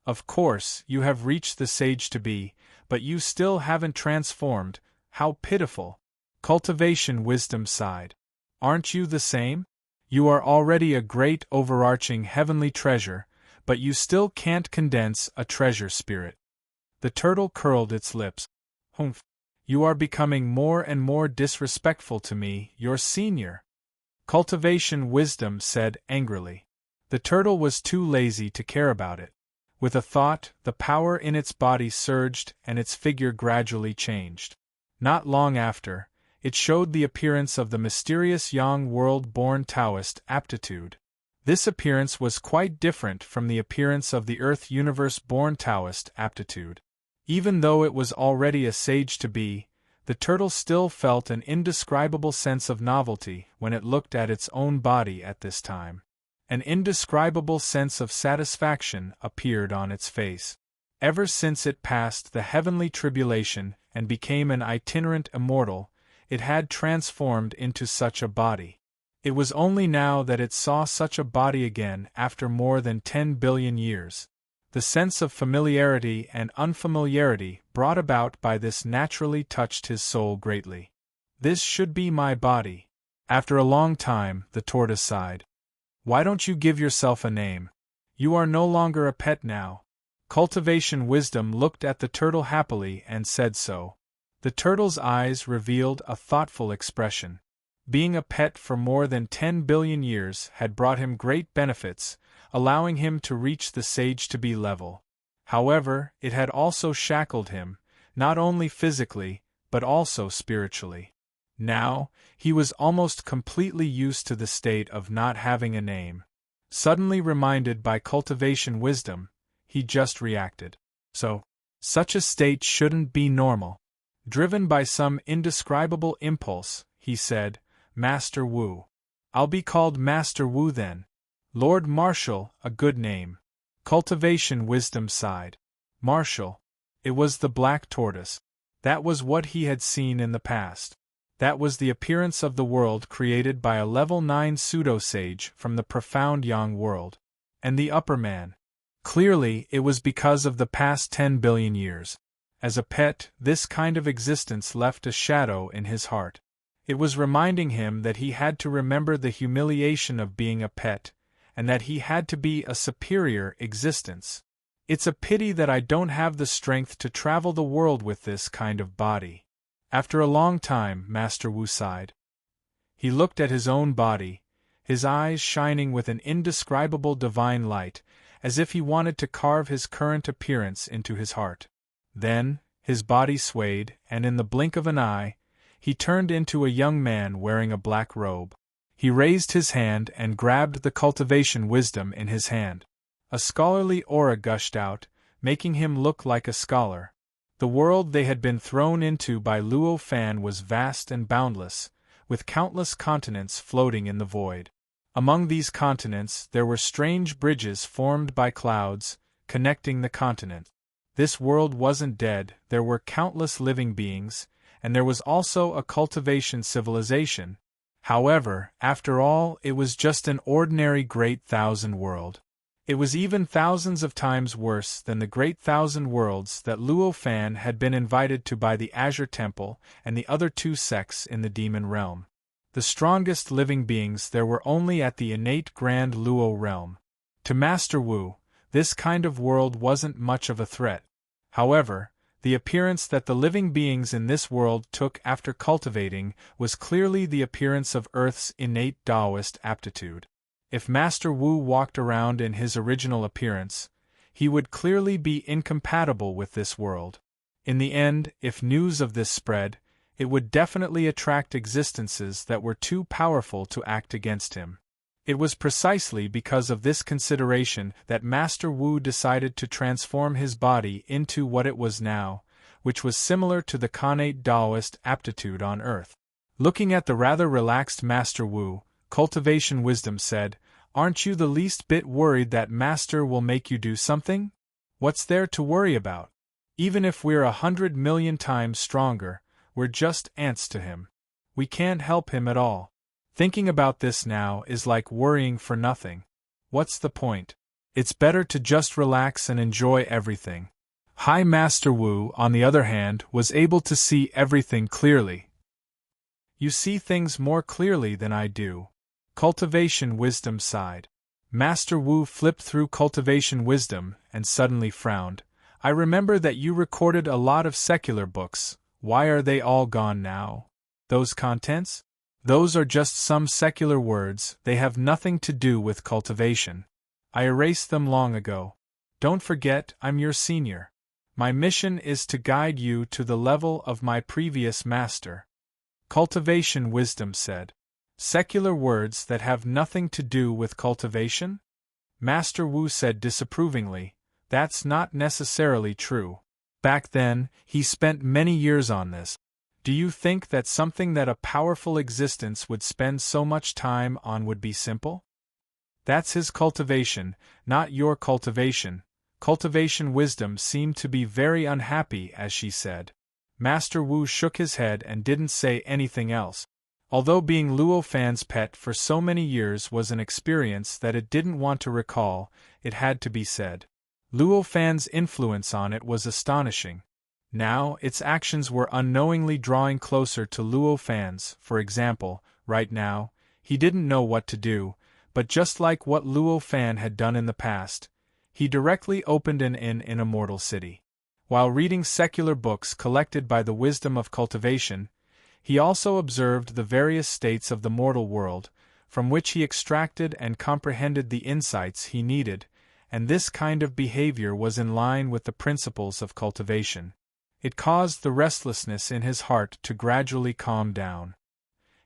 Of course, you have reached the sage-to-be, but you still haven't transformed. How pitiful! Cultivation wisdom sighed. Aren't you the same? You are already a great overarching heavenly treasure, but you still can't condense a treasure spirit. The turtle curled its lips. Humph! You are becoming more and more disrespectful to me, your senior. Cultivation wisdom said angrily. The turtle was too lazy to care about it. With a thought, the power in its body surged and its figure gradually changed. Not long after, it showed the appearance of the mysterious young world-born Taoist aptitude. This appearance was quite different from the appearance of the Earth universe-born Taoist aptitude. Even though it was already a sage-to-be, the turtle still felt an indescribable sense of novelty when it looked at its own body at this time. An indescribable sense of satisfaction appeared on its face. Ever since it passed the heavenly tribulation and became an itinerant immortal, it had transformed into such a body. It was only now that it saw such a body again after more than 10 billion years. The sense of familiarity and unfamiliarity brought about by this naturally touched his soul greatly. This should be my body. After a long time, the tortoise sighed. Why don't you give yourself a name? You are no longer a pet now. Cultivation Wisdom looked at the turtle happily and said so. The turtle's eyes revealed a thoughtful expression. Being a pet for more than 10 billion years had brought him great benefits, allowing him to reach the sage-to-be level. However, it had also shackled him, not only physically, but also spiritually. Now, he was almost completely used to the state of not having a name. Suddenly reminded by Cultivation Wisdom, he just reacted. Such a state shouldn't be normal. Driven by some indescribable impulse, he said, Master Wu. I'll be called Master Wu then. Lord Marshall, a good name. Cultivation Wisdom sighed. Marshall. It was the black tortoise. That was what he had seen in the past. That was the appearance of the world created by a level 9 pseudo-sage from the profound Yang world. And the upper man. Clearly, it was because of the past 10 billion years. As a pet, this kind of existence left a shadow in his heart. It was reminding him that he had to remember the humiliation of being a pet, and that he had to be a superior existence. It's a pity that I don't have the strength to travel the world with this kind of body. After a long time, Master Wu sighed. He looked at his own body, his eyes shining with an indescribable divine light, as if he wanted to carve his current appearance into his heart. Then, his body swayed, and in the blink of an eye, he turned into a young man wearing a black robe. He raised his hand and grabbed the Cultivation Wisdom in his hand. A scholarly aura gushed out, making him look like a scholar. The world they had been thrown into by Luo Fan was vast and boundless, with countless continents floating in the void. Among these continents there were strange bridges formed by clouds, connecting the continent. This world wasn't dead, there were countless living beings, and there was also a cultivation civilization. However, after all, it was just an ordinary Great Thousand World. It was even thousands of times worse than the Great Thousand Worlds that Luo Fan had been invited to by the Azure Temple and the other two sects in the demon realm. The strongest living beings there were only at the innate Grand Luo realm. To Master Wu, this kind of world wasn't much of a threat. However, the appearance that the living beings in this world took after cultivating was clearly the appearance of Earth's innate Taoist aptitude. If Master Wu walked around in his original appearance, he would clearly be incompatible with this world. In the end, if news of this spread, it would definitely attract existences that were too powerful to act against him. It was precisely because of this consideration that Master Wu decided to transform his body into what it was now, which was similar to the connate Taoist aptitude on Earth. Looking at the rather relaxed Master Wu, Cultivation Wisdom said, "Aren't you the least bit worried that Master will make you do something? What's there to worry about? Even if we're 100 million times stronger, we're just ants to him. We can't help him at all. Thinking about this now is like worrying for nothing. What's the point? It's better to just relax and enjoy everything." High Master Wu, on the other hand, was able to see everything clearly. "You see things more clearly than I do." Cultivation Wisdom sighed. Master Wu flipped through Cultivation Wisdom and suddenly frowned. "I remember that you recorded a lot of secular books. Why are they all gone now? Those contents? Those are just some secular words, they have nothing to do with cultivation. I erased them long ago. Don't forget, I'm your senior. My mission is to guide you to the level of my previous master." Cultivation Wisdom said. "Secular words that have nothing to do with cultivation?" Master Wu said disapprovingly, "That's not necessarily true. Back then, he spent many years on this. Do you think that something that a powerful existence would spend so much time on would be simple? That's his cultivation, not your cultivation," Cultivation wisdom seemed to be very unhappy as she said. Master Wu shook his head and didn't say anything else. Although being Luo Fan's pet for so many years was an experience that it didn't want to recall, it had to be said. Luo Fan's influence on it was astonishing. Now, its actions were unknowingly drawing closer to Luo Fan's. For example, right now, he didn't know what to do, but just like what Luo Fan had done in the past, he directly opened an inn in Immortal City. While reading secular books collected by the wisdom of cultivation, he also observed the various states of the mortal world, from which he extracted and comprehended the insights he needed, and this kind of behavior was in line with the principles of cultivation. It caused the restlessness in his heart to gradually calm down.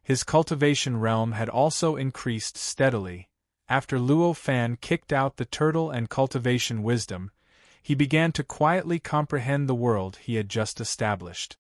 His cultivation realm had also increased steadily. After Luo Fan kicked out the turtle and cultivation wisdom, he began to quietly comprehend the world he had just established.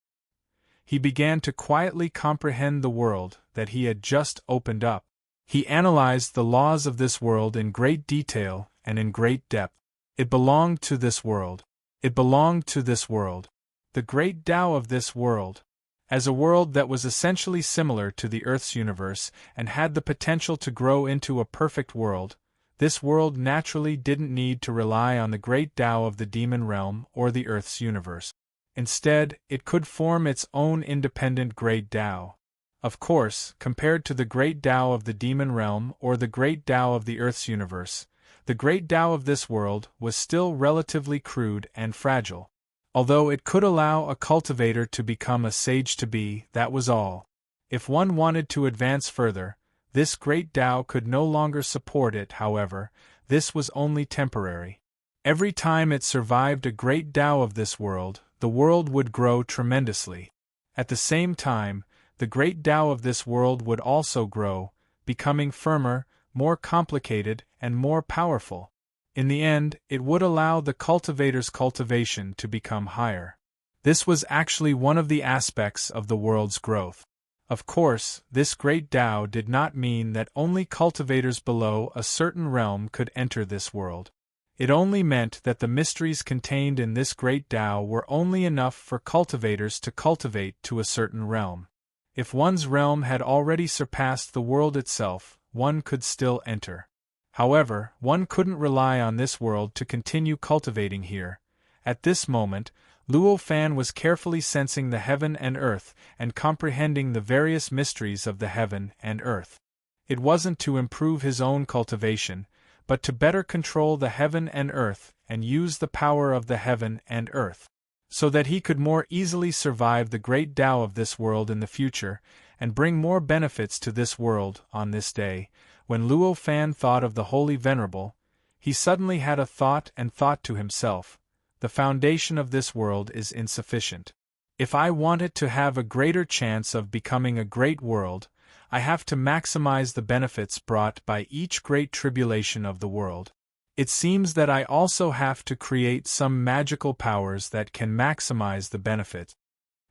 He began to quietly comprehend the world that he had just opened up. He analyzed the laws of this world in great detail and in great depth. It belonged to this world. It belonged to this world. The great Tao of this world. As a world that was essentially similar to the Earth's universe and had the potential to grow into a perfect world, this world naturally didn't need to rely on the great Tao of the demon realm or the Earth's universe. Instead, it could form its own independent great Tao. Of course, compared to the great Tao of the demon realm or the great Tao of the Earth's universe, the great Tao of this world was still relatively crude and fragile. Although it could allow a cultivator to become a sage-to-be, that was all. If one wanted to advance further, this great Tao could no longer support it. However, this was only temporary. Every time it survived a great Tao of this world, the world would grow tremendously. At the same time, the great Tao of this world would also grow, becoming firmer, more complicated, and more powerful. In the end, it would allow the cultivator's cultivation to become higher. This was actually one of the aspects of the world's growth. Of course, this great Tao did not mean that only cultivators below a certain realm could enter this world. It only meant that the mysteries contained in this great Tao were only enough for cultivators to cultivate to a certain realm. If one's realm had already surpassed the world itself, one could still enter. However, one couldn't rely on this world to continue cultivating here. At this moment, Luo Fan was carefully sensing the heaven and earth and comprehending the various mysteries of the heaven and earth. It wasn't to improve his own cultivation, but to better control the heaven and earth and use the power of the heaven and earth, so that he could more easily survive the great Tao of this world in the future and bring more benefits to this world. On this day, when Luo Fan thought of the Holy Venerable, he suddenly had a thought and thought to himself, the foundation of this world is insufficient. If I want it to have a greater chance of becoming a great world, I have to maximize the benefits brought by each great tribulation of the world. It seems that I also have to create some magical powers that can maximize the benefit.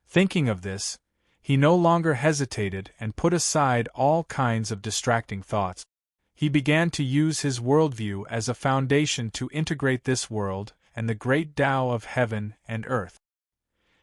Thinking of this, he no longer hesitated and put aside all kinds of distracting thoughts. He began to use his worldview as a foundation to integrate this world and the great Tao of heaven and earth.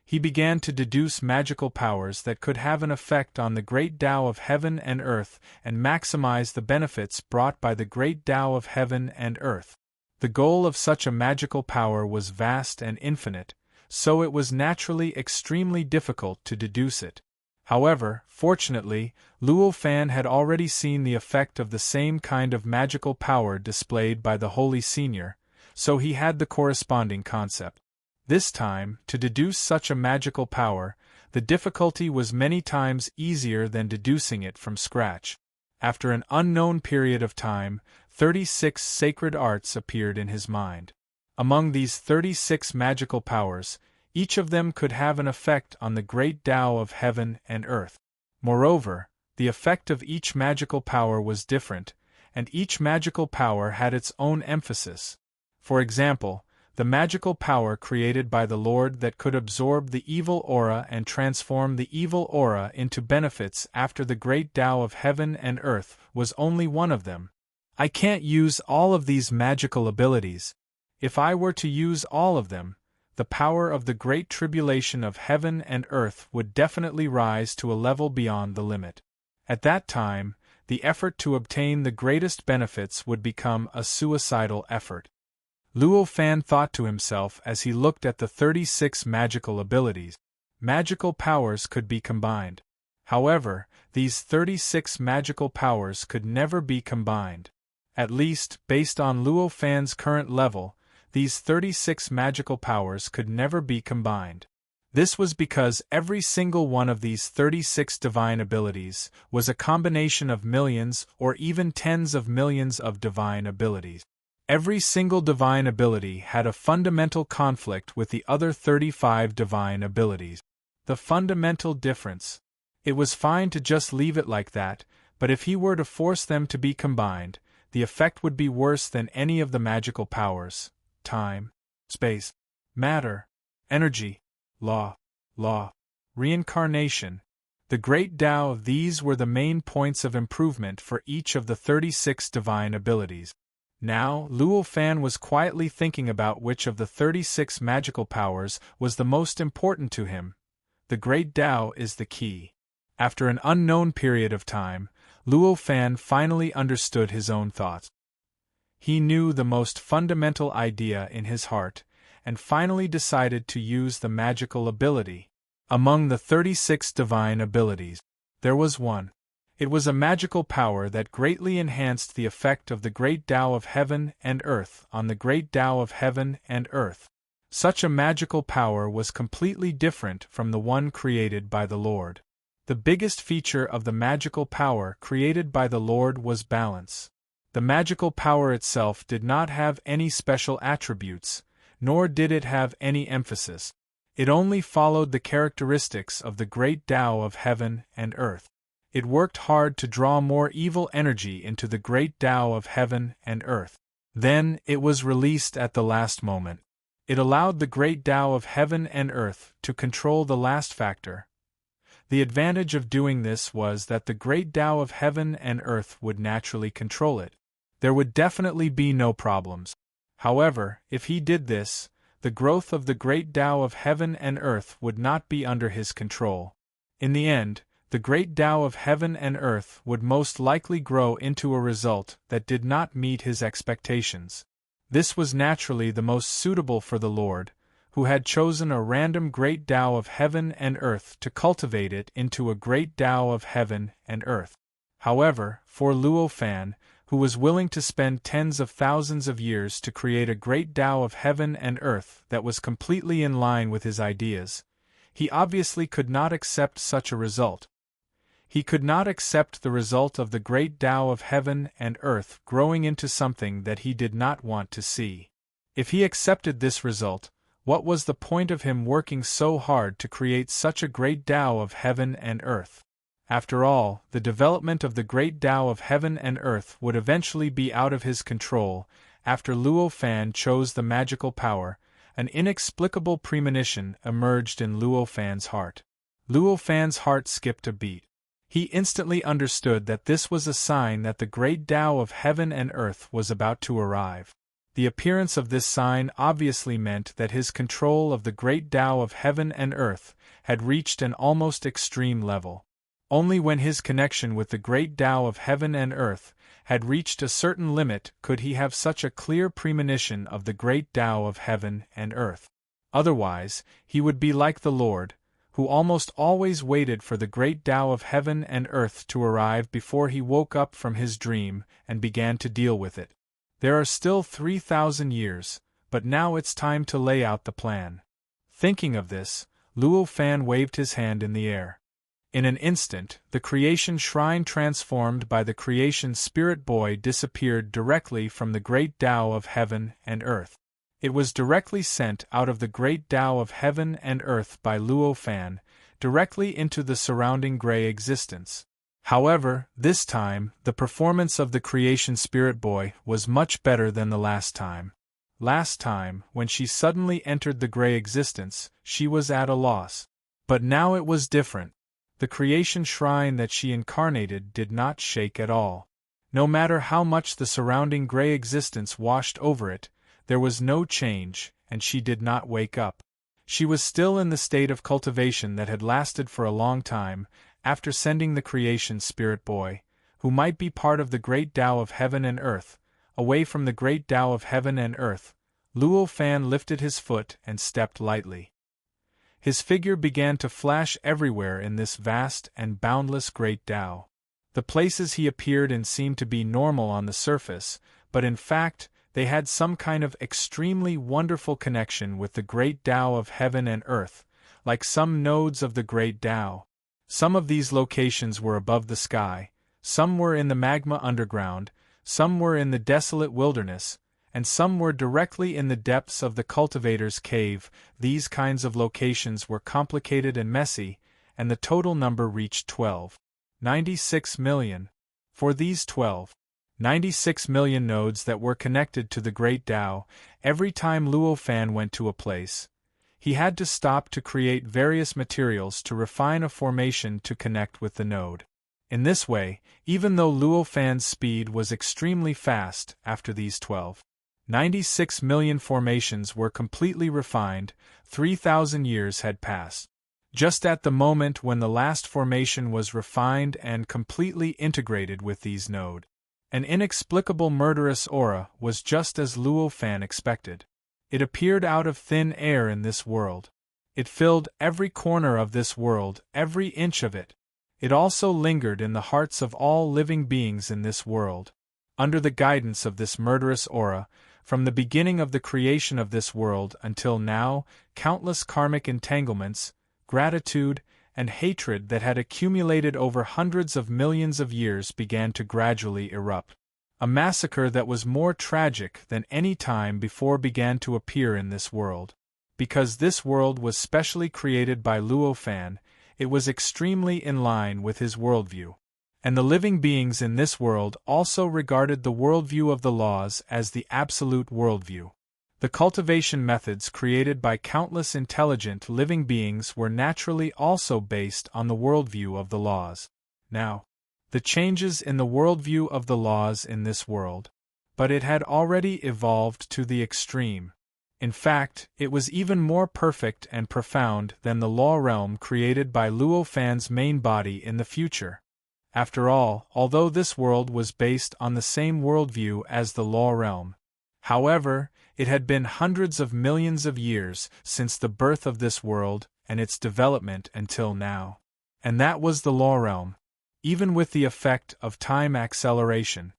He began to deduce magical powers that could have an effect on the great Tao of heaven and earth and maximize the benefits brought by the great Tao of heaven and earth. The goal of such a magical power was vast and infinite, so it was naturally extremely difficult to deduce it. However, fortunately, Luo Fan had already seen the effect of the same kind of magical power displayed by the Holy Senior, so he had the corresponding concept. This time, to deduce such a magical power, the difficulty was many times easier than deducing it from scratch. After an unknown period of time, 36 sacred arts appeared in his mind. Among these 36 magical powers, each of them could have an effect on the great Tao of heaven and earth. Moreover, the effect of each magical power was different, and each magical power had its own emphasis. For example, the magical power created by the Lord that could absorb the evil aura and transform the evil aura into benefits after the great Tao of heaven and earth was only one of them. I can't use all of these magical abilities. If I were to use all of them, the power of the great tribulation of heaven and earth would definitely rise to a level beyond the limit. At that time, the effort to obtain the greatest benefits would become a suicidal effort. Luo Fan thought to himself as he looked at the 36 magical abilities. Magical powers could be combined. However, these 36 magical powers could never be combined. At least, based on Luo Fan's current level, these 36 magical powers could never be combined. This was because every single one of these 36 divine abilities was a combination of millions or even tens of millions of divine abilities. Every single divine ability had a fundamental conflict with the other 35 divine abilities. The fundamental difference. It was fine to just leave it like that, but if he were to force them to be combined, the effect would be worse than any of the magical powers: time, space, matter, energy, law, reincarnation. The great Tao. These were the main points of improvement for each of the 36 divine abilities. Now, Luo Fan was quietly thinking about which of the 36 magical powers was the most important to him. The great Tao is the key. After an unknown period of time, Luo Fan finally understood his own thoughts. He knew the most fundamental idea in his heart, and finally decided to use the magical ability. Among the 36 divine abilities, there was one. It was a magical power that greatly enhanced the effect of the great Tao of heaven and earth on the great Tao of heaven and earth. Such a magical power was completely different from the one created by the Lord. The biggest feature of the magical power created by the Lord was balance. The magical power itself did not have any special attributes, nor did it have any emphasis. It only followed the characteristics of the great Tao of heaven and earth. It worked hard to draw more evil energy into the great Tao of heaven and earth. Then, it was released at the last moment. It allowed the great Tao of heaven and earth to control the last factor. The advantage of doing this was that the great Tao of heaven and earth would naturally control it. There would definitely be no problems. However, if he did this, the growth of the great Tao of heaven and earth would not be under his control. In the end, the great Tao of heaven and earth would most likely grow into a result that did not meet his expectations. This was naturally the most suitable for the Lord, who had chosen a random great Tao of heaven and earth to cultivate it into a great Tao of heaven and earth. However, for Luo Fan, who was willing to spend tens of thousands of years to create a great Tao of heaven and earth that was completely in line with his ideas, he obviously could not accept such a result. He could not accept the result of the great Tao of heaven and earth growing into something that he did not want to see. If he accepted this result, what was the point of him working so hard to create such a great Tao of heaven and earth? After all, the development of the great Tao of heaven and earth would eventually be out of his control. After Luo Fan chose the magical power, an inexplicable premonition emerged in Luo Fan's heart. Luo Fan's heart skipped a beat. He instantly understood that this was a sign that the great Tao of heaven and earth was about to arrive. The appearance of this sign obviously meant that his control of the great Tao of heaven and earth had reached an almost extreme level. Only when his connection with the great Tao of heaven and earth had reached a certain limit could he have such a clear premonition of the great Tao of heaven and earth. Otherwise, he would be like the Lord, who almost always waited for the great Tao of heaven and earth to arrive before he woke up from his dream and began to deal with it. There are still 3,000 years, but now it's time to lay out the plan. Thinking of this, Luo Fan waved his hand in the air. In an instant, the creation shrine transformed by the creation spirit boy disappeared directly from the great Tao of heaven and earth. It was directly sent out of the great Tao of heaven and earth by Luo Fan, directly into the surrounding gray existence. However, this time, the performance of the creation spirit boy was much better than the last time. Last time, when she suddenly entered the gray existence, she was at a loss. But now it was different. The creation shrine that she incarnated did not shake at all. No matter how much the surrounding gray existence washed over it, There was no change, and she did not wake up. She was still in the state of cultivation that had lasted for a long time, after sending the creation spirit boy, who might be part of the great Tao of heaven and earth, away from the great Tao of heaven and earth. Luo Fan lifted his foot and stepped lightly. His figure began to flash everywhere in this vast and boundless great Tao. The places he appeared in seemed to be normal on the surface, but in fact, they had some kind of extremely wonderful connection with the great Tao of heaven and earth, like some nodes of the great Tao. Some of these locations were above the sky, some were in the magma underground, some were in the desolate wilderness, and some were directly in the depths of the cultivator's cave. These kinds of locations were complicated and messy, and the total number reached 96 million. For these 96 million nodes that were connected to the great Tao, every time Luo Fan went to a place, he had to stop to create various materials to refine a formation to connect with the node. In this way, even though Luo Fan's speed was extremely fast, after these 96 million formations were completely refined, 3,000 years had passed. Just at the moment when the last formation was refined and completely integrated with these nodes, an inexplicable murderous aura was just as Luo Fan expected. It appeared out of thin air in this world. It filled every corner of this world, every inch of it. It also lingered in the hearts of all living beings in this world. Under the guidance of this murderous aura, from the beginning of the creation of this world until now, countless karmic entanglements, gratitude, and hatred that had accumulated over hundreds of millions of years began to gradually erupt. A massacre that was more tragic than any time before began to appear in this world. Because this world was specially created by Luo Fan, it was extremely in line with his worldview. And the living beings in this world also regarded the worldview of the laws as the absolute worldview. The cultivation methods created by countless intelligent living beings were naturally also based on the worldview of the laws. Now, the changes in the worldview of the laws in this world. But it had already evolved to the extreme. In fact, it was even more perfect and profound than the law realm created by Luo Fan's main body in the future. After all, although this world was based on the same worldview as the law realm, however, it had been hundreds of millions of years since the birth of this world and its development until now. And that was the law realm. Even with the effect of time acceleration,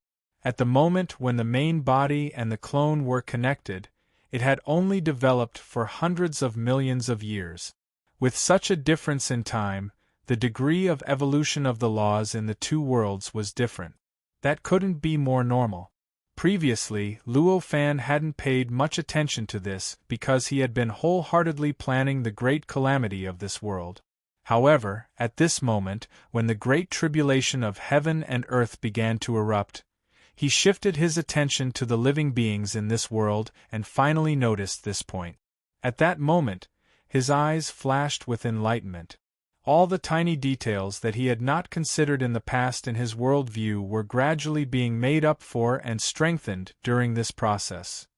at the moment when the main body and the clone were connected, it had only developed for hundreds of millions of years. With such a difference in time, the degree of evolution of the laws in the two worlds was different. That couldn't be more normal. Previously, Luo Fan hadn't paid much attention to this because he had been wholeheartedly planning the great calamity of this world. However, at this moment, when the great tribulation of heaven and earth began to erupt, he shifted his attention to the living beings in this world and finally noticed this point. At that moment, his eyes flashed with enlightenment. All the tiny details that he had not considered in the past in his worldview were gradually being made up for and strengthened during this process.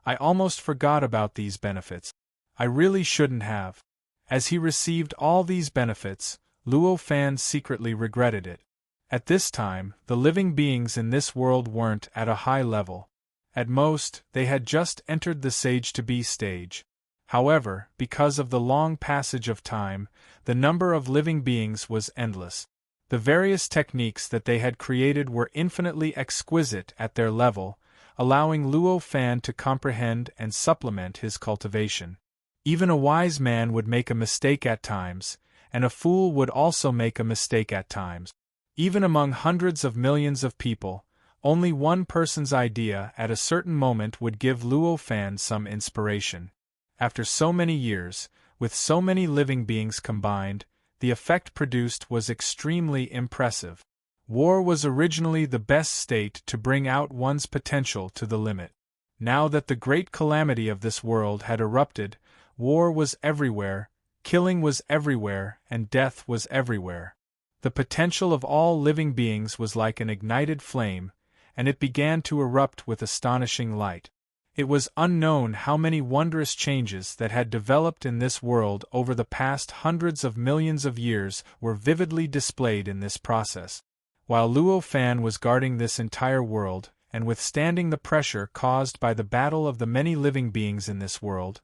I almost forgot about these benefits. I really shouldn't have. As he received all these benefits, Luo Fan secretly regretted it. At this time, the living beings in this world weren't at a high level. At most, they had just entered the sage-to-be stage. However, because of the long passage of time, the number of living beings was endless. The various techniques that they had created were infinitely exquisite at their level, allowing Luo Fan to comprehend and supplement his cultivation. Even a wise man would make a mistake at times, and a fool would also make a mistake at times. Even among hundreds of millions of people, only one person's idea at a certain moment would give Luo Fan some inspiration. After so many years, with so many living beings combined, the effect produced was extremely impressive. War was originally the best state to bring out one's potential to the limit. Now that the great calamity of this world had erupted, war was everywhere, killing was everywhere, and death was everywhere. The potential of all living beings was like an ignited flame, and it began to erupt with astonishing light. It was unknown how many wondrous changes that had developed in this world over the past hundreds of millions of years were vividly displayed in this process. While Luo Fan was guarding this entire world, and withstanding the pressure caused by the battle of the many living beings in this world,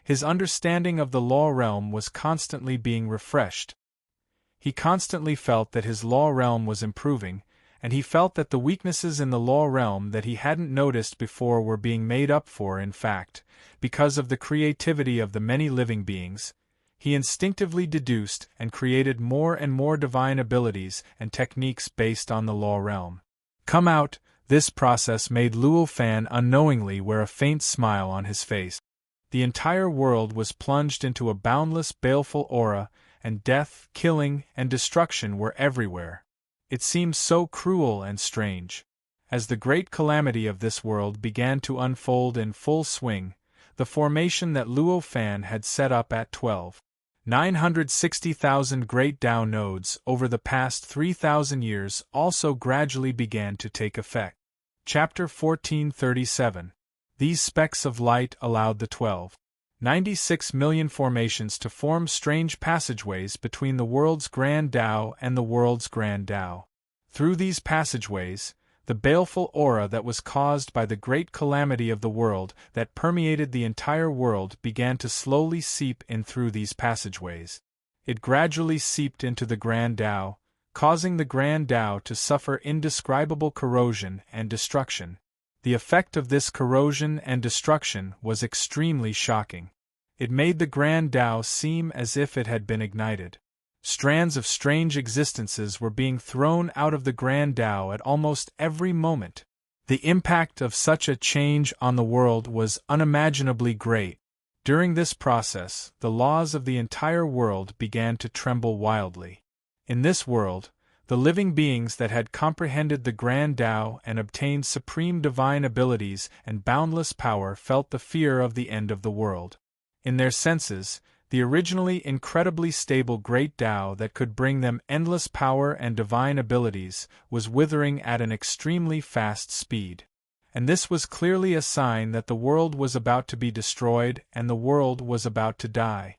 his understanding of the law realm was constantly being refreshed. He constantly felt that his law realm was improving, and he felt that the weaknesses in the law realm that he hadn't noticed before were being made up for. In fact, because of the creativity of the many living beings, he instinctively deduced and created more and more divine abilities and techniques based on the law realm. Come out, this process made Luo Fan unknowingly wear a faint smile on his face. The entire world was plunged into a boundless baleful aura, and death, killing, and destruction were everywhere. It seemed so cruel and strange. As the great calamity of this world began to unfold in full swing, the formation that Luo Fan had set up at 960,000 great Tao nodes over the past 3,000 years also gradually began to take effect. Chapter 1437. These specks of light allowed the 96 million formations to form strange passageways between the world's Grand Tao and the world's Grand Tao. Through these passageways, the baleful aura that was caused by the great calamity of the world that permeated the entire world began to slowly seep in through these passageways. It gradually seeped into the Grand Tao, causing the Grand Tao to suffer indescribable corrosion and destruction. The effect of this corrosion and destruction was extremely shocking. It made the Grand Tao seem as if it had been ignited. Strands of strange existences were being thrown out of the Grand Tao at almost every moment. The impact of such a change on the world was unimaginably great. During this process, the laws of the entire world began to tremble wildly. In this world, the living beings that had comprehended the Grand Tao and obtained supreme divine abilities and boundless power felt the fear of the end of the world. In their senses, the originally incredibly stable Great Tao that could bring them endless power and divine abilities was withering at an extremely fast speed. And this was clearly a sign that the world was about to be destroyed and the world was about to die.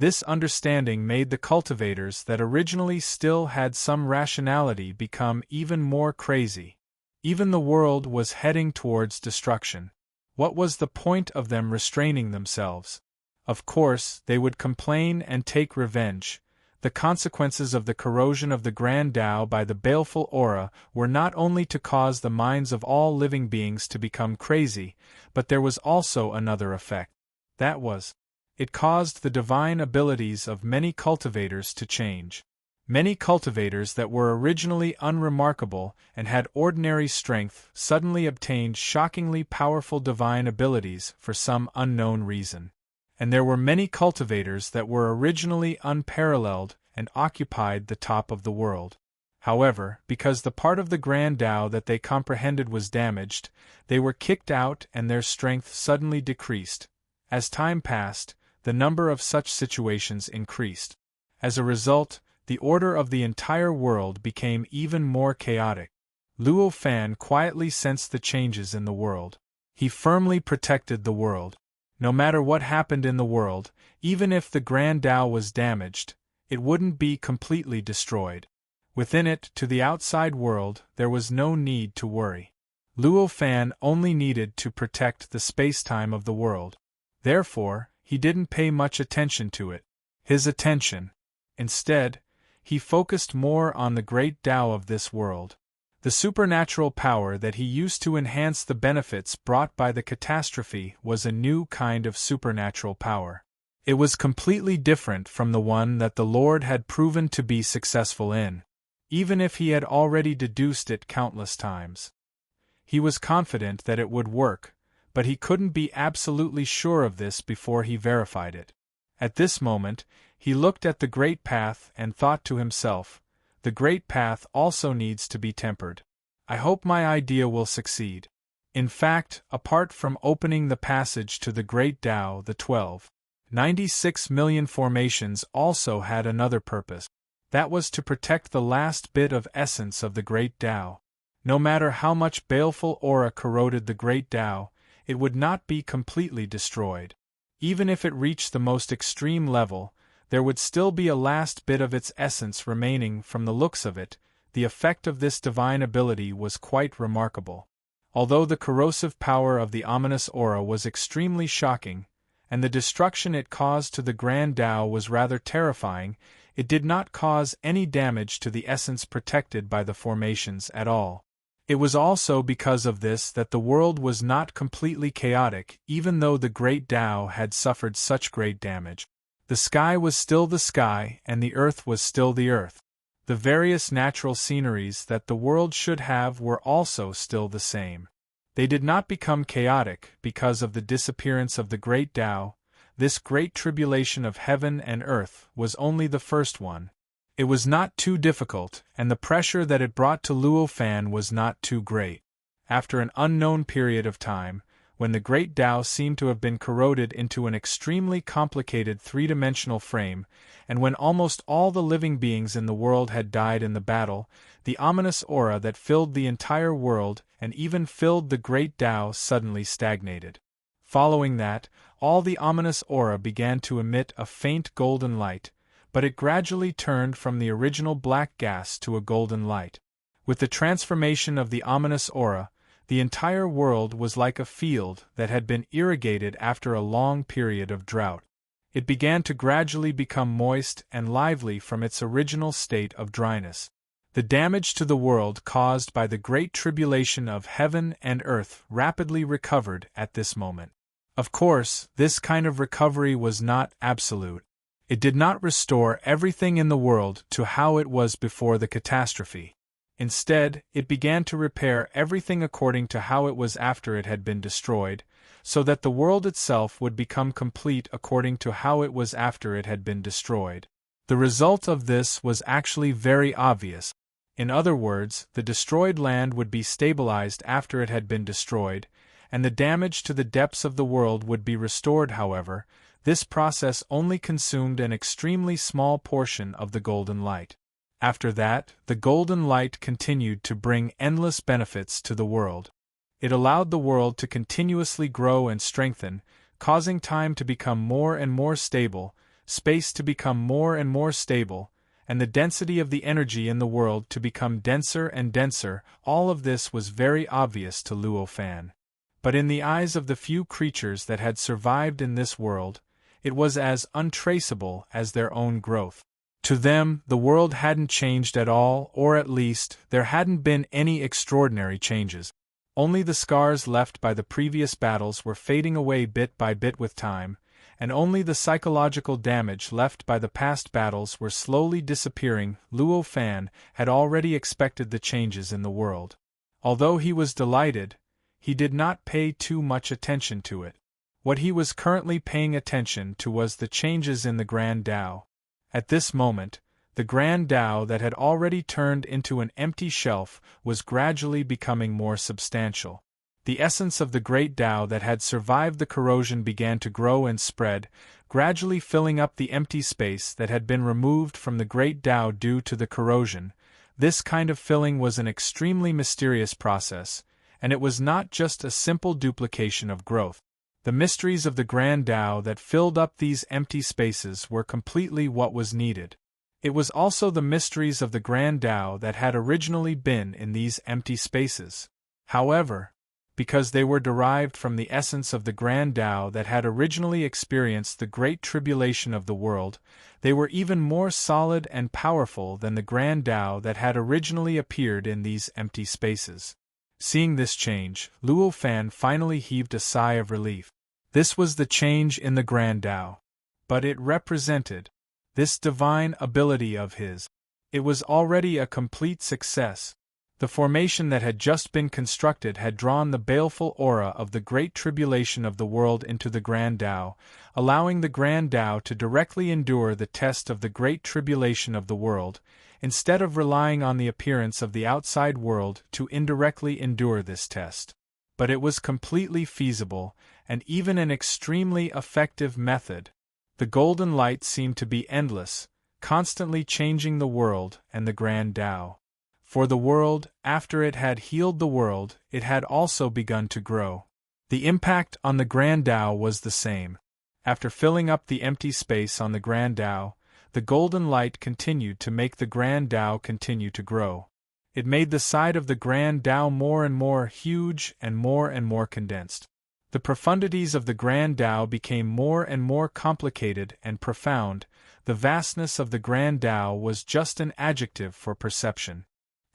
This understanding made the cultivators that originally still had some rationality become even more crazy. Even the world was heading towards destruction. What was the point of them restraining themselves? Of course, they would complain and take revenge. The consequences of the corrosion of the Grand Tao by the baleful aura were not only to cause the minds of all living beings to become crazy, but there was also another effect. That was, it caused the divine abilities of many cultivators to change. Many cultivators that were originally unremarkable and had ordinary strength suddenly obtained shockingly powerful divine abilities for some unknown reason. And there were many cultivators that were originally unparalleled and occupied the top of the world. However, because the part of the Grand Tao that they comprehended was damaged, they were kicked out and their strength suddenly decreased. As time passed, the number of such situations increased. As a result, the order of the entire world became even more chaotic. Luo Fan quietly sensed the changes in the world. He firmly protected the world. No matter what happened in the world, even if the Grand Tao was damaged, it wouldn't be completely destroyed. Within it, to the outside world, there was no need to worry. Luo Fan only needed to protect the space-time of the world. Therefore, he didn't pay much attention to it. His attention. Instead, he focused more on the great Tao of this world. The supernatural power that he used to enhance the benefits brought by the catastrophe was a new kind of supernatural power. It was completely different from the one that the Lord had proven to be successful in, even if he had already deduced it countless times. He was confident that it would work, but he couldn't be absolutely sure of this before he verified it. At this moment, he looked at the Great Path and thought to himself, the Great Path also needs to be tempered. I hope my idea will succeed. In fact, apart from opening the passage to the Great Tao, the 96 million formations also had another purpose. That was to protect the last bit of essence of the Great Tao. No matter how much baleful aura corroded the Great Tao, it would not be completely destroyed. Even if it reached the most extreme level, there would still be a last bit of its essence remaining. From the looks of it, the effect of this divine ability was quite remarkable. Although the corrosive power of the ominous aura was extremely shocking, and the destruction it caused to the Grand Tao was rather terrifying, it did not cause any damage to the essence protected by the formations at all. It was also because of this that the world was not completely chaotic, even though the Great Tao had suffered such great damage. The sky was still the sky, and the earth was still the earth. The various natural sceneries that the world should have were also still the same. They did not become chaotic because of the disappearance of the Great Tao. This great tribulation of heaven and earth was only the first one. It was not too difficult, and the pressure that it brought to Luo Fan was not too great. After an unknown period of time, when the Great Tao seemed to have been corroded into an extremely complicated three-dimensional frame, and when almost all the living beings in the world had died in the battle, the ominous aura that filled the entire world and even filled the Great Tao suddenly stagnated. Following that, all the ominous aura began to emit a faint golden light, but it gradually turned from the original black gas to a golden light. With the transformation of the ominous aura, the entire world was like a field that had been irrigated after a long period of drought. It began to gradually become moist and lively from its original state of dryness. The damage to the world caused by the great tribulation of heaven and earth rapidly recovered at this moment. Of course, this kind of recovery was not absolute. It did not restore everything in the world to how it was before the catastrophe. Instead, it began to repair everything according to how it was after it had been destroyed, so that the world itself would become complete according to how it was after it had been destroyed. The result of this was actually very obvious. In other words, the destroyed land would be stabilized after it had been destroyed, and the damage to the depths of the world would be restored. However, this process only consumed an extremely small portion of the golden light. After that, the golden light continued to bring endless benefits to the world. It allowed the world to continuously grow and strengthen, causing time to become more and more stable, space to become more and more stable, and the density of the energy in the world to become denser and denser. All of this was very obvious to Luo Fan. But in the eyes of the few creatures that had survived in this world, it was as untraceable as their own growth. To them, the world hadn't changed at all, or at least, there hadn't been any extraordinary changes. Only the scars left by the previous battles were fading away bit by bit with time, and only the psychological damage left by the past battles were slowly disappearing. Luo Fan had already expected the changes in the world. Although he was delighted, he did not pay too much attention to it. What he was currently paying attention to was the changes in the Grand Tao. At this moment, the Grand Tao that had already turned into an empty shelf was gradually becoming more substantial. The essence of the Great Tao that had survived the corrosion began to grow and spread, gradually filling up the empty space that had been removed from the Great Tao due to the corrosion. This kind of filling was an extremely mysterious process, and it was not just a simple duplication of growth. The mysteries of the Grand Tao that filled up these empty spaces were completely what was needed. It was also the mysteries of the Grand Tao that had originally been in these empty spaces. However, because they were derived from the essence of the Grand Tao that had originally experienced the great tribulation of the world, they were even more solid and powerful than the Grand Tao that had originally appeared in these empty spaces. Seeing this change, Luo Fan finally heaved a sigh of relief. This was the change in the Grand Tao. But it represented this divine ability of his. It was already a complete success. The formation that had just been constructed had drawn the baleful aura of the great tribulation of the world into the Grand Tao, allowing the Grand Tao to directly endure the test of the great tribulation of the world, instead of relying on the appearance of the outside world to indirectly endure this test. But it was completely feasible, and even an extremely effective method. The golden light seemed to be endless, constantly changing the world and the Grand Tao. For the world, after it had healed the world, it had also begun to grow. The impact on the Grand Tao was the same. After filling up the empty space on the Grand Tao, the golden light continued to make the Grand Tao continue to grow. It made the side of the Grand Tao more and more huge and more condensed. The profundities of the Grand Tao became more and more complicated and profound. The vastness of the Grand Tao was just an adjective for perception.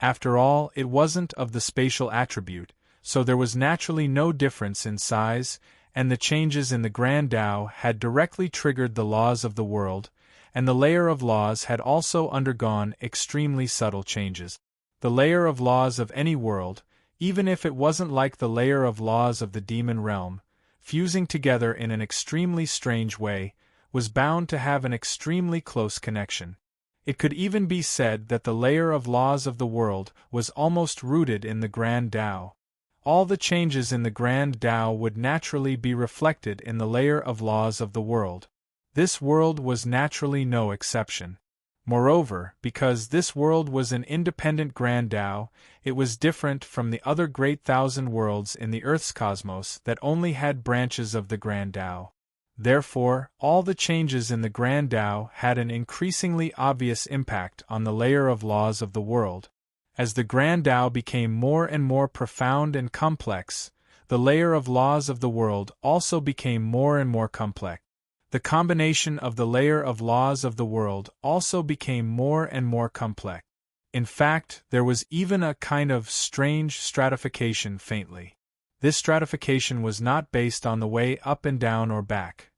After all, it wasn't of the spatial attribute, so there was naturally no difference in size, and the changes in the Grand Tao had directly triggered the laws of the world, and the layer of laws had also undergone extremely subtle changes. The layer of laws of any world, even if it wasn't like the layer of laws of the demon realm, fusing together in an extremely strange way, was bound to have an extremely close connection. It could even be said that the layer of laws of the world was almost rooted in the Grand Tao. All the changes in the Grand Tao would naturally be reflected in the layer of laws of the world. This world was naturally no exception. Moreover, because this world was an independent Grand Tao, it was different from the other great thousand worlds in the Earth's cosmos that only had branches of the Grand Tao. Therefore, all the changes in the Grand Tao had an increasingly obvious impact on the layer of laws of the world. As the Grand Tao became more and more profound and complex, the layer of laws of the world also became more and more complex. The combination of the layer of laws of the world also became more and more complex. In fact, there was even a kind of strange stratification faintly. This stratification was not based on the way up and down or back.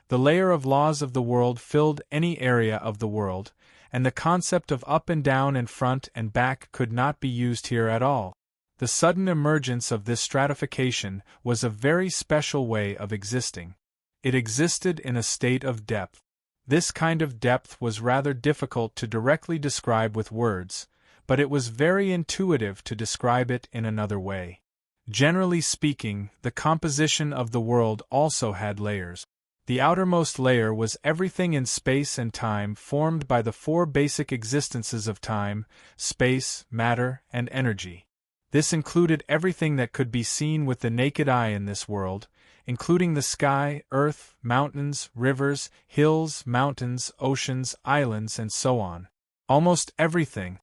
The layer of laws of the world filled any area of the world, and the concept of up and down and front and back could not be used here at all. The sudden emergence of this stratification was a very special way of existing. It existed in a state of depth. This kind of depth was rather difficult to directly describe with words, but it was very intuitive to describe it in another way. Generally speaking, the composition of the world also had layers. The outermost layer was everything in space and time formed by the four basic existences of time, space, matter, and energy. This included everything that could be seen with the naked eye in this world, including the sky, earth, mountains, rivers, hills, mountains, oceans, islands, and so on. Almost everything.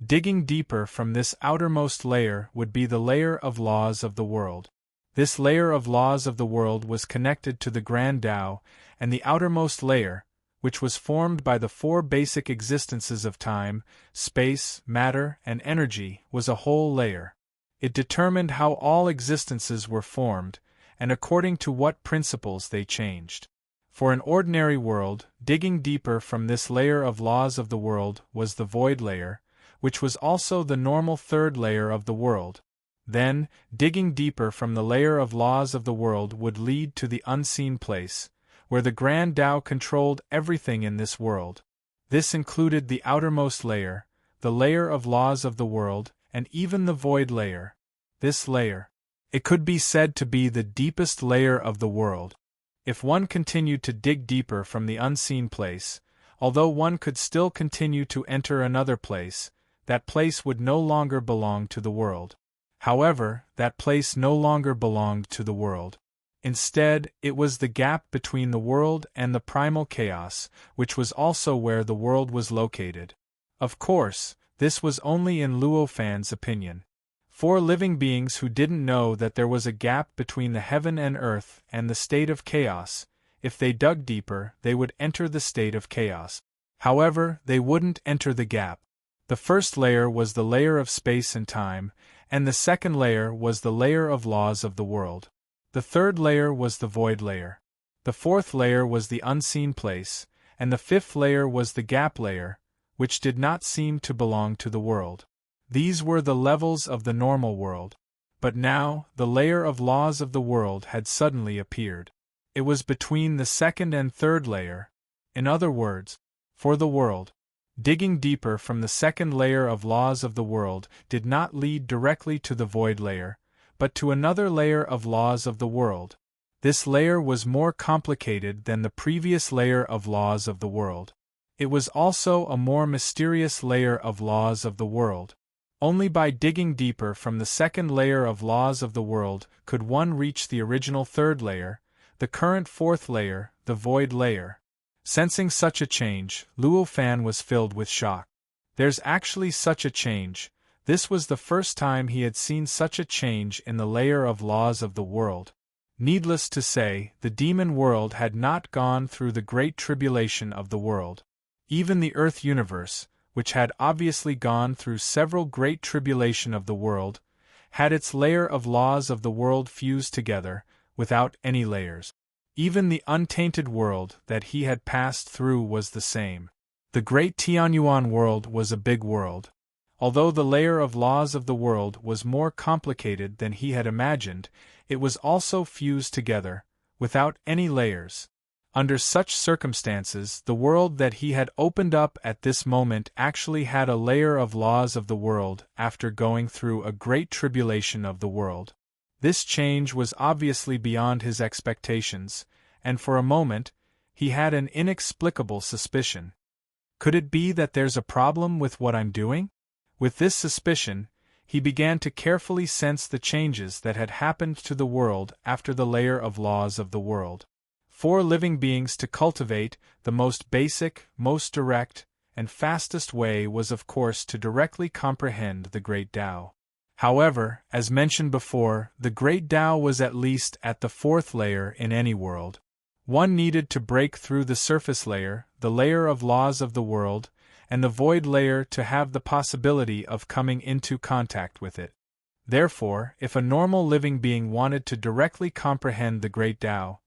Digging deeper from this outermost layer would be the layer of laws of the world. This layer of laws of the world was connected to the Grand Tao, and the outermost layer, which was formed by the four basic existences of time, space, matter, and energy, was a whole layer. It determined how all existences were formed, and according to what principles they changed. For an ordinary world, digging deeper from this layer of laws of the world was the void layer, which was also the normal third layer of the world. Then, digging deeper from the layer of laws of the world would lead to the unseen place, where the Grand Tao controlled everything in this world. This included the outermost layer, the layer of laws of the world, and even the void layer. This layer, it could be said to be the deepest layer of the world. If one continued to dig deeper from the unseen place, although one could still continue to enter another place, that place would no longer belong to the world. However, that place no longer belonged to the world. Instead, it was the gap between the world and the primal chaos, which was also where the world was located. Of course, this was only in Luo Fan's opinion. For living beings who didn't know that there was a gap between the heaven and earth and the state of chaos, if they dug deeper, they would enter the state of chaos. However, they wouldn't enter the gap. The first layer was the layer of space and time, and the second layer was the layer of laws of the world. The third layer was the void layer. The fourth layer was the unseen place, and the fifth layer was the gap layer, which did not seem to belong to the world. These were the levels of the normal world. But now, the layer of laws of the world had suddenly appeared. It was between the second and third layer. In other words, for the world, digging deeper from the second layer of laws of the world did not lead directly to the void layer, but to another layer of laws of the world. This layer was more complicated than the previous layer of laws of the world. It was also a more mysterious layer of laws of the world. Only by digging deeper from the second layer of laws of the world could one reach the original third layer, the current fourth layer, the void layer. Sensing such a change, Luo Fan was filled with shock. There's actually such a change. This was the first time he had seen such a change in the layer of laws of the world. Needless to say, the demon world had not gone through the great tribulation of the world. Even the Earth universe, which had obviously gone through several great tribulation of the world, had its layer of laws of the world fused together, without any layers. Even the untainted world that he had passed through was the same. The great Tianyuan world was a big world. Although the layer of laws of the world was more complicated than he had imagined, it was also fused together, without any layers. Under such circumstances, the world that he had opened up at this moment actually had a layer of laws of the world after going through a great tribulation of the world. This change was obviously beyond his expectations, and for a moment, he had an inexplicable suspicion. Could it be that there's a problem with what I'm doing? With this suspicion, he began to carefully sense the changes that had happened to the world after the layer of laws of the world. 4 living beings to cultivate, the most basic, most direct, and fastest way was of course to directly comprehend the Great Tao. However, as mentioned before, the Great Tao was at least at the 4th layer in any world. One needed to break through the surface layer, the layer of laws of the world, and the void layer to have the possibility of coming into contact with it. Therefore, if a normal living being wanted to directly comprehend the Great Tao,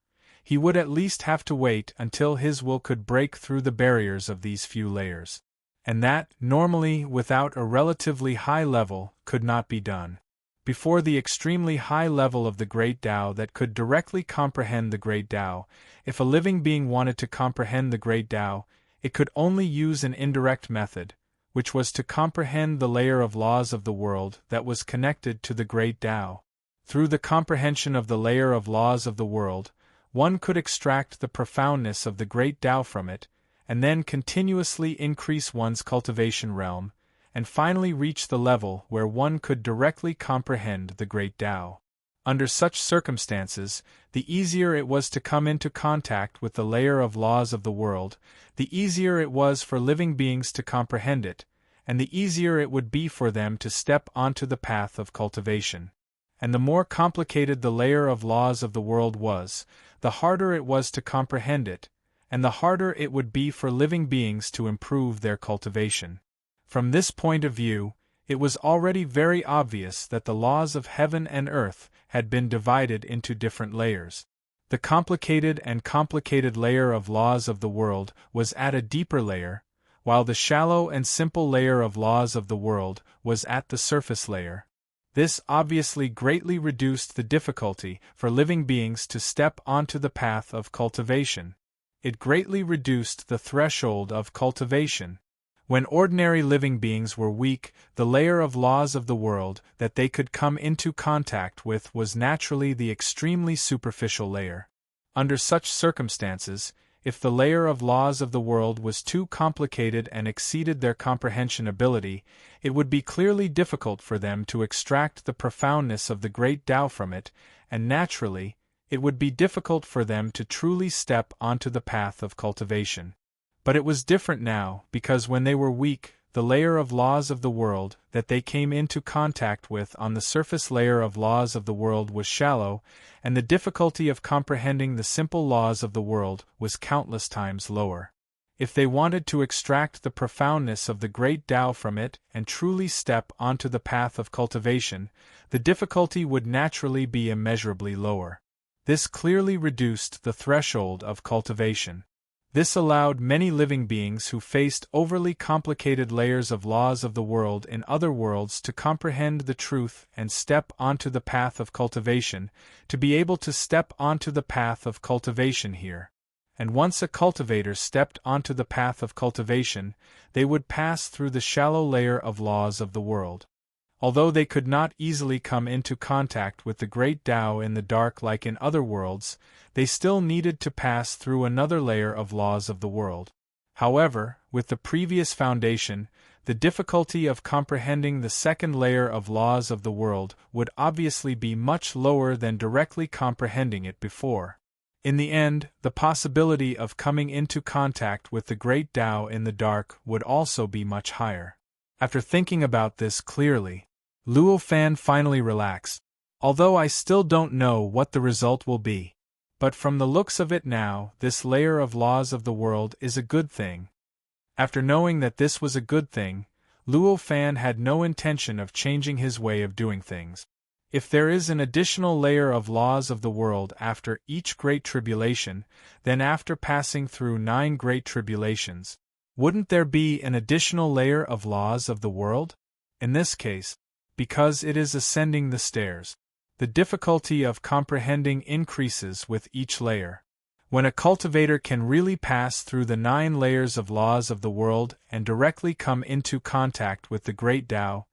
he would at least have to wait until his will could break through the barriers of these few layers. And that, normally without a relatively high level, could not be done. Before the extremely high level of the Great Tao that could directly comprehend the Great Tao, if a living being wanted to comprehend the Great Tao, it could only use an indirect method, which was to comprehend the layer of laws of the world that was connected to the Great Tao. Through the comprehension of the layer of laws of the world, one could extract the profoundness of the Great Tao from it, and then continuously increase one's cultivation realm, and finally reach the level where one could directly comprehend the Great Tao. Under such circumstances, the easier it was to come into contact with the layer of laws of the world, the easier it was for living beings to comprehend it, and the easier it would be for them to step onto the path of cultivation. And the more complicated the layer of laws of the world was, the harder it was to comprehend it, and the harder it would be for living beings to improve their cultivation. From this point of view, it was already very obvious that the laws of heaven and earth had been divided into different layers. The complicated and complicated layer of laws of the world was at a deeper layer, while the shallow and simple layer of laws of the world was at the surface layer. This obviously greatly reduced the difficulty for living beings to step onto the path of cultivation. It greatly reduced the threshold of cultivation. When ordinary living beings were weak, the layer of laws of the world that they could come into contact with was naturally the extremely superficial layer. Under such circumstances, if the layer of laws of the world was too complicated and exceeded their comprehension ability, it would be clearly difficult for them to extract the profoundness of the Great Tao from it, and naturally, it would be difficult for them to truly step onto the path of cultivation. But it was different now, because when they were weak, the layer of laws of the world that they came into contact with on the surface layer of laws of the world was shallow, and the difficulty of comprehending the simple laws of the world was countless times lower. If they wanted to extract the profoundness of the Great Tao from it and truly step onto the path of cultivation, the difficulty would naturally be immeasurably lower. This clearly reduced the threshold of cultivation. This allowed many living beings who faced overly complicated layers of laws of the world in other worlds to comprehend the truth and step onto the path of cultivation, to be able to step onto the path of cultivation here. And once a cultivator stepped onto the path of cultivation, they would pass through the shallow layer of laws of the world. Although they could not easily come into contact with the Great Tao in the dark like in other worlds, they still needed to pass through another layer of laws of the world. However, with the previous foundation, the difficulty of comprehending the second layer of laws of the world would obviously be much lower than directly comprehending it before. In the end, the possibility of coming into contact with the great Tao in the dark would also be much higher. After thinking about this clearly, Luo Fan finally relaxed. Although I still don't know what the result will be. But from the looks of it now, this layer of laws of the world is a good thing. After knowing that this was a good thing, Luo Fan had no intention of changing his way of doing things. If there is an additional layer of laws of the world after each great tribulation, then after passing through 9 great tribulations, wouldn't there be an additional layer of laws of the world? In this case, because it is ascending the stairs, the difficulty of comprehending increases with each layer. When a cultivator can really pass through the 9 layers of laws of the world and directly come into contact with the great Tao,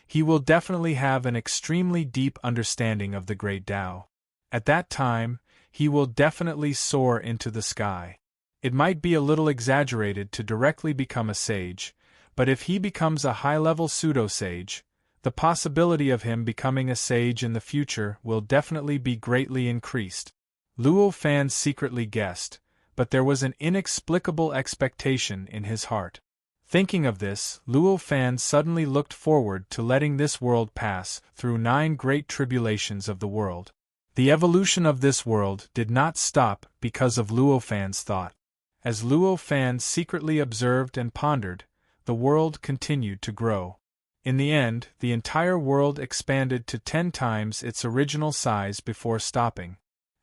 he will definitely have an extremely deep understanding of the great Tao. At that time, he will definitely soar into the sky. It might be a little exaggerated to directly become a sage, but if he becomes a high-level pseudo-sage, the possibility of him becoming a sage in the future will definitely be greatly increased. Luo Fan secretly guessed, but there was an inexplicable expectation in his heart. Thinking of this, Luo Fan suddenly looked forward to letting this world pass through 9 great tribulations of the world. The evolution of this world did not stop because of Luo Fan's thought. As Luo Fan secretly observed and pondered, the world continued to grow. In the end, the entire world expanded to 10 times its original size before stopping.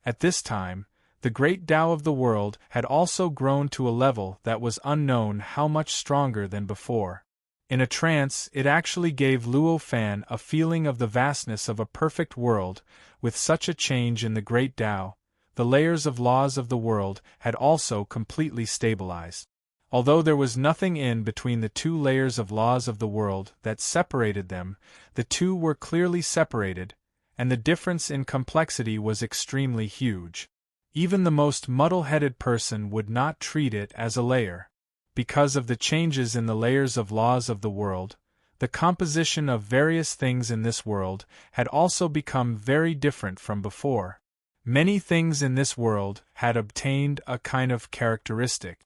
At this time, the great Tao of the world had also grown to a level that was unknown how much stronger than before. In a trance, it actually gave Luo Fan a feeling of the vastness of a perfect world. With such a change in the great Tao, the layers of laws of the world had also completely stabilized. Although there was nothing in between the 2 layers of laws of the world that separated them, the 2 were clearly separated, and the difference in complexity was extremely huge. Even the most muddle-headed person would not treat it as a layer. Because of the changes in the layers of laws of the world, the composition of various things in this world had also become very different from before. Many things in this world had obtained a kind of characteristic.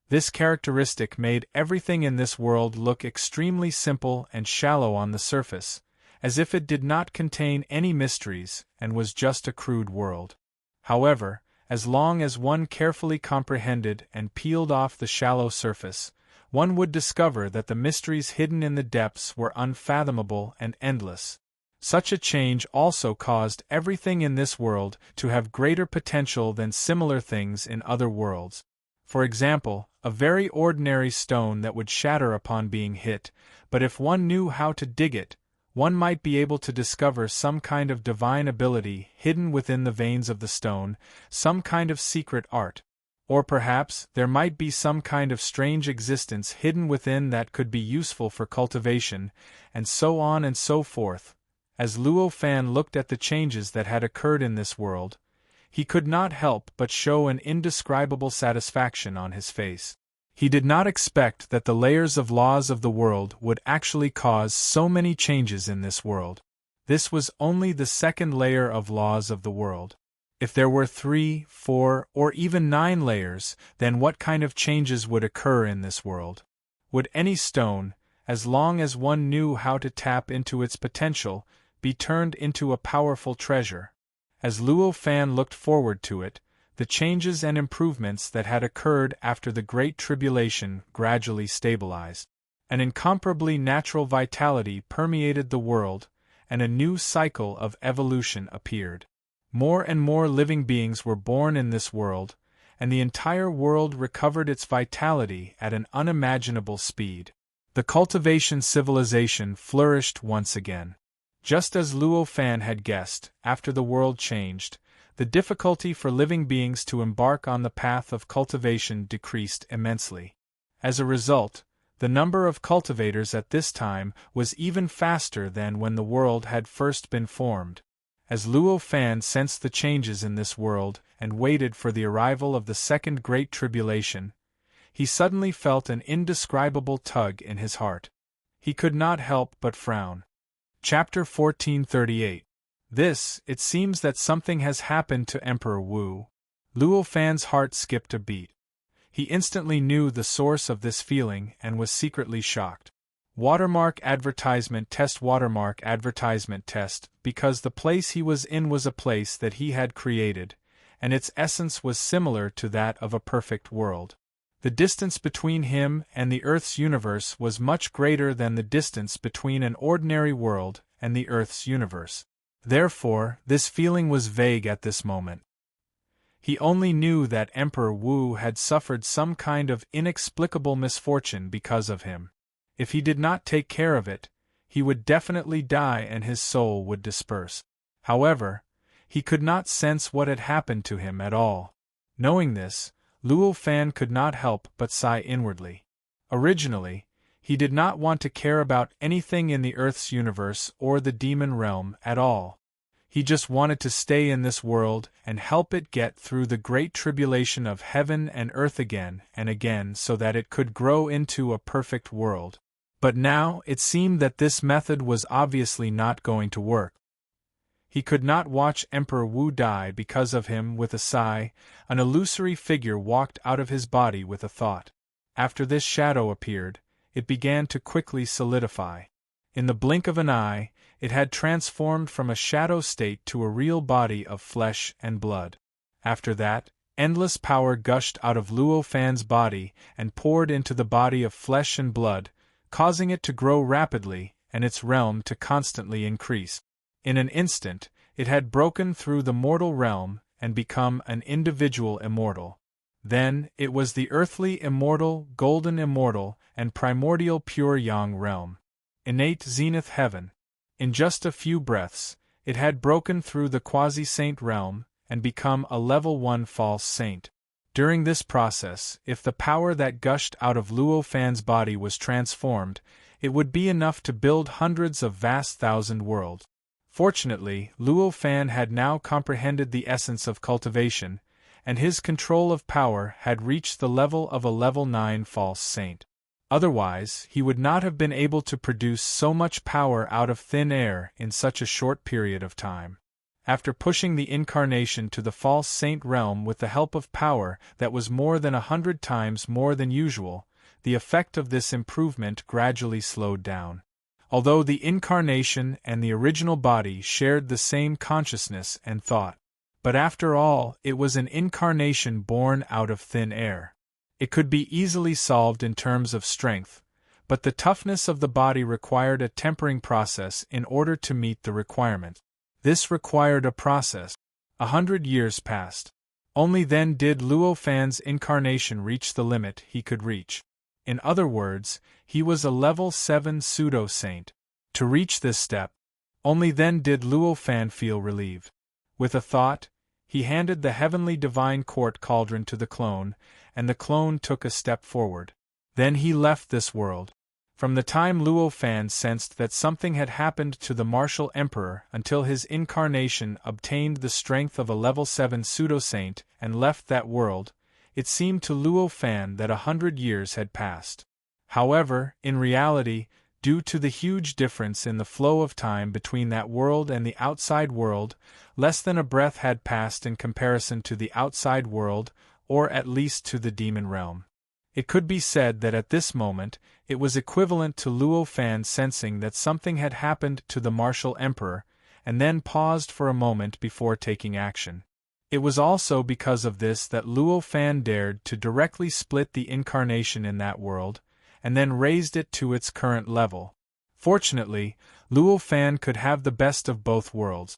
This characteristic made everything in this world look extremely simple and shallow on the surface, as if it did not contain any mysteries and was just a crude world. However, as long as one carefully comprehended and peeled off the shallow surface, one would discover that the mysteries hidden in the depths were unfathomable and endless. Such a change also caused everything in this world to have greater potential than similar things in other worlds. For example, a very ordinary stone that would shatter upon being hit, but if one knew how to dig it, one might be able to discover some kind of divine ability hidden within the veins of the stone, some kind of secret art. Or perhaps there might be some kind of strange existence hidden within that could be useful for cultivation, and so on and so forth. As Luo Fan looked at the changes that had occurred in this world, he could not help but show an indescribable satisfaction on his face. He did not expect that the layers of laws of the world would actually cause so many changes in this world. This was only the second layer of laws of the world. If there were 3, 4, or even 9 layers, then what kind of changes would occur in this world? Would any stone, as long as one knew how to tap into its potential, be turned into a powerful treasure? As Luo Fan looked forward to it, the changes and improvements that had occurred after the Great Tribulation gradually stabilized. An incomparably natural vitality permeated the world, and a new cycle of evolution appeared. More and more living beings were born in this world, and the entire world recovered its vitality at an unimaginable speed. The cultivation civilization flourished once again. Just as Luo Fan had guessed, after the world changed, the difficulty for living beings to embark on the path of cultivation decreased immensely. As a result, the number of cultivators at this time was even faster than when the world had first been formed. As Luo Fan sensed the changes in this world and waited for the arrival of the second Great Tribulation, he suddenly felt an indescribable tug in his heart. He could not help but frown. Chapter 1438. This, it seems that something has happened to Emperor Wu. Luo Fan's heart skipped a beat. He instantly knew the source of this feeling and was secretly shocked. Watermark advertisement test, because the place he was in was a place that he had created, and its essence was similar to that of a perfect world. The distance between him and the Earth's universe was much greater than the distance between an ordinary world and the Earth's universe. Therefore, this feeling was vague at this moment. He only knew that Emperor Wu had suffered some kind of inexplicable misfortune because of him. If he did not take care of it, he would definitely die and his soul would disperse. However, he could not sense what had happened to him at all. Knowing this, Luo Fan could not help but sigh inwardly. Originally, he did not want to care about anything in the Earth's universe or the demon realm at all. He just wanted to stay in this world and help it get through the great tribulation of heaven and earth again and again so that it could grow into a perfect world. But now it seemed that this method was obviously not going to work. He could not watch Emperor Wu die because of him. With a sigh, an illusory figure walked out of his body with a thought. After this shadow appeared, it began to quickly solidify. In the blink of an eye, it had transformed from a shadow state to a real body of flesh and blood. After that, endless power gushed out of Luo Fan's body and poured into the body of flesh and blood, causing it to grow rapidly and its realm to constantly increase. In an instant, it had broken through the mortal realm and become an individual immortal. Then, it was the earthly immortal, golden immortal, and primordial pure yang realm. Innate zenith heaven. In just a few breaths, it had broken through the quasi-saint realm and become a level 1 false saint. During this process, if the power that gushed out of Luo Fan's body was transformed, it would be enough to build hundreds of vast thousand worlds. Fortunately, Luo Fan had now comprehended the essence of cultivation, and his control of power had reached the level of a level 9 false saint. Otherwise, he would not have been able to produce so much power out of thin air in such a short period of time. After pushing the incarnation to the false saint realm with the help of power that was more than 100 times more than usual, the effect of this improvement gradually slowed down. Although the incarnation and the original body shared the same consciousness and thought. But after all, it was an incarnation born out of thin air. It could be easily solved in terms of strength, but the toughness of the body required a tempering process in order to meet the requirement. This required a process. 100 years passed. Only then did Luo Fan's incarnation reach the limit he could reach. In other words, he was a level 7 pseudo-saint. To reach this step, only then did Luo Fan feel relieved. With a thought, he handed the heavenly divine court cauldron to the clone, and the clone took a step forward. Then he left this world. From the time Luo Fan sensed that something had happened to the martial emperor until his incarnation obtained the strength of a level 7 pseudo-saint and left that world, it seemed to Luo Fan that 100 years had passed. However, in reality, due to the huge difference in the flow of time between that world and the outside world, less than a breath had passed in comparison to the outside world, or at least to the demon realm. It could be said that at this moment, it was equivalent to Luo Fan sensing that something had happened to the martial emperor, and then paused for a moment before taking action. It was also because of this that Luo Fan dared to directly split the incarnation in that world, and then raised it to its current level. Fortunately, Luo Fan could have the best of both worlds.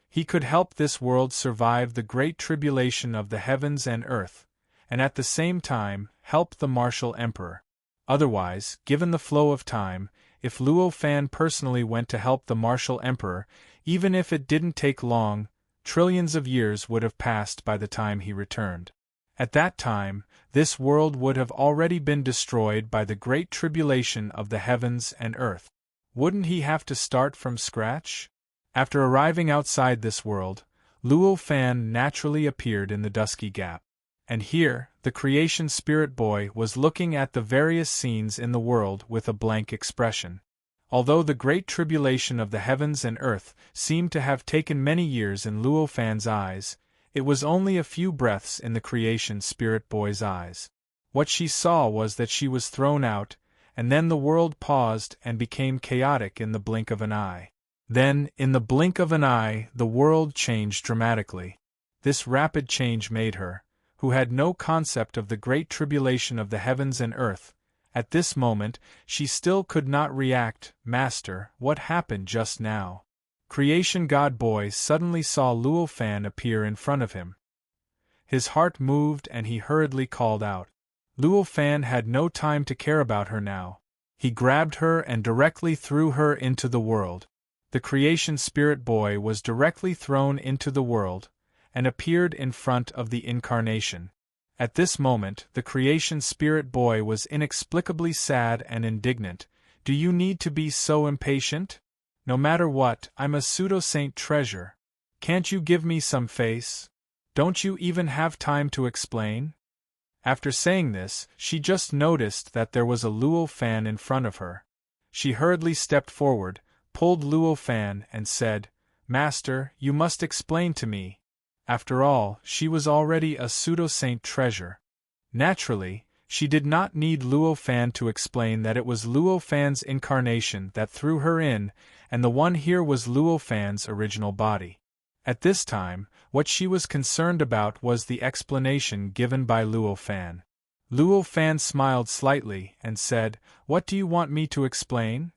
He could help this world survive the great tribulation of the heavens and earth, and at the same time, help the martial emperor. Otherwise, given the flow of time, if Luo Fan personally went to help the martial emperor, even if it didn't take long, trillions of years would have passed by the time he returned. At that time, this world would have already been destroyed by the great tribulation of the heavens and earth. Wouldn't he have to start from scratch? After arriving outside this world, Luo Fan naturally appeared in the dusky gap. And here, the creation spirit boy was looking at the various scenes in the world with a blank expression. Although the great tribulation of the heavens and earth seemed to have taken many years in Luo Fan's eyes, it was only a few breaths in the creation spirit boy's eyes. What she saw was that she was thrown out, and then the world paused and became chaotic in the blink of an eye. Then, in the blink of an eye, the world changed dramatically. This rapid change made her, who had no concept of the great tribulation of the heavens and earth, at this moment, she still could not react. Master, what happened just now? Creation God Boy suddenly saw Luo Fan appear in front of him. His heart moved and he hurriedly called out. Luo Fan had no time to care about her now. He grabbed her and directly threw her into the world. The creation spirit boy was directly thrown into the world, and appeared in front of the incarnation. At this moment, the creation spirit boy was inexplicably sad and indignant. Do you need to be so impatient? No matter what, I'm a pseudo-saint treasure. Can't you give me some face? Don't you even have time to explain? After saying this, she just noticed that there was a Luo Fan in front of her. She hurriedly stepped forward, pulled Luo Fan, and said, Master, you must explain to me. After all, she was already a pseudo-saint treasure. Naturally, she did not need Luo Fan to explain that it was Luo Fan's incarnation that threw her in, and the one here was Luo Fan's original body. At this time, what she was concerned about was the explanation given by Luo Fan. Luo Fan smiled slightly and said, What do you want me to explain?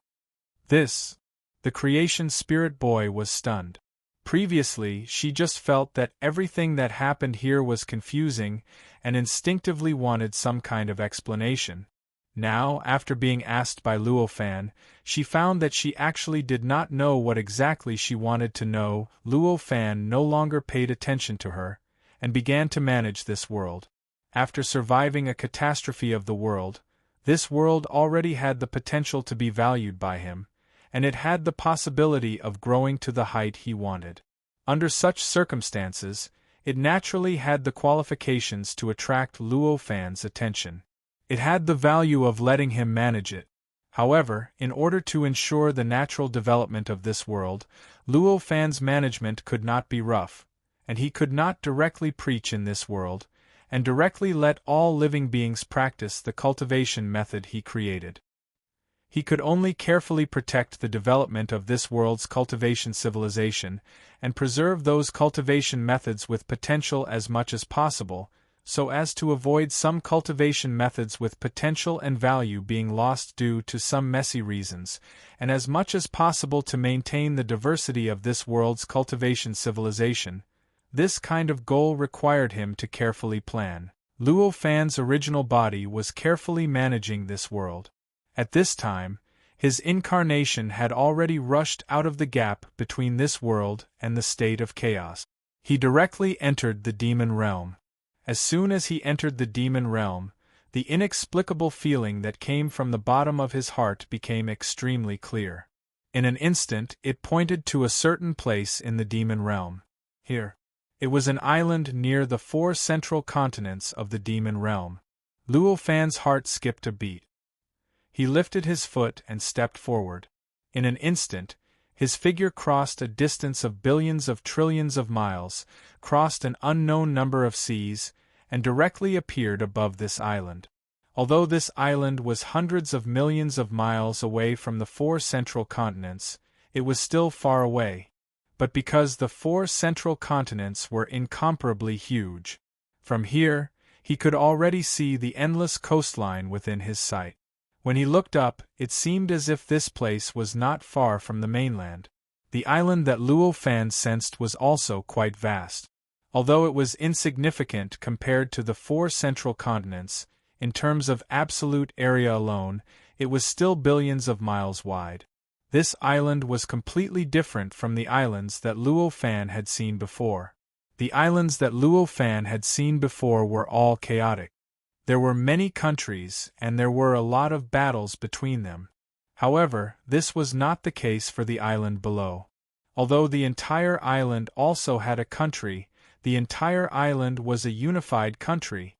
This. The creation spirit boy was stunned. Previously, she just felt that everything that happened here was confusing and instinctively wanted some kind of explanation. Now, after being asked by Luo Fan, she found that she actually did not know what exactly she wanted to know. Luo Fan no longer paid attention to her, and began to manage this world. After surviving a catastrophe of the world, this world already had the potential to be valued by him, and it had the possibility of growing to the height he wanted. Under such circumstances, it naturally had the qualifications to attract Luo Fan's attention. It had the value of letting him manage it. However, in order to ensure the natural development of this world, Luo Fan's management could not be rough, and he could not directly preach in this world, and directly let all living beings practice the cultivation method he created. He could only carefully protect the development of this world's cultivation civilization, and preserve those cultivation methods with potential as much as possible, so as to avoid some cultivation methods with potential and value being lost due to some messy reasons, and as much as possible to maintain the diversity of this world's cultivation civilization. This kind of goal required him to carefully plan. Luo Fan's original body was carefully managing this world. At this time, his incarnation had already rushed out of the gap between this world and the state of chaos. He directly entered the demon realm. As soon as he entered the demon realm, the inexplicable feeling that came from the bottom of his heart became extremely clear. In an instant, it pointed to a certain place in the demon realm. Here. It was an island near the 4 central continents of the demon realm. Luo Fan's heart skipped a beat. He lifted his foot and stepped forward. In an instant, his figure crossed a distance of billions of trillions of miles, crossed an unknown number of seas, and directly appeared above this island. Although this island was hundreds of millions of miles away from the 4 central continents, it was still far away. But because the 4 central continents were incomparably huge, from here, he could already see the endless coastline within his sight. When he looked up, it seemed as if this place was not far from the mainland. The island that Luo Fan sensed was also quite vast. Although it was insignificant compared to the 4 central continents, in terms of absolute area alone, it was still billions of miles wide. This island was completely different from the islands that Luo Fan had seen before. The islands that Luo Fan had seen before were all chaotic. There were many countries, and there were a lot of battles between them. However, this was not the case for the island below. Although the entire island also had a country, the entire island was a unified country.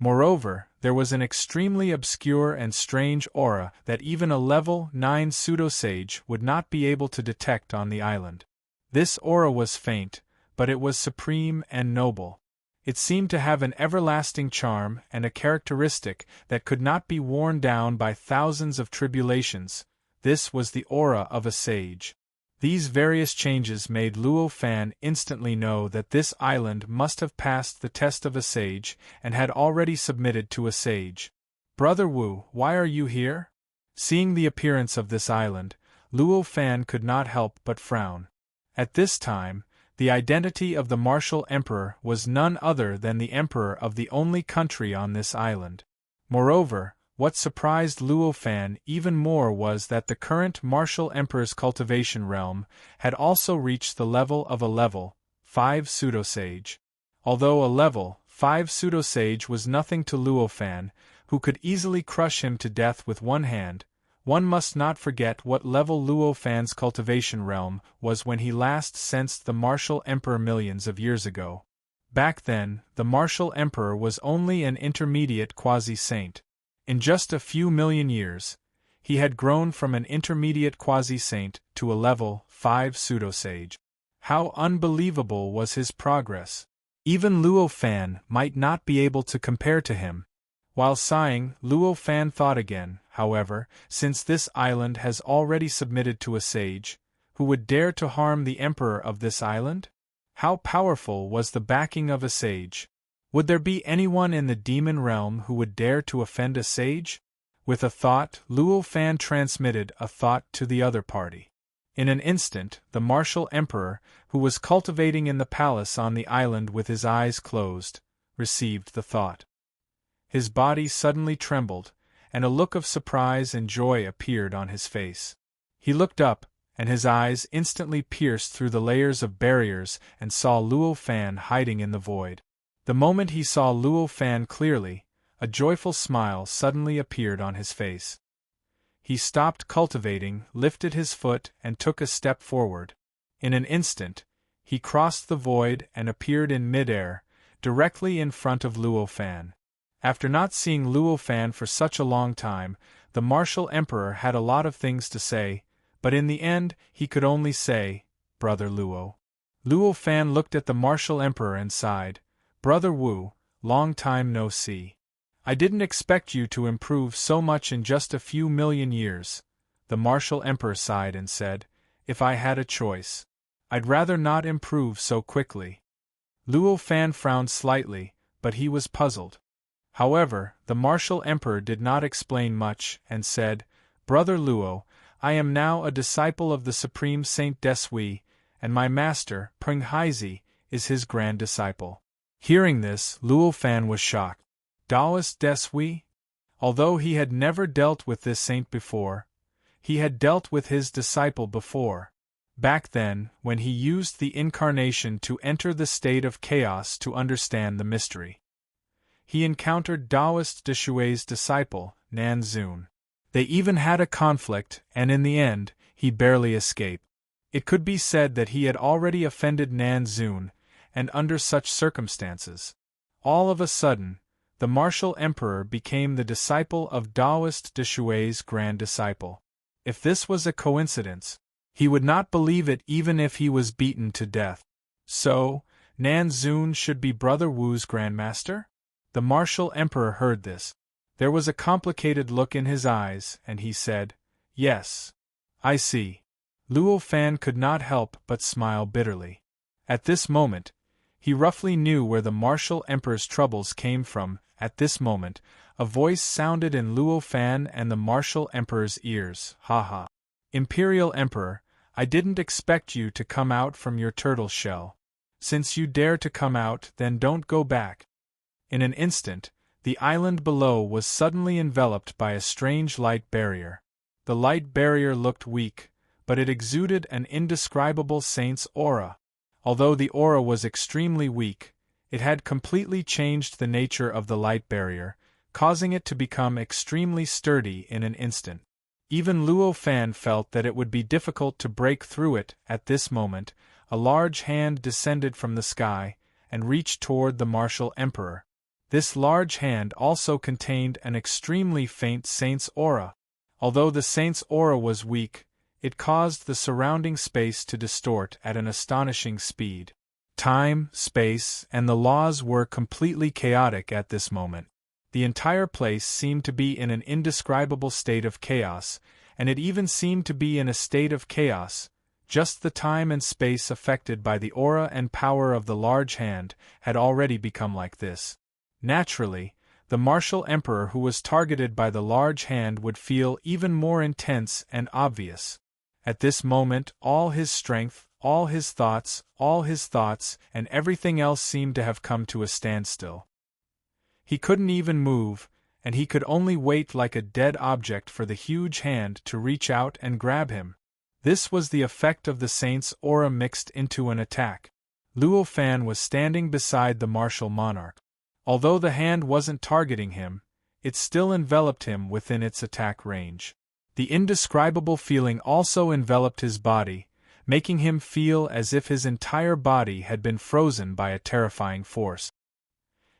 Moreover, there was an extremely obscure and strange aura that even a level 9 pseudo-sage would not be able to detect on the island. This aura was faint, but it was supreme and noble. It seemed to have an everlasting charm and a characteristic that could not be worn down by thousands of tribulations. This was the aura of a sage. These various changes made Luo Fan instantly know that this island must have passed the test of a sage and had already submitted to a sage. "Brother Wu, why are you here?" Seeing the appearance of this island, Luo Fan could not help but frown. At this time, the identity of the martial emperor was none other than the emperor of the only country on this island. Moreover, what surprised Luo Fan even more was that the current martial emperor's cultivation realm had also reached the level of a level 5 pseudo-sage. Although a level 5 pseudo-sage was nothing to Luo Fan, who could easily crush him to death with one hand, one must not forget what level Luo Fan's cultivation realm was when he last sensed the martial emperor millions of years ago. Back then, the martial emperor was only an intermediate quasi-saint. In just a few million years, he had grown from an intermediate quasi-saint to a level 5 pseudo-sage. How unbelievable was his progress! Even Luo Fan might not be able to compare to him. While sighing, Luo Fan thought again, however, since this island has already submitted to a sage, who would dare to harm the emperor of this island? How powerful was the backing of a sage? Would there be anyone in the demon realm who would dare to offend a sage? With a thought, Luo Fan transmitted a thought to the other party. In an instant, the martial emperor, who was cultivating in the palace on the island with his eyes closed, received the thought. His body suddenly trembled, and a look of surprise and joy appeared on his face. He looked up, and his eyes instantly pierced through the layers of barriers and saw Luo Fan hiding in the void. The moment he saw Luo Fan clearly, a joyful smile suddenly appeared on his face. He stopped cultivating, lifted his foot, and took a step forward. In an instant, he crossed the void and appeared in mid-air, directly in front of Luo Fan. After not seeing Luo Fan for such a long time, the martial emperor had a lot of things to say, but in the end he could only say, "Brother Luo." Luo Fan looked at the martial emperor and sighed, "Brother Wu, long time no see. I didn't expect you to improve so much in just a few million years." The martial emperor sighed and said, "If I had a choice, I'd rather not improve so quickly." Luo Fan frowned slightly, but he was puzzled. However, the martial emperor did not explain much and said, "Brother Luo, I am now a disciple of the Supreme Saint Desui, and my master, Peng Haizi, is his grand disciple." Hearing this, Luo Fan was shocked. Taoist Desui? Although he had never dealt with this saint before, he had dealt with his disciple before. Back then, when he used the incarnation to enter the state of chaos to understand the mystery. He encountered Taoist Deshui's disciple, Nan Zun. They even had a conflict, and in the end, he barely escaped. It could be said that he had already offended Nan Zun, and under such circumstances, all of a sudden, the martial emperor became the disciple of Taoist Deshui's grand disciple. If this was a coincidence, he would not believe it even if he was beaten to death. So, Nan Zun should be Brother Wu's grandmaster? The martial emperor heard this. There was a complicated look in his eyes, and he said, "Yes, I see." Luo Fan could not help but smile bitterly. At this moment, he roughly knew where the martial emperor's troubles came from. At this moment, a voice sounded in Luo Fan and the martial emperor's ears. "Ha. Imperial Emperor, I didn't expect you to come out from your turtle shell. Since you dare to come out, then don't go back." In an instant, the island below was suddenly enveloped by a strange light barrier. The light barrier looked weak, but it exuded an indescribable saint's aura. Although the aura was extremely weak, it had completely changed the nature of the light barrier, causing it to become extremely sturdy in an instant. Even Luo Fan felt that it would be difficult to break through it. At this moment, a large hand descended from the sky and reached toward the martial emperor. This large hand also contained an extremely faint saint's aura. Although the saint's aura was weak, it caused the surrounding space to distort at an astonishing speed. Time, space, and the laws were completely chaotic at this moment. The entire place seemed to be in an indescribable state of chaos, and it even seemed to be in a state of chaos. Just the time and space affected by the aura and power of the large hand had already become like this. Naturally, the martial emperor who was targeted by the large hand would feel even more intense and obvious. At this moment, all his strength, all his thoughts, and everything else seemed to have come to a standstill. He couldn't even move, and he could only wait like a dead object for the huge hand to reach out and grab him. This was the effect of the saint's aura mixed into an attack. Luo Fan was standing beside the martial monarch. Although the hand wasn't targeting him, it still enveloped him within its attack range. The indescribable feeling also enveloped his body, making him feel as if his entire body had been frozen by a terrifying force.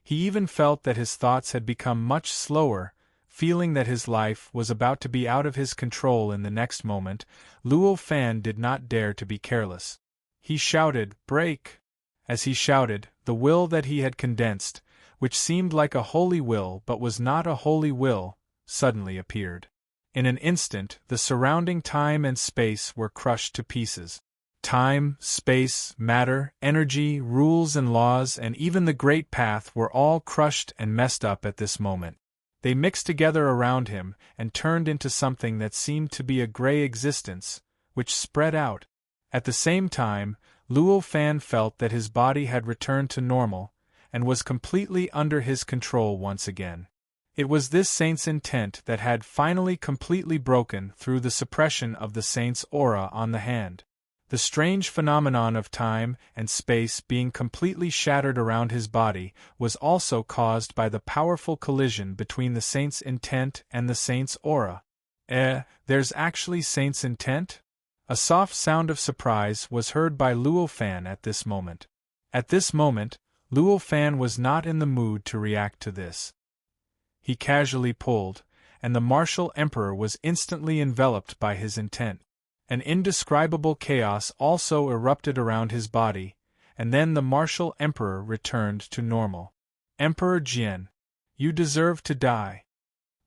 He even felt that his thoughts had become much slower, feeling that his life was about to be out of his control in the next moment. Luo Fan did not dare to be careless. He shouted, "Break!" As he shouted, the will that he had condensed, which seemed like a holy will but was not a holy will, suddenly appeared. In an instant, the surrounding time and space were crushed to pieces. Time, space, matter, energy, rules and laws, and even the Great Path were all crushed and messed up at this moment. They mixed together around him and turned into something that seemed to be a gray existence, which spread out. At the same time, Luo Fan felt that his body had returned to normal, and was completely under his control once again. It was this saint's intent that had finally completely broken through the suppression of the saint's aura on the hand. The strange phenomenon of time and space being completely shattered around his body was also caused by the powerful collision between the saint's intent and the saint's aura. There's actually saint's intent? A soft sound of surprise was heard by Luo Fan at this moment. At this moment, Luo Fan was not in the mood to react to this. He casually pulled, and the martial emperor was instantly enveloped by his intent. An indescribable chaos also erupted around his body, and then the martial emperor returned to normal. "Emperor Jian, you deserve to die."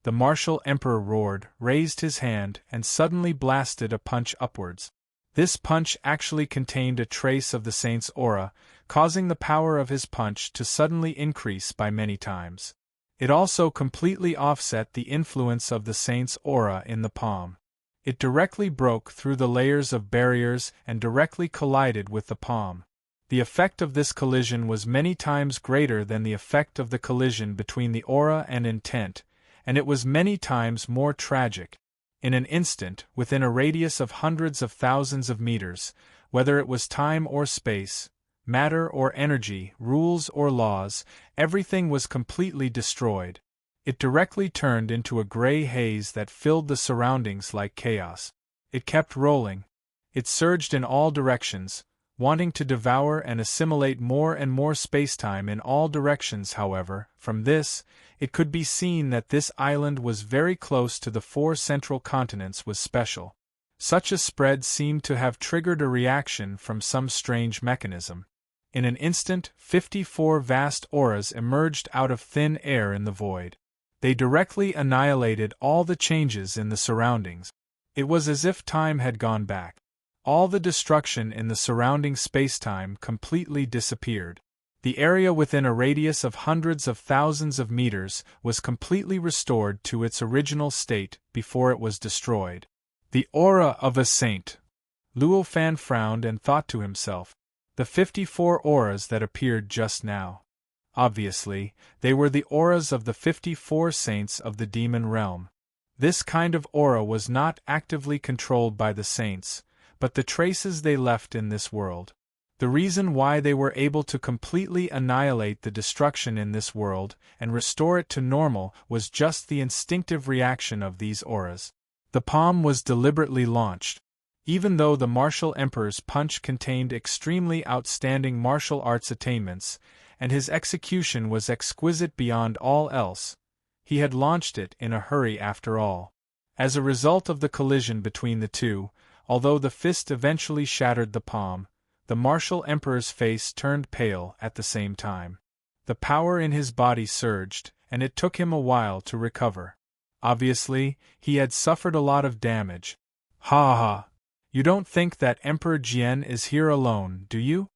The martial emperor roared, raised his hand, and suddenly blasted a punch upwards. This punch actually contained a trace of the saint's aura, causing the power of his punch to suddenly increase by many times. It also completely offset the influence of the saint's aura in the palm. It directly broke through the layers of barriers and directly collided with the palm. The effect of this collision was many times greater than the effect of the collision between the aura and intent, and it was many times more tragic. In an instant, within a radius of hundreds of thousands of meters, whether it was time or space, matter or energy, rules or laws, everything was completely destroyed. It directly turned into a gray haze that filled the surroundings like chaos. It kept rolling. It surged in all directions, wanting to devour and assimilate more and more spacetime in all directions. However, from this, it could be seen that this island was very close to the 4 central continents was special. Such a spread seemed to have triggered a reaction from some strange mechanism. In an instant, 54 vast auras emerged out of thin air in the void. They directly annihilated all the changes in the surroundings. It was as if time had gone back. All the destruction in the surrounding spacetime completely disappeared. The area within a radius of hundreds of thousands of meters was completely restored to its original state before it was destroyed. The aura of a saint. Luo Fan frowned and thought to himself. The 54 auras that appeared just now. Obviously, they were the auras of the 54 saints of the demon realm. This kind of aura was not actively controlled by the saints, but the traces they left in this world. The reason why they were able to completely annihilate the destruction in this world and restore it to normal was just the instinctive reaction of these auras. The palm was deliberately launched. Even though the martial emperor's punch contained extremely outstanding martial arts attainments, and his execution was exquisite beyond all else. He had launched it in a hurry after all. As a result of the collision between the two, although the fist eventually shattered the palm, the martial emperor's face turned pale at the same time. The power in his body surged, and it took him a while to recover. Obviously, he had suffered a lot of damage. Ha ha! You don't think that Emperor Jian is here alone, do you?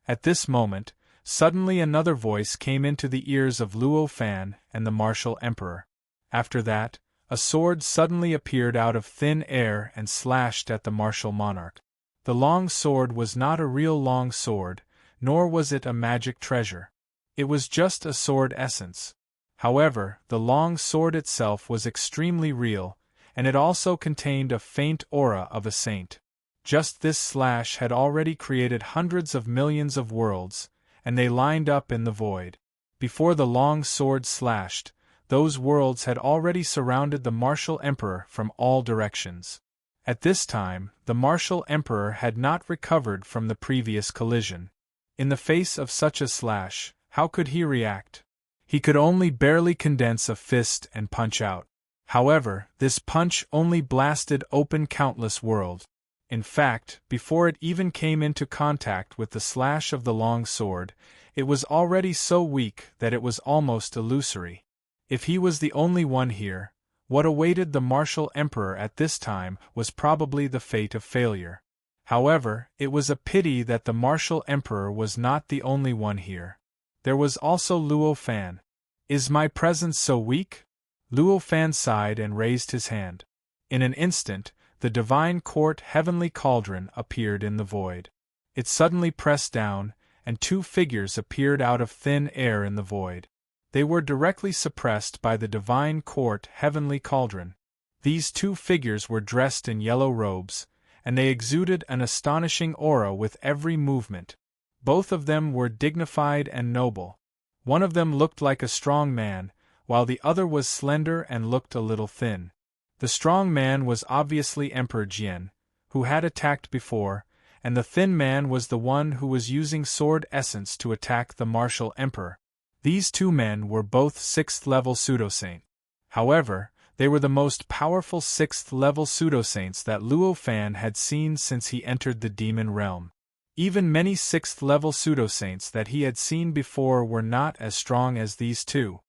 At this moment, suddenly another voice came into the ears of Luo Fan and the martial emperor. After that, a sword suddenly appeared out of thin air and slashed at the martial monarch. The long sword was not a real long sword, nor was it a magic treasure. It was just a sword essence. However, the long sword itself was extremely real, and it also contained a faint aura of a saint. Just this slash had already created hundreds of millions of worlds, and they lined up in the void. Before the long sword slashed, those worlds had already surrounded the martial emperor from all directions. At this time, the martial emperor had not recovered from the previous collision. In the face of such a slash, how could he react? He could only barely condense a fist and punch out. However, this punch only blasted open countless worlds. In fact, before it even came into contact with the slash of the long sword, it was already so weak that it was almost illusory. If he was the only one here, what awaited the martial emperor at this time was probably the fate of failure. However, it was a pity that the martial emperor was not the only one here. There was also Luo Fan. Is my presence so weak? Luo Fan sighed and raised his hand. In an instant, the divine court heavenly cauldron appeared in the void. It suddenly pressed down, and two figures appeared out of thin air in the void. They were directly suppressed by the divine court heavenly cauldron. These two figures were dressed in yellow robes, and they exuded an astonishing aura with every movement. Both of them were dignified and noble. One of them looked like a strong man, while the other was slender and looked a little thin. The strong man was obviously Emperor Jian, who had attacked before, and the thin man was the one who was using sword essence to attack the martial emperor. These two men were both 6th-level pseudo-saint. However, they were the most powerful 6th-level pseudo-saints that Luo Fan had seen since he entered the demon realm. Even many 6th-level pseudo-saints that he had seen before were not as strong as these two.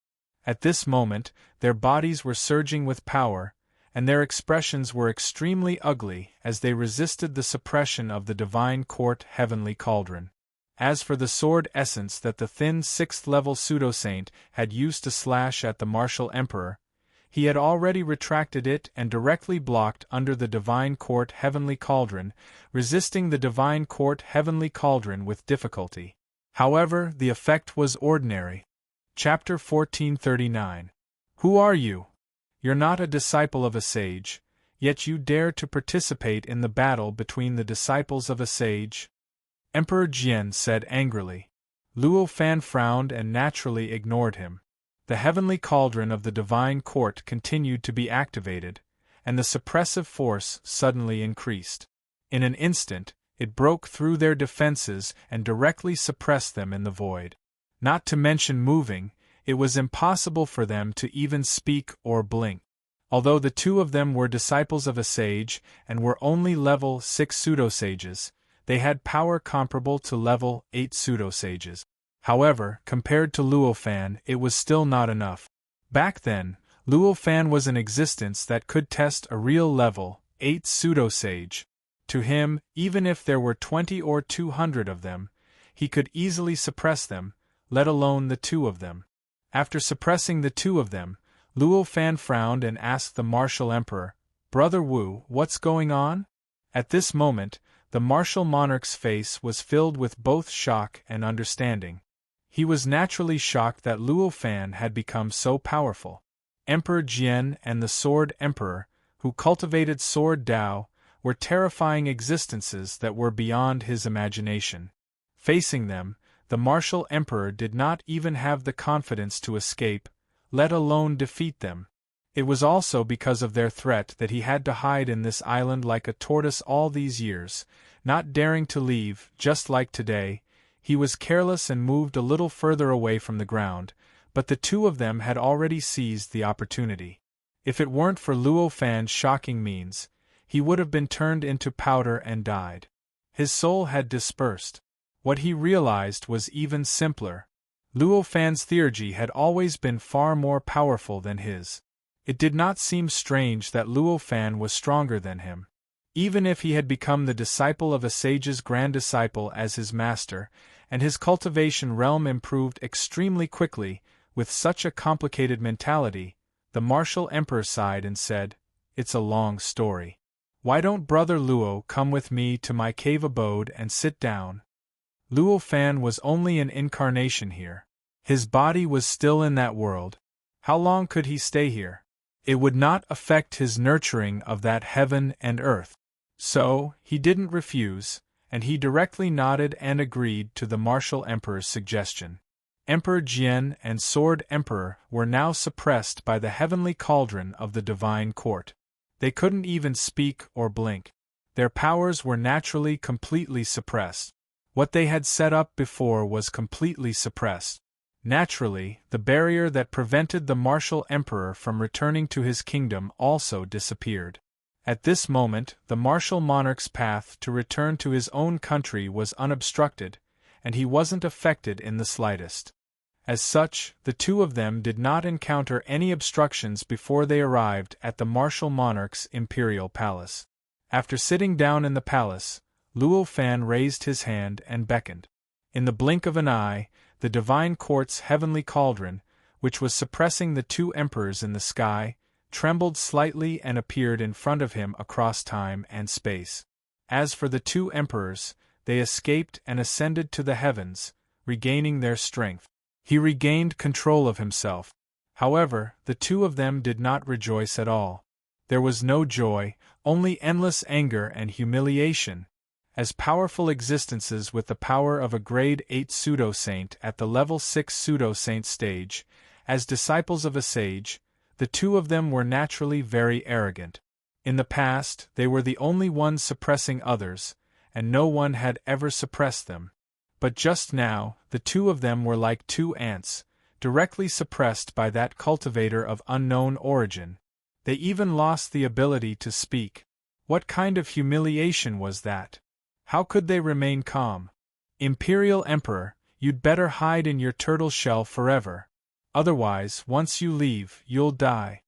At this moment, their bodies were surging with power, and their expressions were extremely ugly as they resisted the suppression of the divine court heavenly cauldron. As for the sword essence that the thin 6th-level pseudo-saint had used to slash at the martial emperor, he had already retracted it and directly blocked under the divine court heavenly cauldron, resisting the divine court heavenly cauldron with difficulty. However, the effect was ordinary. Chapter 1439. Who are you? You're not a disciple of a sage, yet you dare to participate in the battle between the disciples of a sage? Emperor Jian said angrily. Luo Fan frowned and naturally ignored him. The heavenly cauldron of the divine court continued to be activated, and the suppressive force suddenly increased. In an instant, it broke through their defenses and directly suppressed them in the void. Not to mention moving, it was impossible for them to even speak or blink. Although the two of them were disciples of a sage and were only level 6 pseudo-sages, they had power comparable to level 8 pseudo-sages. However, compared to Luo Fan, it was still not enough. Back then, Luo Fan was an existence that could test a real level 8 pseudo-sage. To him, even if there were 20 or 200 of them, he could easily suppress them, let alone the two of them. After suppressing the two of them, Luo Fan frowned and asked the martial emperor, "Brother Wu, what's going on?" At this moment, the martial monarch's face was filled with both shock and understanding. He was naturally shocked that Luo Fan had become so powerful. Emperor Jian and the Sword Emperor, who cultivated Sword Dao, were terrifying existences that were beyond his imagination. Facing them, the martial emperor did not even have the confidence to escape, let alone defeat them. It was also because of their threat that he had to hide in this island like a tortoise all these years, not daring to leave, just like today. He was careless and moved a little further away from the ground, but the two of them had already seized the opportunity. If it weren't for Luo Fan's shocking means, he would have been turned into powder and died. His soul had dispersed. What he realized was even simpler. Luo Fan's theurgy had always been far more powerful than his. It did not seem strange that Luo Fan was stronger than him. Even if he had become the disciple of a sage's grand disciple as his master, and his cultivation realm improved extremely quickly, with such a complicated mentality, the martial emperor sighed and said, "It's a long story. Why don't Brother Luo come with me to my cave abode and sit down?" Luo Fan was only an incarnation here. His body was still in that world. How long could he stay here? It would not affect his nurturing of that heaven and earth. So, he didn't refuse, and he directly nodded and agreed to the martial emperor's suggestion. Emperor Jian and Sword Emperor were now suppressed by the heavenly cauldron of the divine court. They couldn't even speak or blink. Their powers were naturally completely suppressed. What they had set up before was completely suppressed. Naturally, the barrier that prevented the martial emperor from returning to his kingdom also disappeared. At this moment, the martial monarch's path to return to his own country was unobstructed, and he wasn't affected in the slightest. As such, the two of them did not encounter any obstructions before they arrived at the martial monarch's imperial palace. After sitting down in the palace, Luo Fan raised his hand and beckoned. In the blink of an eye, the divine court's heavenly cauldron, which was suppressing the two emperors in the sky, trembled slightly and appeared in front of him across time and space. As for the two emperors, they escaped and ascended to the heavens, regaining their strength. He regained control of himself. However, the two of them did not rejoice at all. There was no joy, only endless anger and humiliation. As powerful existences with the power of a grade 8 pseudo-saint at the level 6 pseudo-saint stage, as disciples of a sage, the two of them were naturally very arrogant. In the past, they were the only ones suppressing others, and no one had ever suppressed them. But just now, the two of them were like two ants, directly suppressed by that cultivator of unknown origin. They even lost the ability to speak. What kind of humiliation was that? How could they remain calm? Imperial Emperor, you'd better hide in your turtle shell forever. Otherwise, once you leave, you'll die.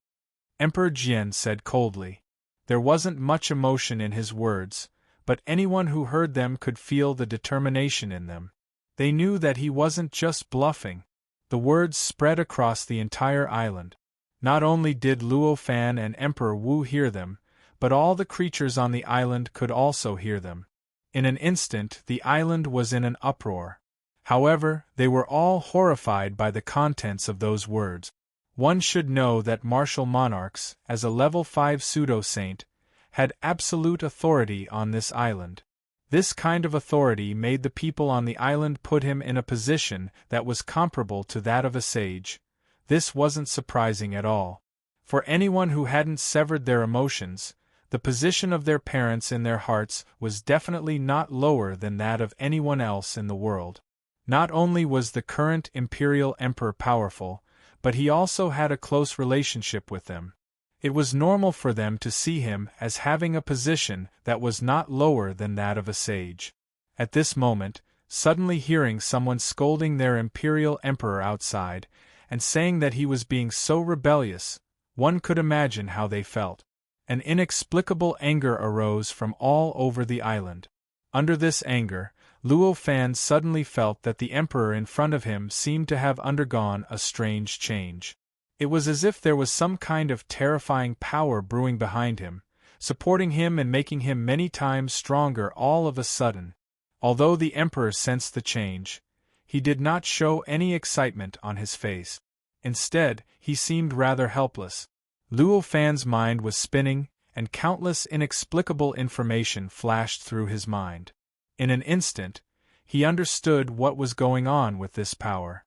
Emperor Jian said coldly. There wasn't much emotion in his words, but anyone who heard them could feel the determination in them. They knew that he wasn't just bluffing. The words spread across the entire island. Not only did Luo Fan and Emperor Wu hear them, but all the creatures on the island could also hear them. In an instant, the island was in an uproar. However, they were all horrified by the contents of those words. One should know that martial monarchs, as a level 5 pseudo-saint, had absolute authority on this island. This kind of authority made the people on the island put him in a position that was comparable to that of a sage. This wasn't surprising at all. For anyone who hadn't severed their emotions, the position of their parents in their hearts was definitely not lower than that of anyone else in the world. Not only was the current imperial emperor powerful, but he also had a close relationship with them. It was normal for them to see him as having a position that was not lower than that of a sage. At this moment, suddenly hearing someone scolding their imperial emperor outside, and saying that he was being so rebellious, one could imagine how they felt. An inexplicable anger arose from all over the island. Under this anger, Luo Fan suddenly felt that the emperor in front of him seemed to have undergone a strange change. It was as if there was some kind of terrifying power brewing behind him, supporting him and making him many times stronger all of a sudden. Although the emperor sensed the change, he did not show any excitement on his face. Instead, he seemed rather helpless. Luo Fan's mind was spinning, and countless inexplicable information flashed through his mind. In an instant, he understood what was going on with this power.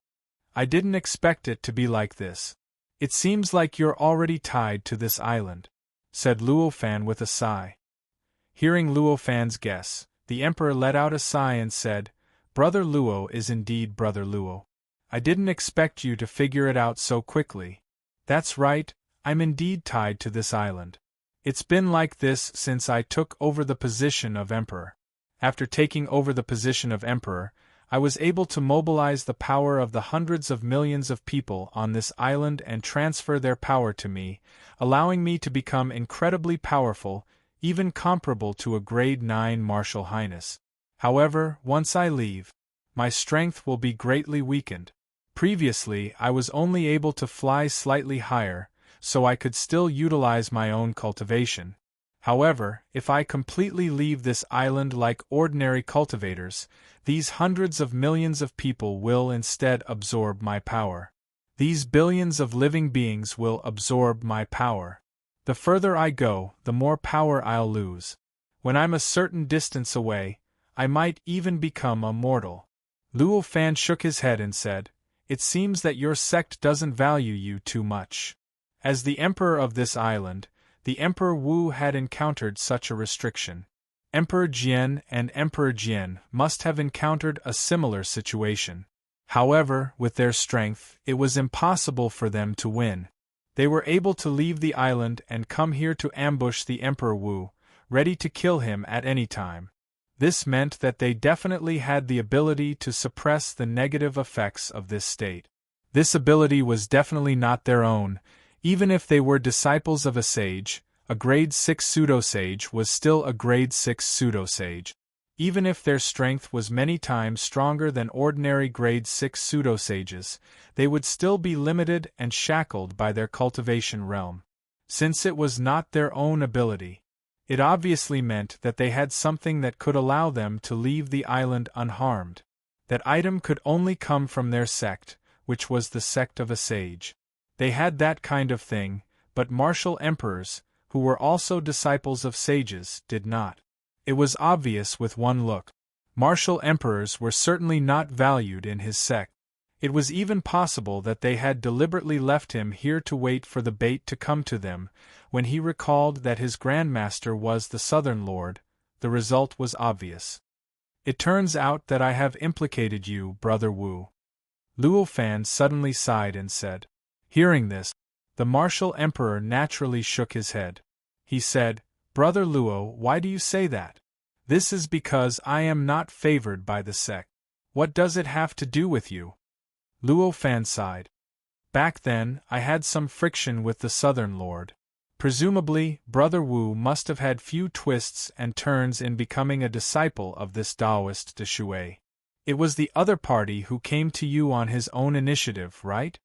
I didn't expect it to be like this. It seems like you're already tied to this island, said Luo Fan with a sigh. Hearing Luo Fan's guess, the emperor let out a sigh and said, Brother Luo is indeed Brother Luo. I didn't expect you to figure it out so quickly. That's right, I'm indeed tied to this island. It's been like this since I took over the position of Emperor. After taking over the position of Emperor, I was able to mobilize the power of the hundreds of millions of people on this island and transfer their power to me, allowing me to become incredibly powerful, even comparable to a grade 9 martial highness. However, once I leave, my strength will be greatly weakened. Previously, I was only able to fly slightly higher, so I could still utilize my own cultivation. However, if I completely leave this island like ordinary cultivators, these hundreds of millions of people will instead absorb my power. These billions of living beings will absorb my power. The further I go, the more power I'll lose. When I'm a certain distance away, I might even become a mortal. Luo Fan shook his head and said, "It seems that your sect doesn't value you too much." As the emperor of this island, the Emperor Wu had encountered such a restriction. Emperor Jian and Emperor Jian must have encountered a similar situation. However, with their strength, it was impossible for them to win. They were able to leave the island and come here to ambush the Emperor Wu, ready to kill him at any time. This meant that they definitely had the ability to suppress the negative effects of this state. This ability was definitely not their own. Even if they were disciples of a sage, a grade 6 pseudo-sage was still a grade 6 pseudo-sage. Even if their strength was many times stronger than ordinary grade 6 pseudo-sages, they would still be limited and shackled by their cultivation realm. Since it was not their own ability, it obviously meant that they had something that could allow them to leave the island unharmed. That item could only come from their sect, which was the sect of a sage. They had that kind of thing, but martial emperors, who were also disciples of sages, did not. It was obvious with one look. Martial emperors were certainly not valued in his sect. It was even possible that they had deliberately left him here to wait for the bait to come to them. When he recalled that his grandmaster was the Southern Lord, the result was obvious. "It turns out that I have implicated you, Brother Wu." Luo Fan suddenly sighed and said. Hearing this, the martial emperor naturally shook his head. He said, "Brother Luo, why do you say that?" "This is because I am not favored by the sect." "What does it have to do with you?" Luo Fan sighed. "Back then, I had some friction with the Southern Lord. Presumably, Brother Wu must have had few twists and turns in becoming a disciple of this Taoist de Shui. It was the other party who came to you on his own initiative, right?"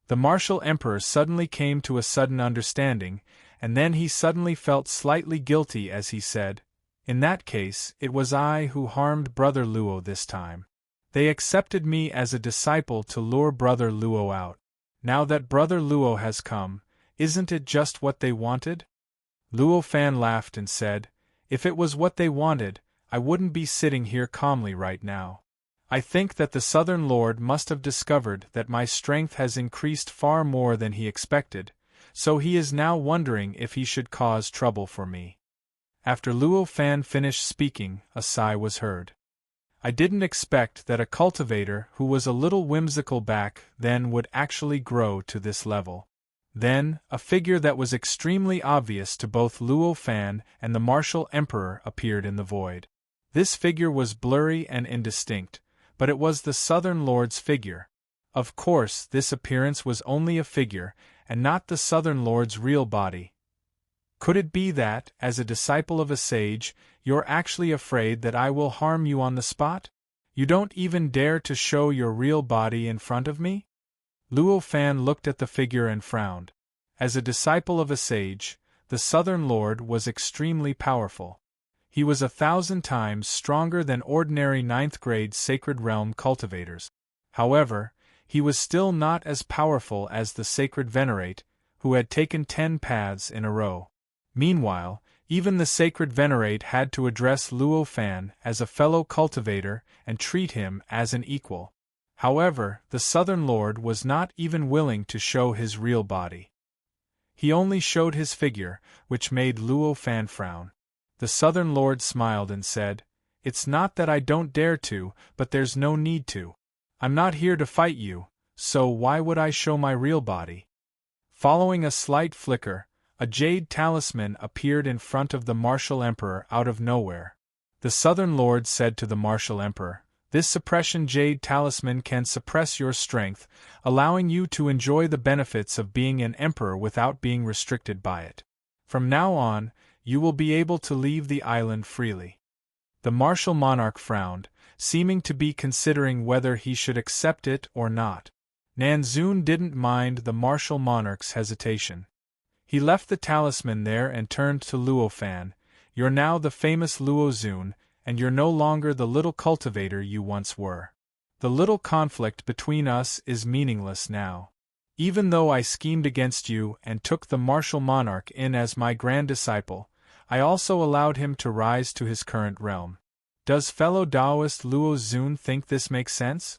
The martial emperor suddenly came to a sudden understanding, and then he suddenly felt slightly guilty as he said, "In that case, it was I who harmed Brother Luo this time. They accepted me as a disciple to lure Brother Luo out. Now that Brother Luo has come, isn't it just what they wanted?" Luo Fan laughed and said, "If it was what they wanted, I wouldn't be sitting here calmly right now. I think that the Southern Lord must have discovered that my strength has increased far more than he expected, so he is now wondering if he should cause trouble for me." After Luo Fan finished speaking, a sigh was heard. I didn't expect that a cultivator who was a little whimsical back then would actually grow to this level. Then, a figure that was extremely obvious to both Luo Fan and the martial emperor appeared in the void. This figure was blurry and indistinct, but it was the Southern Lord's figure. Of course, this appearance was only a figure, and not the Southern Lord's real body. Could it be that, as a disciple of a sage, you're actually afraid that I will harm you on the spot? You don't even dare to show your real body in front of me? Luo Fan looked at the figure and frowned. As a disciple of a sage, the Southern Lord was extremely powerful. He was 1,000 times stronger than ordinary 9th grade Sacred Realm cultivators. However, he was still not as powerful as the Sacred Venerate, who had taken 10 paths in a row. Meanwhile, even the Sacred Venerate had to address Luo Fan as a fellow cultivator and treat him as an equal. However, the Southern Lord was not even willing to show his real body. He only showed his figure, which made Luo Fan frown. The Southern Lord smiled and said, It's not that I don't dare to, but there's no need to. I'm not here to fight you, so why would I show my real body? Following a slight flicker, a jade talisman appeared in front of the martial emperor out of nowhere. The Southern Lord said to the martial emperor, "This suppression jade talisman can suppress your strength, allowing you to enjoy the benefits of being an emperor without being restricted by it. From now on, you will be able to leave the island freely." The martial monarch frowned, seeming to be considering whether he should accept it or not. Nanzun didn't mind the martial monarch's hesitation. He left the talisman there and turned to Luo Fan. "You're now the famous Luo Zun, and you're no longer the little cultivator you once were. The little conflict between us is meaningless now. Even though I schemed against you and took the martial monarch in as my grand disciple, I also allowed him to rise to his current realm. Does fellow Taoist Luo Zun think this makes sense?"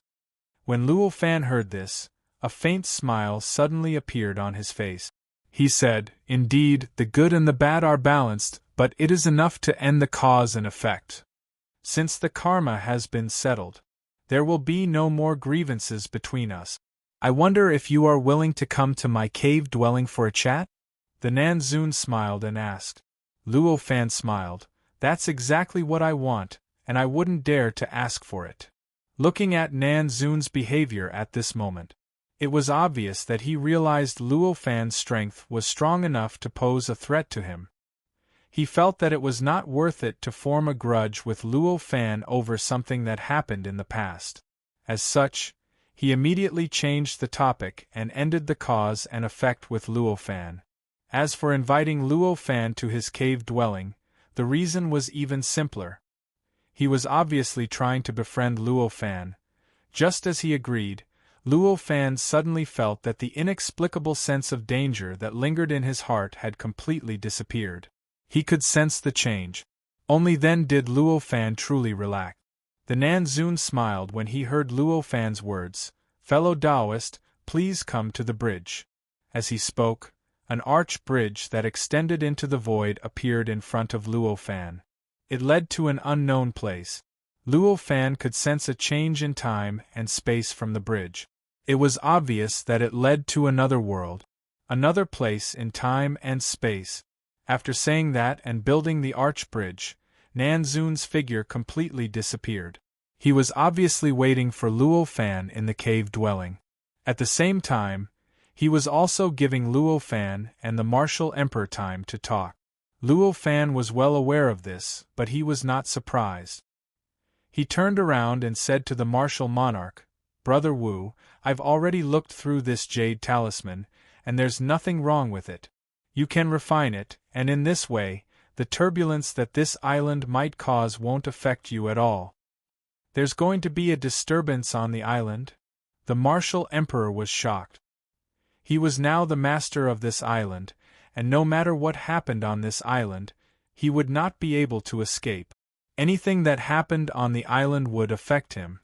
When Luo Fan heard this, a faint smile suddenly appeared on his face. He said, "Indeed, the good and the bad are balanced, but it is enough to end the cause and effect. Since the karma has been settled, there will be no more grievances between us. I wonder if you are willing to come to my cave dwelling for a chat?" The Nanzun smiled and asked. Luo Fan smiled, "That's exactly what I want, and I wouldn't dare to ask for it." Looking at Nanzun's behavior at this moment, it was obvious that he realized Luo Fan's strength was strong enough to pose a threat to him. He felt that it was not worth it to form a grudge with Luo Fan over something that happened in the past. As such, he immediately changed the topic and ended the cause and effect with Luo Fan. As for inviting Luo Fan to his cave dwelling, the reason was even simpler. He was obviously trying to befriend Luo Fan. Just as he agreed, Luo Fan suddenly felt that the inexplicable sense of danger that lingered in his heart had completely disappeared. He could sense the change. Only then did Luo Fan truly relax. The Nanzun smiled when he heard Luo Fan's words, "Fellow Taoist, please come to the bridge." As he spoke, an arch bridge that extended into the void appeared in front of Luo Fan. It led to an unknown place. Luo Fan could sense a change in time and space from the bridge. It was obvious that it led to another world, another place in time and space. After saying that and building the arch bridge, Nanzun's figure completely disappeared. He was obviously waiting for Luo Fan in the cave dwelling. At the same time, he was also giving Luo Fan and the martial emperor time to talk. Luo Fan was well aware of this, but he was not surprised. He turned around and said to the martial monarch, "Brother Wu, I've already looked through this jade talisman, and there's nothing wrong with it. You can refine it, and in this way, the turbulence that this island might cause won't affect you at all." "There's going to be a disturbance on the island?" The martial emperor was shocked. He was now the master of this island, and no matter what happened on this island, he would not be able to escape. Anything that happened on the island would affect him.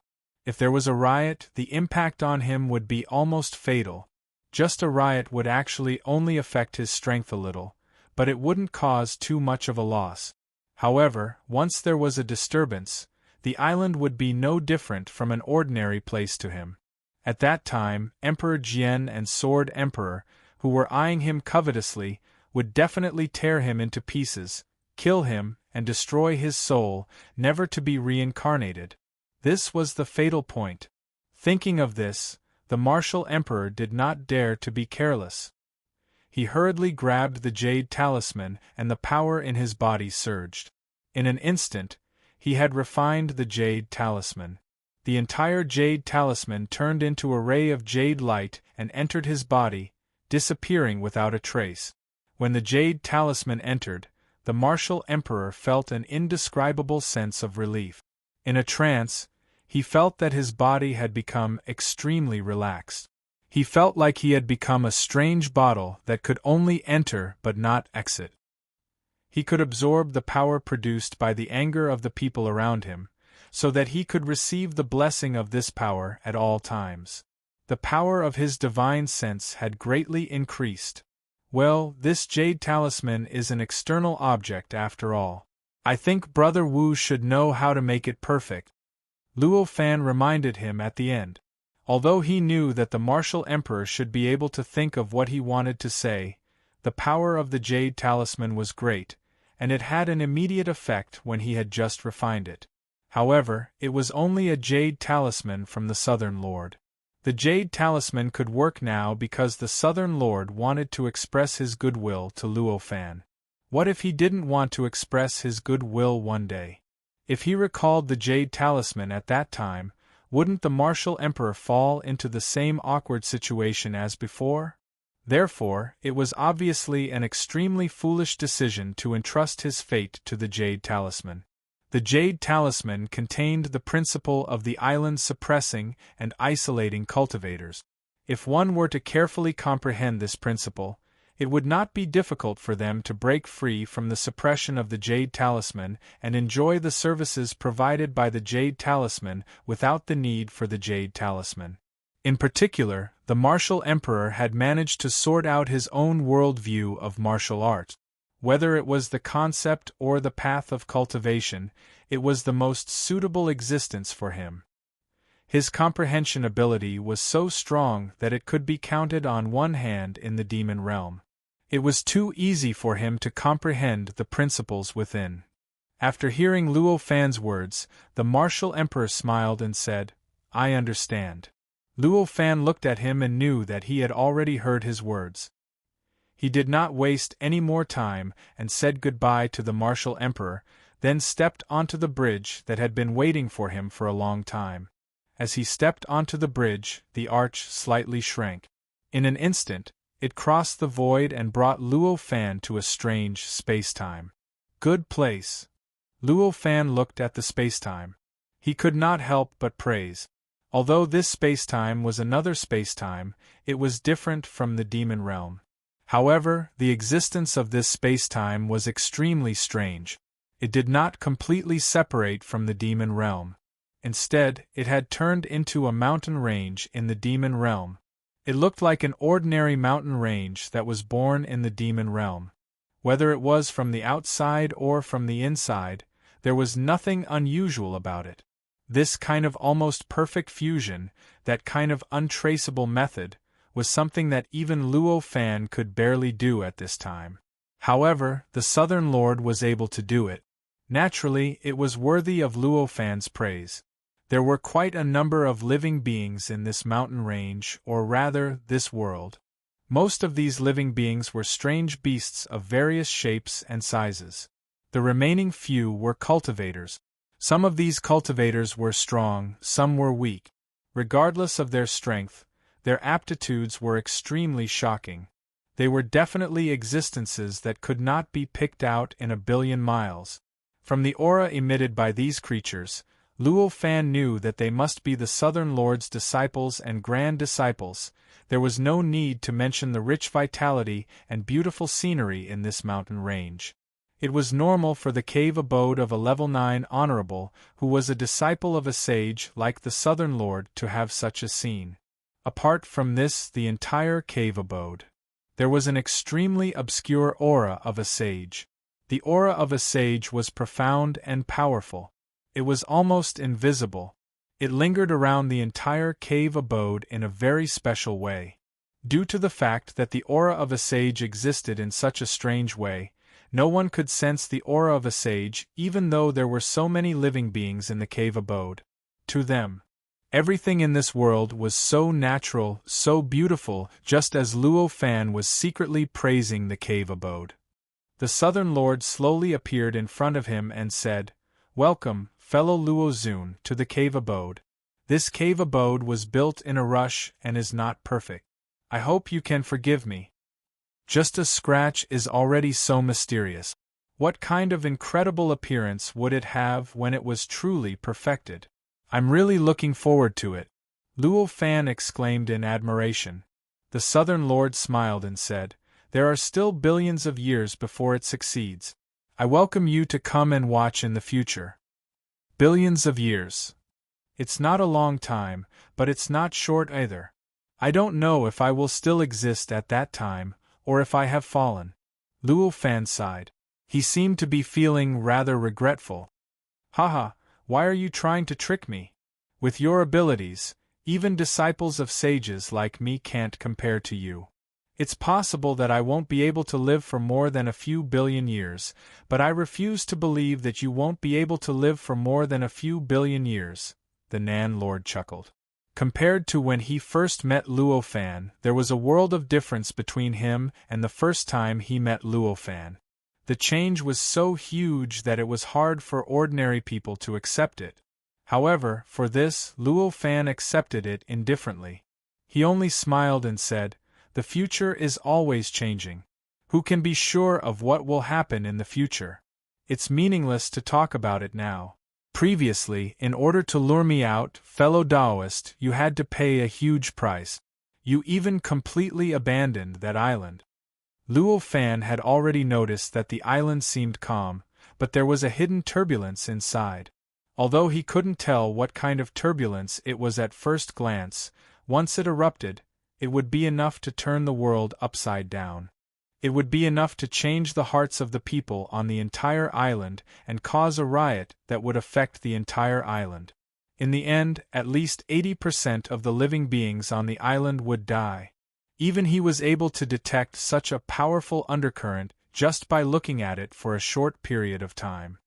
If there was a riot, the impact on him would be almost fatal. Just a riot would actually only affect his strength a little, but it wouldn't cause too much of a loss. However, once there was a disturbance, the island would be no different from an ordinary place to him. At that time, Emperor Jian and Sword Emperor, who were eyeing him covetously, would definitely tear him into pieces, kill him, and destroy his soul, never to be reincarnated. This was the fatal point. Thinking of this, the martial emperor did not dare to be careless. He hurriedly grabbed the jade talisman and the power in his body surged. In an instant, he had refined the jade talisman. The entire jade talisman turned into a ray of jade light and entered his body, disappearing without a trace. When the jade talisman entered, the martial emperor felt an indescribable sense of relief. In a trance, he felt that his body had become extremely relaxed. He felt like he had become a strange bottle that could only enter but not exit. He could absorb the power produced by the anger of the people around him, so that he could receive the blessing of this power at all times. The power of his divine sense had greatly increased. Well, this jade talisman is an external object after all. I think Brother Wu should know how to make it perfect, Luo Fan reminded him at the end. Although he knew that the martial emperor should be able to think of what he wanted to say, the power of the jade talisman was great, and it had an immediate effect when he had just refined it. However, it was only a jade talisman from the Southern Lord. The jade talisman could work now because the Southern Lord wanted to express his goodwill to Luo Fan. What if he didn't want to express his goodwill one day? If he recalled the jade talisman at that time, wouldn't the martial emperor fall into the same awkward situation as before? Therefore, it was obviously an extremely foolish decision to entrust his fate to the jade talisman. The jade talisman contained the principle of the island suppressing and isolating cultivators. If one were to carefully comprehend this principle, it would not be difficult for them to break free from the suppression of the jade talisman and enjoy the services provided by the jade talisman without the need for the jade talisman. In particular, the martial emperor had managed to sort out his own world view of martial art. Whether it was the concept or the path of cultivation, it was the most suitable existence for him. His comprehension ability was so strong that it could be counted on one hand in the demon realm. It was too easy for him to comprehend the principles within. After hearing Luo Fan's words, the martial emperor smiled and said, "I understand." Luo Fan looked at him and knew that he had already heard his words. He did not waste any more time and said goodbye to the martial emperor, then stepped onto the bridge that had been waiting for him for a long time. As he stepped onto the bridge, the arch slightly shrank. In an instant, it crossed the void and brought Luo Fan to a strange space-time. Good place. Luo Fan looked at the space-time. He could not help but praise. Although this space-time was another space-time, it was different from the demon realm. However, the existence of this space-time was extremely strange. It did not completely separate from the demon realm. Instead, it had turned into a mountain range in the demon realm. It looked like an ordinary mountain range that was born in the demon realm. Whether it was from the outside or from the inside, there was nothing unusual about it. This kind of almost perfect fusion, that kind of untraceable method, was something that even Luo Fan could barely do at this time. However, the Southern Lord was able to do it. Naturally, it was worthy of Luo Fan's praise. There were quite a number of living beings in this mountain range, or rather, this world. Most of these living beings were strange beasts of various shapes and sizes. The remaining few were cultivators. Some of these cultivators were strong, some were weak. Regardless of their strength, their aptitudes were extremely shocking. They were definitely existences that could not be picked out in a billion miles. From the aura emitted by these creatures, Luo Fan knew that they must be the Southern Lord's disciples and grand disciples. There was no need to mention the rich vitality and beautiful scenery in this mountain range. It was normal for the cave abode of a level 9 honorable, who was a disciple of a sage like the Southern Lord, to have such a scene. Apart from this, the entire cave abode. There was an extremely obscure aura of a sage. The aura of a sage was profound and powerful. It was almost invisible. It lingered around the entire cave abode in a very special way. Due to the fact that the aura of a sage existed in such a strange way, no one could sense the aura of a sage even though there were so many living beings in the cave abode. To them, everything in this world was so natural, so beautiful, just as Luo Fan was secretly praising the cave abode. The Southern Lord slowly appeared in front of him and said, "Welcome, fellow Luo Zun, to the cave abode. This cave abode was built in a rush and is not perfect. I hope you can forgive me. Just a scratch is already so mysterious. What kind of incredible appearance would it have when it was truly perfected? I'm really looking forward to it," Luo Fan exclaimed in admiration. The Southern Lord smiled and said, "There are still billions of years before it succeeds. I welcome you to come and watch in the future." Billions of years. It's not a long time, but it's not short either. I don't know if I will still exist at that time, or if I have fallen. Luo Fan sighed. He seemed to be feeling rather regretful. Haha, why are you trying to trick me? With your abilities, even disciples of sages like me can't compare to you. It's possible that I won't be able to live for more than a few billion years, but I refuse to believe that you won't be able to live for more than a few billion years, the Nan Lord chuckled. Compared to when he first met Luo Fan, there was a world of difference between him and the first time he met Luo Fan. The change was so huge that it was hard for ordinary people to accept it. However, for this, Luo Fan accepted it indifferently. He only smiled and said, "The future is always changing. Who can be sure of what will happen in the future? It's meaningless to talk about it now. Previously, in order to lure me out, fellow Taoist, you had to pay a huge price. You even completely abandoned that island." Luo Fan had already noticed that the island seemed calm, but there was a hidden turbulence inside. Although he couldn't tell what kind of turbulence it was at first glance, once it erupted, it would be enough to turn the world upside down. It would be enough to change the hearts of the people on the entire island and cause a riot that would affect the entire island. In the end, at least 80% of the living beings on the island would die. Even he was able to detect such a powerful undercurrent just by looking at it for a short period of time.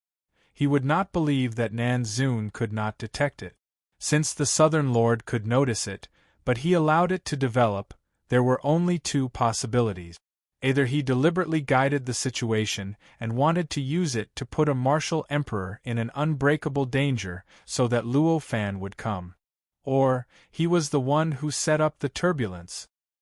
He would not believe that Nan Zun could not detect it. Since the Southern Lord could notice it, but he allowed it to develop, there were only two possibilities. Either he deliberately guided the situation and wanted to use it to put a martial emperor in an unbreakable danger so that Luo Fan would come. Or, he was the one who set up the turbulence,